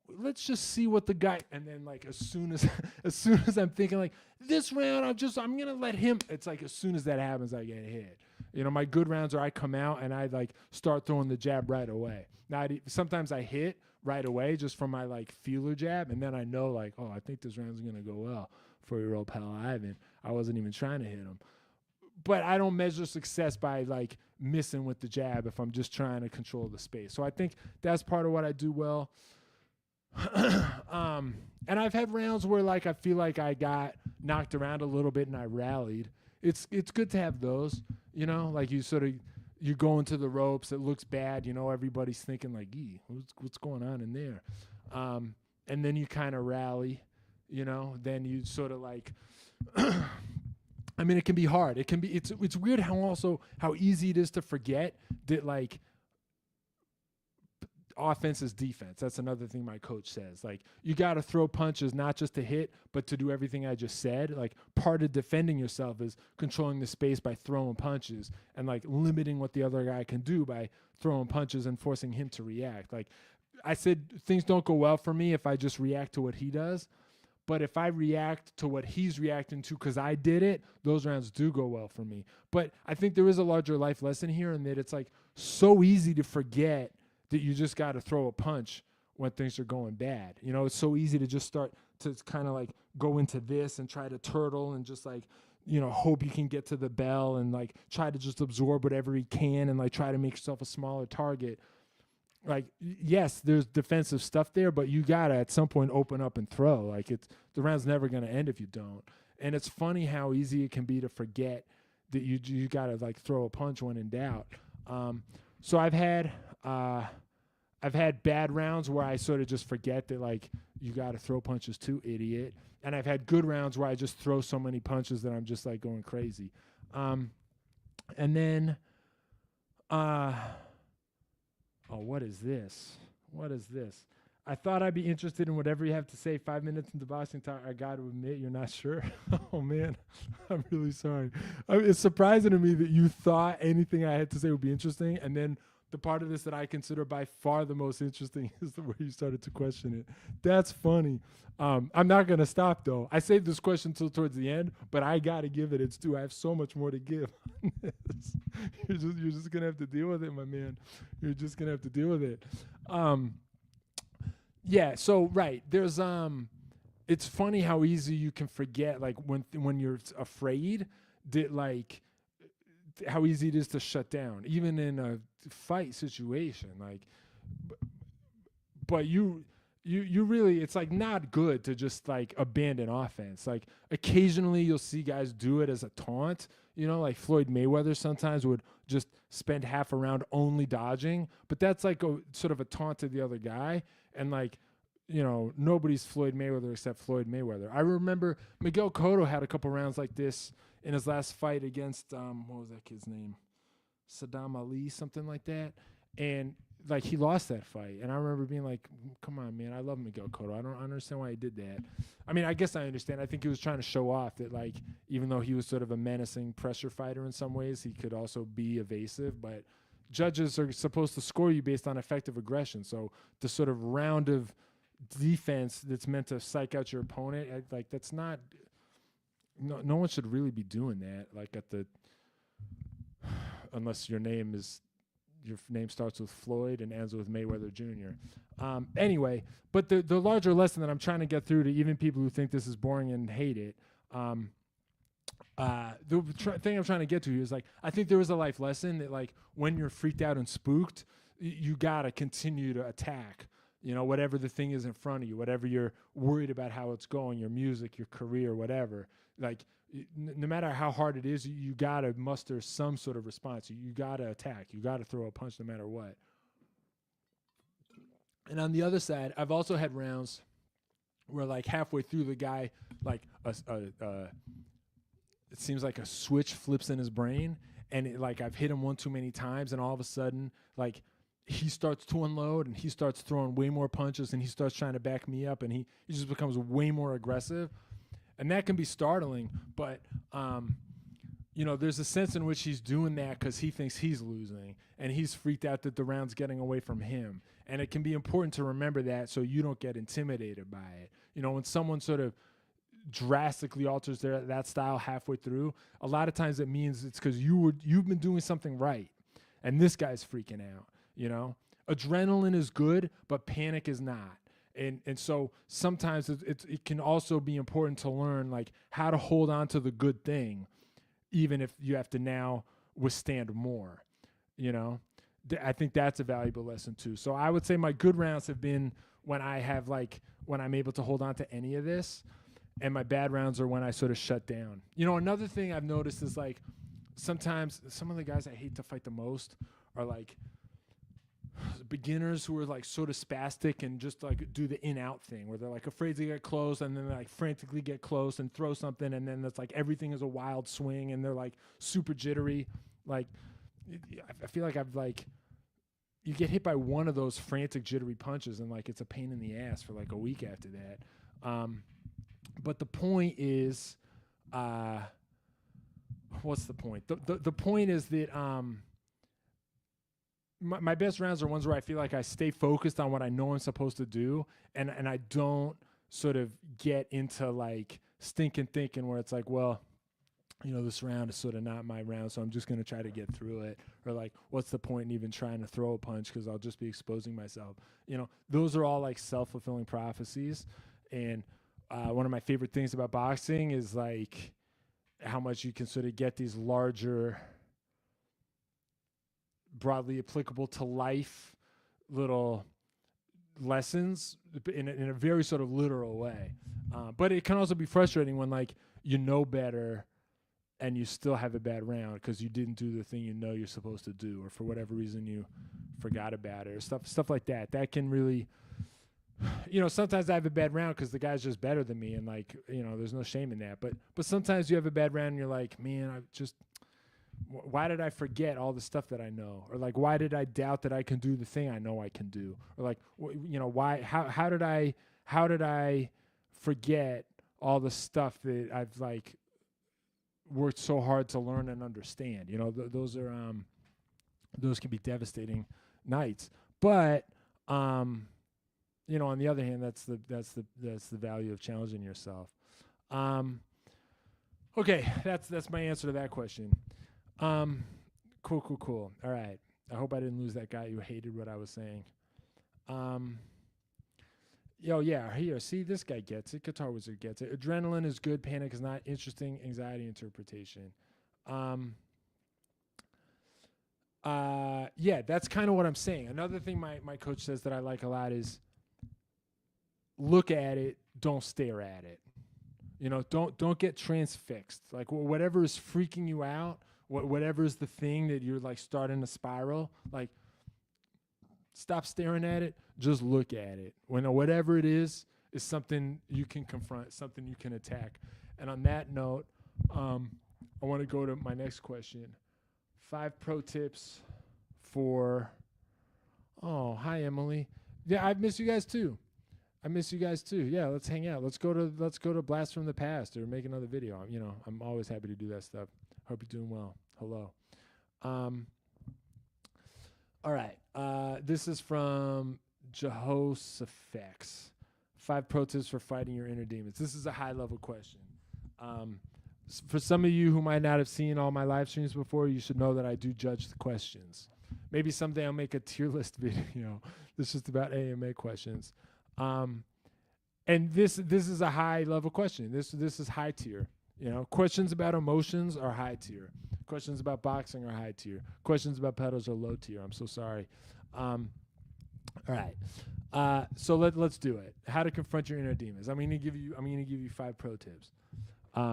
let's just see what the guy, and then like as soon as I'm thinking like this round, I'm gonna let him, it's like as soon as that happens, I get hit. You know, my good rounds are I come out and I like start throwing the jab right away. Now sometimes I hit right away just from my like feeler jab, and then I know like, oh, I think this round's gonna go well for your old pal Ivan. I wasn't even trying to hit him. But I don't measure success by like missing with the jab if I'm just trying to control the space. So I think that's part of what I do well. And I've had rounds where like I feel like I got knocked around a little bit and I rallied. It's good to have those, you know, like you go into the ropes, it looks bad, you know, everybody's thinking like, what's going on in there? And then you kind of rally, you know, then you sort of like I mean, it can be hard. It's weird how easy it is to forget that like offense is defense. That's another thing my coach says. Like, you got to throw punches, not just to hit, but to do everything I just said. Like, part of defending yourself is controlling the space by throwing punches and, like, limiting what the other guy can do by throwing punches and forcing him to react. Like, I said things don't go well for me if I just react to what he does. But if I react to what he's reacting to because I did it, those rounds do go well for me. But I think there is a larger life lesson here in that it's, like, so easy to forget that you just got to throw a punch when things are going bad. You know, it's so easy to just start to kind of like go into this and try to turtle and just like, you know, hope you can get to the bell and like try to just absorb whatever he can and like try to make yourself a smaller target. Like, yes, there's defensive stuff there, but you got to at some point open up and throw. Like, the round's never going to end if you don't. And it's funny how easy it can be to forget that you got to like throw a punch when in doubt. So I've had bad rounds where I sort of just forget that, like, you got to throw punches too, idiot. And I've had good rounds where I just throw so many punches that I'm just, like, going crazy. And then, what is this? What is this? I thought I'd be interested in whatever you have to say. 5 minutes into boxing talk, I got to admit you're not sure. Oh, man. I'm really sorry. It's surprising to me that you thought anything I had to say would be interesting, and then the part of this that I consider by far the most interesting is the way you started to question it. That's funny. I'm not going to stop, though. I saved this question till towards the end, but I got to give it its due. I have so much more to give. You're just going to have to deal with it, my man. You're just going to have to deal with it. Yeah, so, right. There's it's funny how easy you can forget, like, when you're afraid, that, like, how easy it is to shut down, even in a fight situation. Like, but you really, it's like not good to just like abandon offense. Like occasionally you'll see guys do it as a taunt, you know, like Floyd Mayweather sometimes would just spend half a round only dodging, but that's like a sort of a taunt to the other guy. And like, you know, nobody's Floyd Mayweather except Floyd Mayweather. I remember Miguel Cotto had a couple rounds like this in his last fight against what was that kid's name? Saddam Ali, something like that. And like he lost that fight, and I remember being like, "Come on, man! I love Miguel Cotto. I don't understand why he did that." I mean, I guess I understand. I think he was trying to show off that, like, even though he was sort of a menacing pressure fighter in some ways, he could also be evasive. But judges are supposed to score you based on effective aggression. So the sort of round of defense that's meant to psych out your opponent, like that's not. No one should really be doing that. Like at the, unless your name starts with Floyd and ends with Mayweather Jr. Anyway, but the larger lesson that I'm trying to get through to even people who think this is boring and hate it, thing I'm trying to get to here is like, I think there is a life lesson that like when you're freaked out and spooked, you gotta continue to attack, you know, whatever the thing is in front of you, whatever you're worried about how it's going, your music, your career, whatever. Like, no matter how hard it is, you got to muster some sort of response. You got to attack. You got to throw a punch no matter what. And on the other side, I've also had rounds where like halfway through the guy, like it seems like a switch flips in his brain, and it, like I've hit him one too many times, and all of a sudden like he starts to unload and he starts throwing way more punches and he starts trying to back me up, and he just becomes way more aggressive. And that can be startling, but, you know, there's a sense in which he's doing that because he thinks he's losing, and he's freaked out that the round's getting away from him. And it can be important to remember that so you don't get intimidated by it. You know, when someone sort of drastically alters that style halfway through, a lot of times it means it's because you've been doing something right, and this guy's freaking out, you know? Adrenaline is good, but panic is not. And so sometimes it can also be important to learn like how to hold on to the good thing, even if you have to now withstand more, you know. I think that's a valuable lesson too. So I would say my good rounds have been when I'm able to hold on to any of this, and my bad rounds are when I sort of shut down. You know, another thing I've noticed is like sometimes some of the guys I hate to fight the most are like beginners who are like sort of spastic and just like do the in-out thing where they're like afraid to get close, and then they like frantically get close and throw something, and then it's like everything is a wild swing and they're like super jittery. Like I feel like I've like, you get hit by one of those frantic jittery punches and like it's a pain in the ass for like a week after that. But the point is, what's the point? The point is that my best rounds are ones where I feel like I stay focused on what I know I'm supposed to do, and I don't sort of get into like stinking thinking where it's like, well, you know, this round is sort of not my round, so I'm just going to try to get through it. Or like, what's the point in even trying to throw a punch because I'll just be exposing myself. You know, those are all like self-fulfilling prophecies. And one of my favorite things about boxing is like how much you can sort of get these larger, broadly applicable to life little lessons in a very sort of literal way. But it can also be frustrating when like you know better and you still have a bad round because you didn't do the thing you know you're supposed to do, or for whatever reason you forgot about it, or stuff like that. That can really, you know, sometimes I have a bad round because the guy's just better than me, and like, you know, there's no shame in that. But sometimes you have a bad round and you're like, man, why did I forget all the stuff that I know? Or like, why did I doubt that I can do the thing I know I can do? Or like, you know, how did I forget all the stuff that I've like worked so hard to learn and understand? You know, those can be devastating nights. But you know, on the other hand, that's the value of challenging yourself. Okay, that's my answer to that question. Cool. All right. I hope I didn't lose that guy who hated what I was saying. Here, see, this guy gets it. Guitar Wizard gets it. Adrenaline is good. Panic is not. Interesting anxiety interpretation. yeah, that's kind of what I'm saying. Another thing my coach says that I like a lot is look at it, don't stare at it. You know, don't get transfixed. Like whatever is freaking you out, whatever is the thing that you're like starting to spiral, like stop staring at it, just look at it. Whatever it is something you can confront, something you can attack. And on that note, I want to go to my next question. 5 pro tips for, oh, hi Emily. Yeah, I miss you guys too. Yeah, let's hang out. Let's go to Blast from the Past or make another video. You know, I'm always happy to do that stuff. Hope you're doing well. Hello. All right. This is from Jehoshaphat. 5 pro tips for fighting your inner demons. This is a high level question. For some of you who might not have seen all my live streams before, you should know that I do judge the questions. Maybe someday I'll make a tier list video. This is just about AMA questions. And this is a high level question. This is high tier. You know, questions about emotions are high tier. Questions about boxing are high tier. Questions about pedals are low tier. I'm so sorry. All right. So let's do it. How to confront your inner demons. I'm gonna give you 5 pro tips.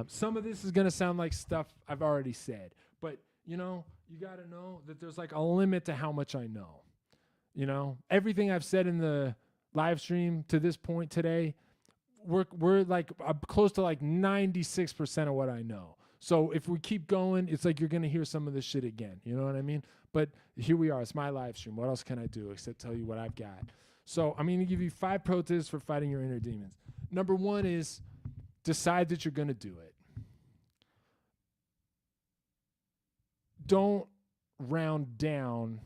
Some of this is gonna sound like stuff I've already said, but you know, you gotta know that there's like a limit to how much I know. You know, everything I've said in the live stream to this point today, we're like close to like 96% of what I know. So if we keep going, it's like you're gonna hear some of this shit again. You know what I mean? But here we are. It's my live stream. What else can I do except tell you what I've got? So I'm gonna give you 5 pro tips for fighting your inner demons. Number 1 is decide that you're gonna do it. Don't round down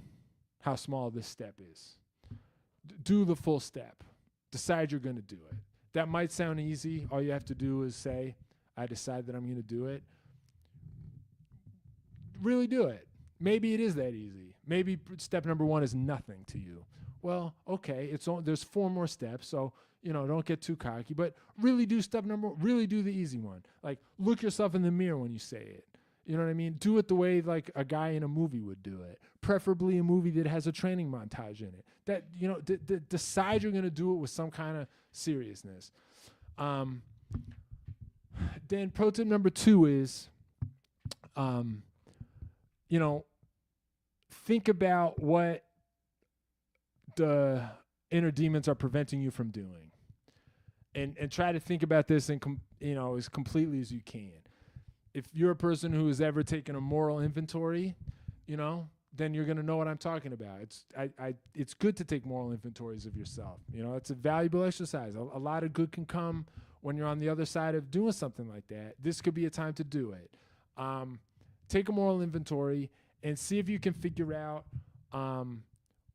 how small this step is. Do the full step. Decide you're gonna do it. That might sound easy. All you have to do is say, I decide that I'm going to do it. Really do it. Maybe it is that easy. Maybe step number 1 is nothing to you. Well, okay, there's 4 more steps, so you know, don't get too cocky, but really do really do the easy one. Like look yourself in the mirror when you say it. You know what I mean? Do it the way like a guy in a movie would do it. Preferably a movie that has a training montage in it. That, you know, decide you're going to do it with some kind of seriousness. Then pro tip number 2 is, you know, think about what the inner demons are preventing you from doing. And try to think about this as completely as you can. If you're a person who has ever taken a moral inventory, you know, then you're going to know what I'm talking about. It's good to take moral inventories of yourself. You know, it's a valuable exercise. A lot of good can come when you're on the other side of doing something like that. This could be a time to do it. Take a moral inventory and see if you can figure out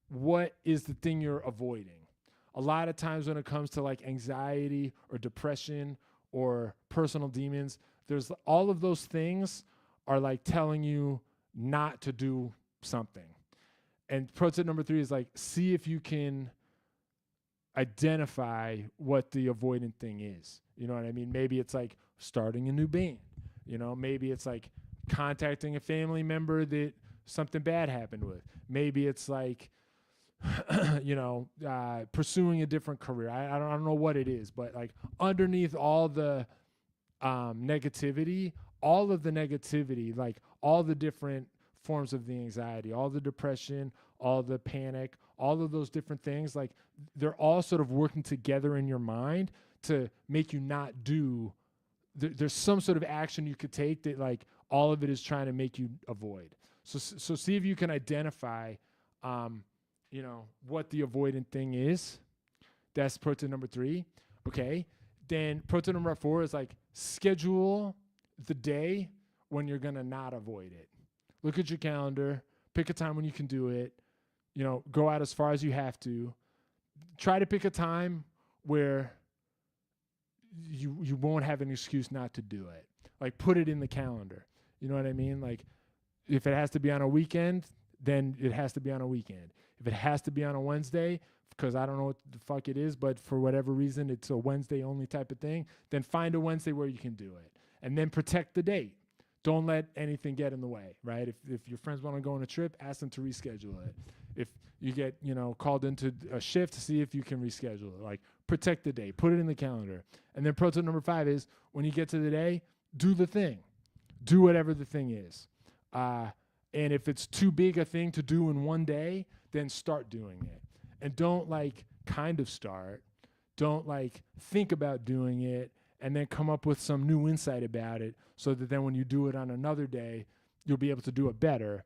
what is the thing you're avoiding. A lot of times when it comes to like anxiety or depression or personal demons, there's all of those things are like telling you not to do something. And pro tip number 3 is like, see if you can identify what the avoidant thing is. You know what I mean? Maybe it's like starting a new band. You know, maybe it's like contacting a family member that something bad happened with. Maybe it's like, you know, pursuing a different career. I don't know what it is, but like underneath all the negativity, like all the different forms of the anxiety, all the depression, all the panic, all of those different things, like they're all sort of working together in your mind to make you not do, there's some sort of action you could take that like all of it is trying to make you avoid. So see if you can identify, you know, what the avoidant thing is. That's pro tip number 3. Okay. Then pro tip number 4 is like schedule the day when you're going to not avoid it. Look at your calendar, pick a time when you can do it, you know, go out as far as you have to. Try to pick a time where you won't have an excuse not to do it. Like put it in the calendar. You know what I mean? Like if it has to be on a weekend, then it has to be on a weekend. If it has to be on a Wednesday, because I don't know what the fuck it is, but for whatever reason, it's a Wednesday only type of thing, then find a Wednesday where you can do it. And then protect the date. Don't let anything get in the way, right? If your friends want to go on a trip, ask them to reschedule it. If you get, called into a shift, to see if you can reschedule it. Like, protect the day, put it in the calendar. And then pro tip number 5 is, when you get to the day, do the thing. Do whatever the thing is. And if it's too big a thing to do in one day, then start doing it. And don't kind of start. Don't think about doing it and then come up with some new insight about it, so that then when you do it on another day, you'll be able to do it better.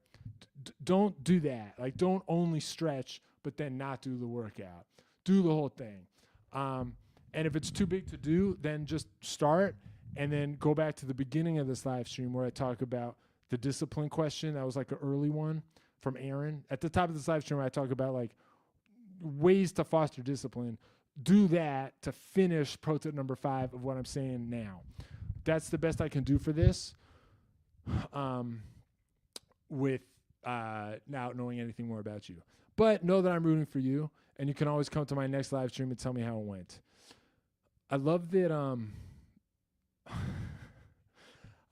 Don't do that. Don't only stretch, but then not do the workout. Do the whole thing. And if it's too big to do, then just start and then go back to the beginning of this live stream where I talk about the discipline question. That was an early one from Aaron. At the top of this live stream where I talk about ways to foster discipline. Do that to finish pro tip number 5 of what I'm saying now. That's the best I can do for this, with not knowing anything more about you. But know that I'm rooting for you, and you can always come to my next live stream and tell me how it went. I love that. I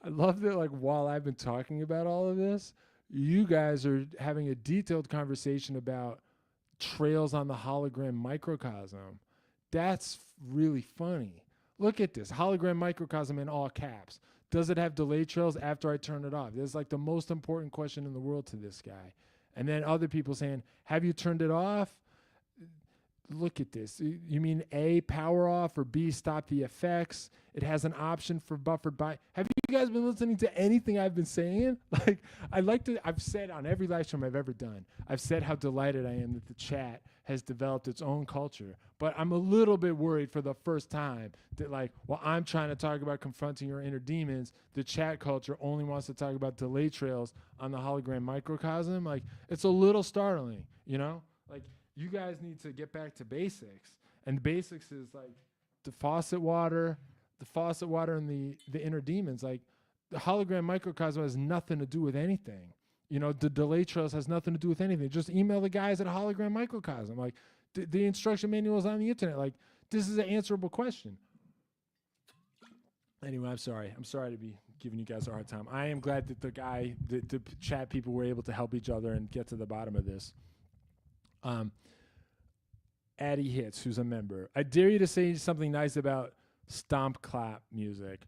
love that. While I've been talking about all of this, you guys are having a detailed conversation about trails on the hologram microcosm. That's really funny. Look at this. Hologram microcosm in all caps. Does it have delay trails after I turn it off? That's the most important question in the world to this guy. And then other people saying, have you turned it off? Look at this. You mean A, power off, or B, stop the effects? It has an option for buffered by. Have you guys been listening to anything I've been saying? I've said on every live stream I've ever done, I've said how delighted I am that the chat has developed its own culture. But I'm a little bit worried for the first time that while I'm trying to talk about confronting your inner demons, the chat culture only wants to talk about delay trails on the hologram microcosm. It's a little startling, you guys need to get back to basics. And the basics is the faucet water and the inner demons. The hologram microcosm has nothing to do with anything. The delay trails has nothing to do with anything. Just email the guys at hologram microcosm. The instruction manual is on the internet. This is an answerable question. Anyway, I'm sorry. I'm sorry to be giving you guys a hard time. I am glad that the chat people were able to help each other and get to the bottom of this. Addie Hits, who's a member. I dare you to say something nice about stomp clap music.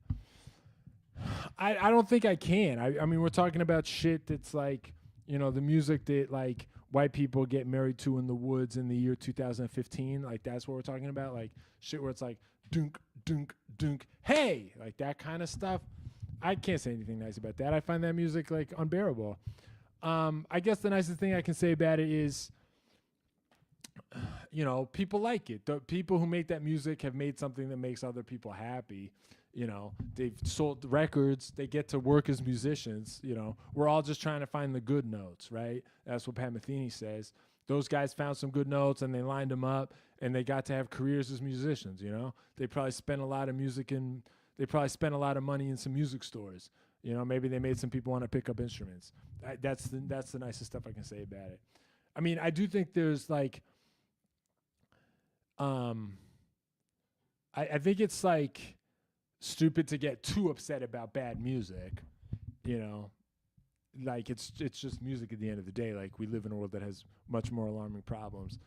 I don't think I can. I mean, we're talking about shit that's the music that white people get married to in the woods in the year 2015. That's what we're talking about. Shit where it's dunk, dunk, dunk, hey, that kind of stuff. I can't say anything nice about that. I find that music unbearable. I guess the nicest thing I can say about it is, people like it. The people who make that music have made something that makes other people happy. They've sold records. They get to work as musicians. We're all just trying to find the good notes, right? That's what Pat Metheny says. Those guys found some good notes and they lined them up and they got to have careers as musicians. They probably spent a lot of money in some music stores. Maybe they made some people want to pick up instruments. That's the nicest stuff I can say about it. I mean, I do think there's I think it's stupid to get too upset about bad music, it's just music at the end of the day. We live in a world that has much more alarming problems.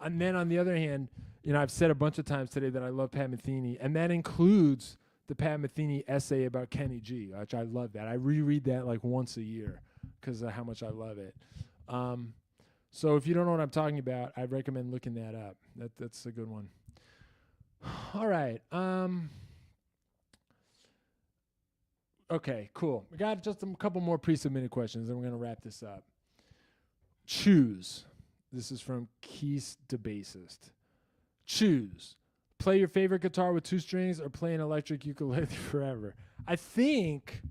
And then on the other hand, I've said a bunch of times today that I love Pat Metheny, and that includes the Pat Metheny essay about Kenny G, which I love that. I reread that once a year because of how much I love it. So if you don't know what I'm talking about, I recommend looking that up. That's a good one. All right. Okay, cool. We got just a couple more pre-submitted questions, and we're going to wrap this up. Choose. This is from Keys to Bassist. Choose. Play your favorite guitar with 2 strings or play an electric ukulele forever. I think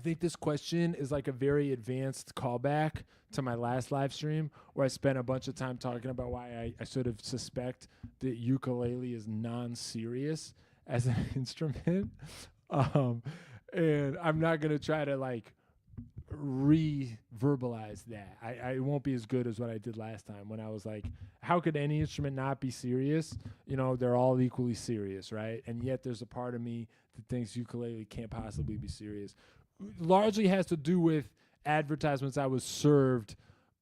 this question is a very advanced callback to my last live stream where I spent a bunch of time talking about why I sort of suspect that ukulele is non-serious as an instrument. And I'm not going to try to re-verbalize that. I won't be as good as what I did last time when I was how could any instrument not be serious? They're all equally serious, right? And yet there's a part of me that thinks ukulele can't possibly be serious. largely has to do with advertisements I was served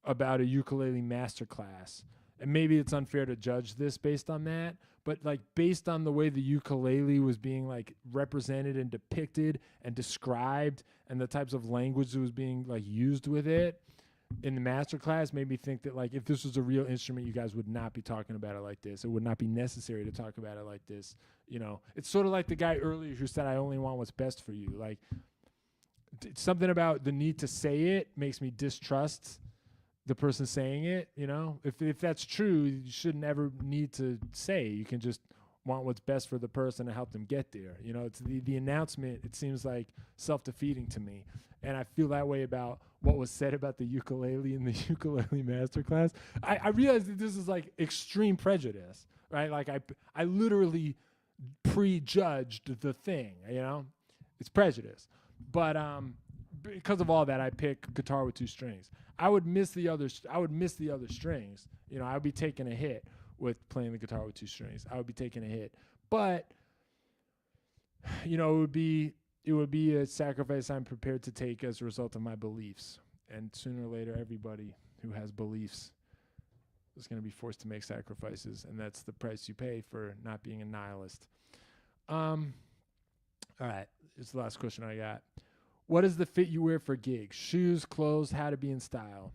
about a ukulele masterclass. And maybe it's unfair to judge this based on that, but like based on the way the ukulele was being like represented and depicted and described and the types of language that was being like used with it in the masterclass made me think that like if this was a real instrument, you guys would not be talking about it like this. It would not be necessary to talk about it like this. You know, it's sort of like the guy earlier who said, I only want what's best for you. Like something about the need to say it makes me distrust the person saying it. You know, if that's true, you shouldn't ever need to say. You can just want what's best for the person to help them get there. You know, it's the announcement. It seems like self-defeating to me, and I feel that way about what was said about the ukulele in the ukulele masterclass. I realize that this is like extreme prejudice, right? Like I literally prejudged the thing. You know, it's prejudice, but because of all that, I pick guitar with 2 strings. I would miss the other strings. You know, I would be taking a hit with playing the guitar with 2 strings. I would be taking a hit, but you know, it would be a sacrifice I'm prepared to take as a result of my beliefs. And sooner or later, everybody who has beliefs is going to be forced to make sacrifices, and that's the price you pay for not being a nihilist. All right, it's the last question I got. What is the fit you wear for gigs? Shoes, clothes, how to be in style.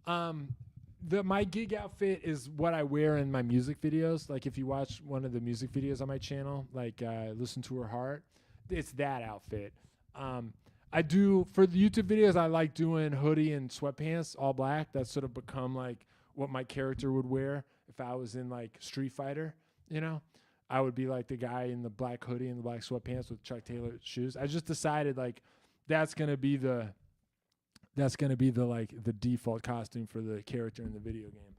My gig outfit is what I wear in my music videos. Like if you watch one of the music videos on my channel, like Listen to Her Heart, it's that outfit. I do, for the YouTube videos, I like doing hoodie and sweatpants, all black. That's sort of become like what my character would wear if I was in like Street Fighter, you know? I would be like the guy in the black hoodie and the black sweatpants with Chuck Taylor shoes. I just decided like that's gonna be the like the default costume for the character in the video game.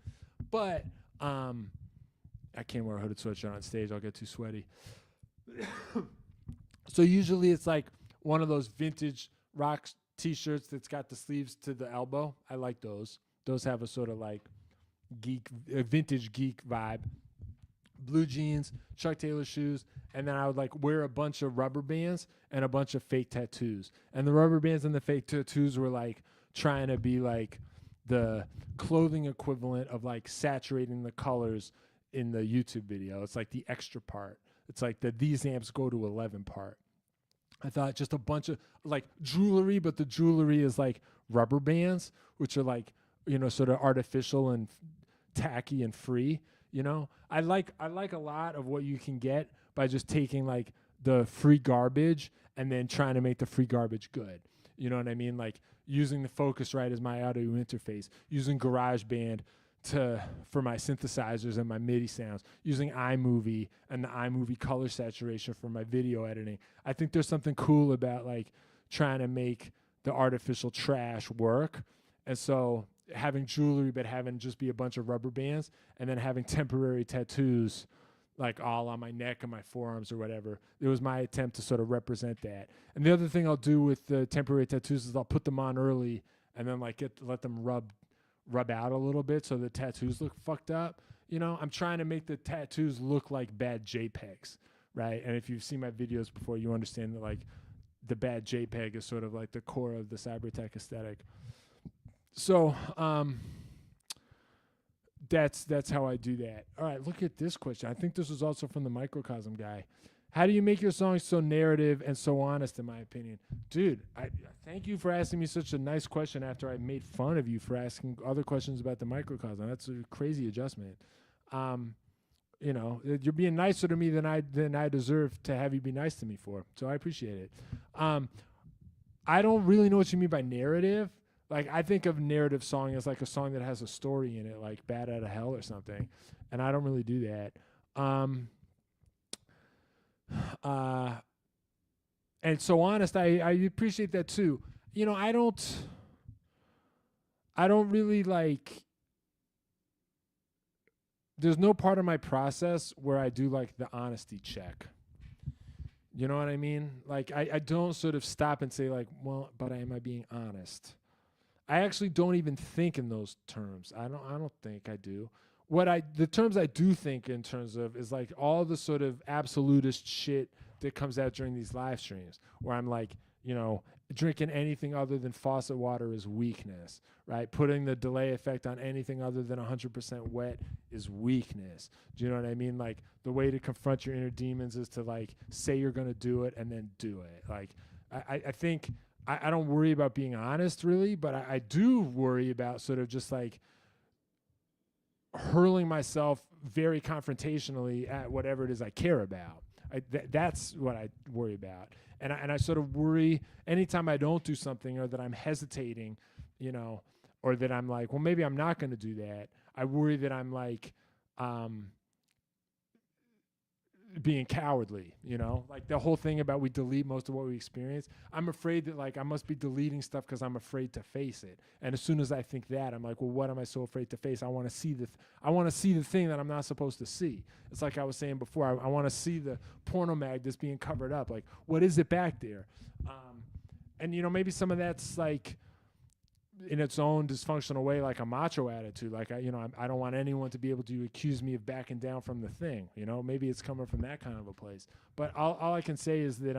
But I can't wear a hooded sweatshirt on stage. I'll get too sweaty. So usually it's like one of those vintage rock t-shirts that's got the sleeves to the elbow. I like those. Those have a sort of like vintage geek vibe. Blue jeans, Chuck Taylor shoes, and then I would like wear a bunch of rubber bands and a bunch of fake tattoos. And the rubber bands and the fake tattoos were like trying to be like the clothing equivalent of like saturating the colors in the YouTube video. It's like the extra part. It's like the these amps go to 11 part. I thought just a bunch of like jewelry, but the jewelry is like rubber bands, which are like, you know, sort of artificial and tacky and free. You know, I like a lot of what you can get by just taking like the free garbage and then trying to make the free garbage good. You know what I mean? Like using the Focusrite as my audio interface, using GarageBand for my synthesizers and my MIDI sounds, using iMovie and the iMovie color saturation for my video editing. I think there's something cool about like trying to make the artificial trash work. And so having jewelry but having just be a bunch of rubber bands and then having temporary tattoos like all on my neck and my forearms or whatever. It was my attempt to sort of represent that. And the other thing I'll do with the temporary tattoos is I'll put them on early and then like let them rub out a little bit so the tattoos look fucked up. You know, I'm trying to make the tattoos look like bad JPEGs, right? And if you've seen my videos before, you understand that like the bad JPEG is sort of like the core of the cybertech aesthetic. So that's how I do that. All right, look at this question. I think this was also from the Microcosm guy. How do you make your songs so narrative and so honest, in my opinion? Dude, I thank you for asking me such a nice question after I made fun of you for asking other questions about the Microcosm. That's a crazy adjustment. You know, you're being nicer to me than I deserve to have you be nice to me for. So I appreciate it. I don't really know what you mean by narrative. Like, I think of narrative song as like a song that has a story in it, like Bad Out of Hell or something. And I don't really do that. And so honest, I appreciate that too. You know, I don't really like, there's no part of my process where I do like the honesty check. You know what I mean? Like, I don't sort of stop and say like, well, but am I being honest? I actually don't even think in those terms. I don't think I do. The terms I do think in terms of is like all the sort of absolutist shit that comes out during these live streams where I'm like, you know, drinking anything other than faucet water is weakness, right? Putting the delay effect on anything other than 100% wet is weakness. Do you know what I mean? Like, the way to confront your inner demons is to, like, say you're going to do it and then do it. Like, I think I don't worry about being honest, really, but I do worry about sort of just, like, hurling myself very confrontationally at whatever it is I care about. That's what I worry about. And I sort of worry anytime I don't do something, or that I'm hesitating, you know, or that I'm like, well, maybe I'm not going to do that. I worry that I'm like being cowardly, you know, like the whole thing about we delete most of what we experience. I'm afraid that, like, I must be deleting stuff because I'm afraid to face it. And as soon as I think that, I'm like, well, what am I so afraid to face? I want to see the thing that I'm not supposed to see. It's like I was saying before, I want to see the porno mag that's being covered up. Like, what is it back there? And, you know, maybe some of that's like, in its own dysfunctional way, like a macho attitude. Like, I don't want anyone to be able to accuse me of backing down from the thing. You know, maybe it's coming from that kind of a place. But all I can say is that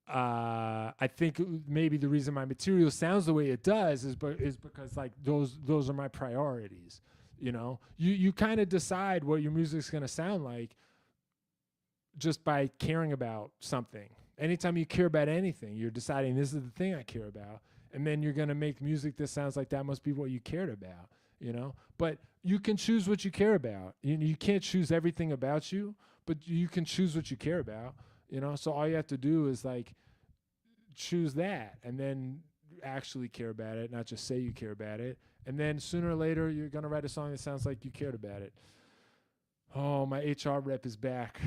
I think maybe the reason my material sounds the way it does is because, like, those are my priorities. You know, you kind of decide what your music's gonna sound like just by caring about something. Anytime you care about anything, you're deciding this is the thing I care about, and then you're gonna make music that sounds like that must be what you cared about, you know. But you can choose what you care about. You can't choose everything about you, but you can choose what you care about, you know. So all you have to do is, like, choose that, and then actually care about it, not just say you care about it. And then sooner or later, you're gonna write a song that sounds like you cared about it. Oh, my HR rep is back.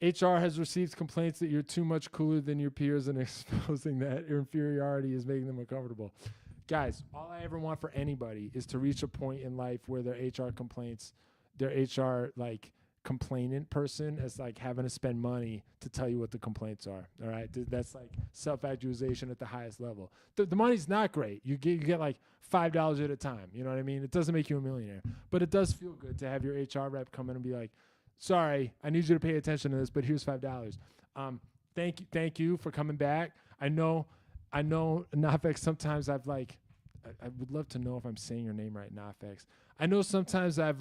HR has received complaints that you're too much cooler than your peers, and exposing that your inferiority is making them uncomfortable. Guys, all I ever want for anybody is to reach a point in life where their HR like complainant person is like having to spend money to tell you what the complaints are. All right, that's like self-actualization at the highest level. The money's not great. You get like $5 at a time. You know what I mean? It doesn't make you a millionaire, but it does feel good to have your HR rep come in and be like, sorry, I need you to pay attention to this, but here's $5. Thank you for coming back. I know, Nafex, sometimes I've like, I would love to know if I'm saying your name right, Nafex. I know sometimes I've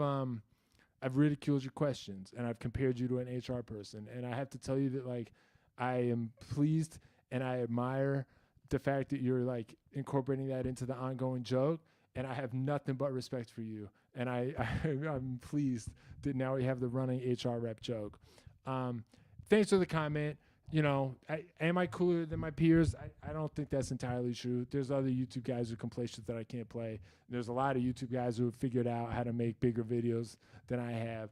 ridiculed your questions, and I've compared you to an HR person, and I have to tell you that, like, I am pleased and I admire the fact that you're, like, incorporating that into the ongoing joke, and I have nothing but respect for you. And I'm pleased that now we have the running HR rep joke. Thanks for the comment. You know, am I cooler than my peers? I don't think that's entirely true. There's other YouTube guys who can play shit that I can't play. There's a lot of YouTube guys who have figured out how to make bigger videos than I have.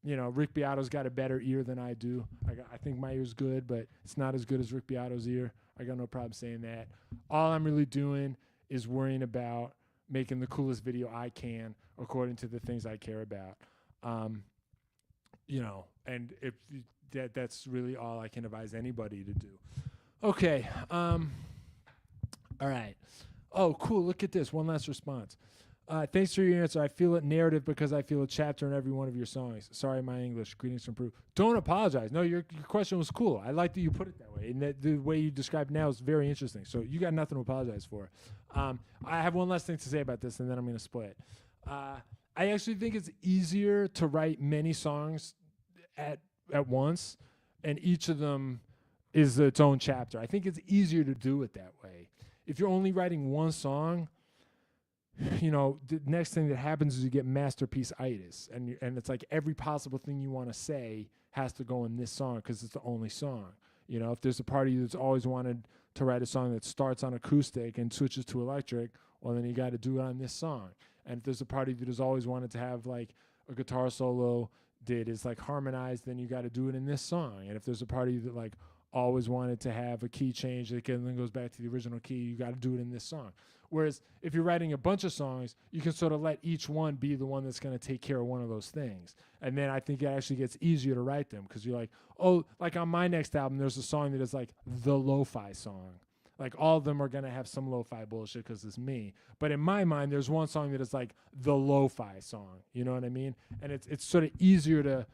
You know, Rick Beato's got a better ear than I do. I think my ear's good, but it's not as good as Rick Beato's ear. I got no problem saying that. All I'm really doing is worrying about making the coolest video I can according to the things I care about. You know, and if that's really all I can advise anybody to do. Okay. All right. Oh, cool. Look at this. One last response. Thanks for your answer. I feel it narrative because I feel a chapter in every one of your songs. Sorry, my English. Greetings from Peru. Don't apologize. No, your question was cool. I like that you put it that way. And that the way you described it now is very interesting. So you got nothing to apologize for. I have one last thing to say about this, and then I'm going to split. I actually think it's easier to write many songs at once, and each of them is its own chapter. I think it's easier to do it that way. If you're only writing one song, you know, the next thing that happens is you get masterpiece-itis, and it's like every possible thing you want to say has to go in this song because it's the only song. You know, if there's a party that's always wanted to write a song that starts on acoustic and switches to electric, well, then you got to do it on this song. And if there's a party that has always wanted to have like a guitar solo that is like harmonized, then you got to do it in this song. And if there's a party that like always wanted to have a key change that then goes back to the original key, you got to do it in this song. Whereas if you're writing a bunch of songs, you can sort of let each one be the one that's going to take care of one of those things. And then I think it actually gets easier to write them because you're like, oh, like on my next album, there's a song that is like the lo-fi song. Like all of them are going to have some lo-fi bullshit because it's me. But in my mind, there's one song that is like the lo-fi song. You know what I mean? And it's sort of easier to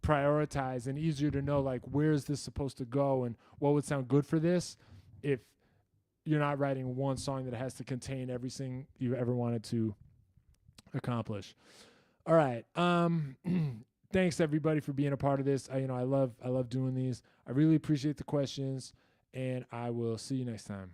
prioritize and easier to know like where is this supposed to go and what would sound good for this if you're not writing one song that has to contain everything you ever wanted to accomplish. All right. Thanks everybody for being a part of this. I love doing these. I really appreciate the questions, and I will see you next time.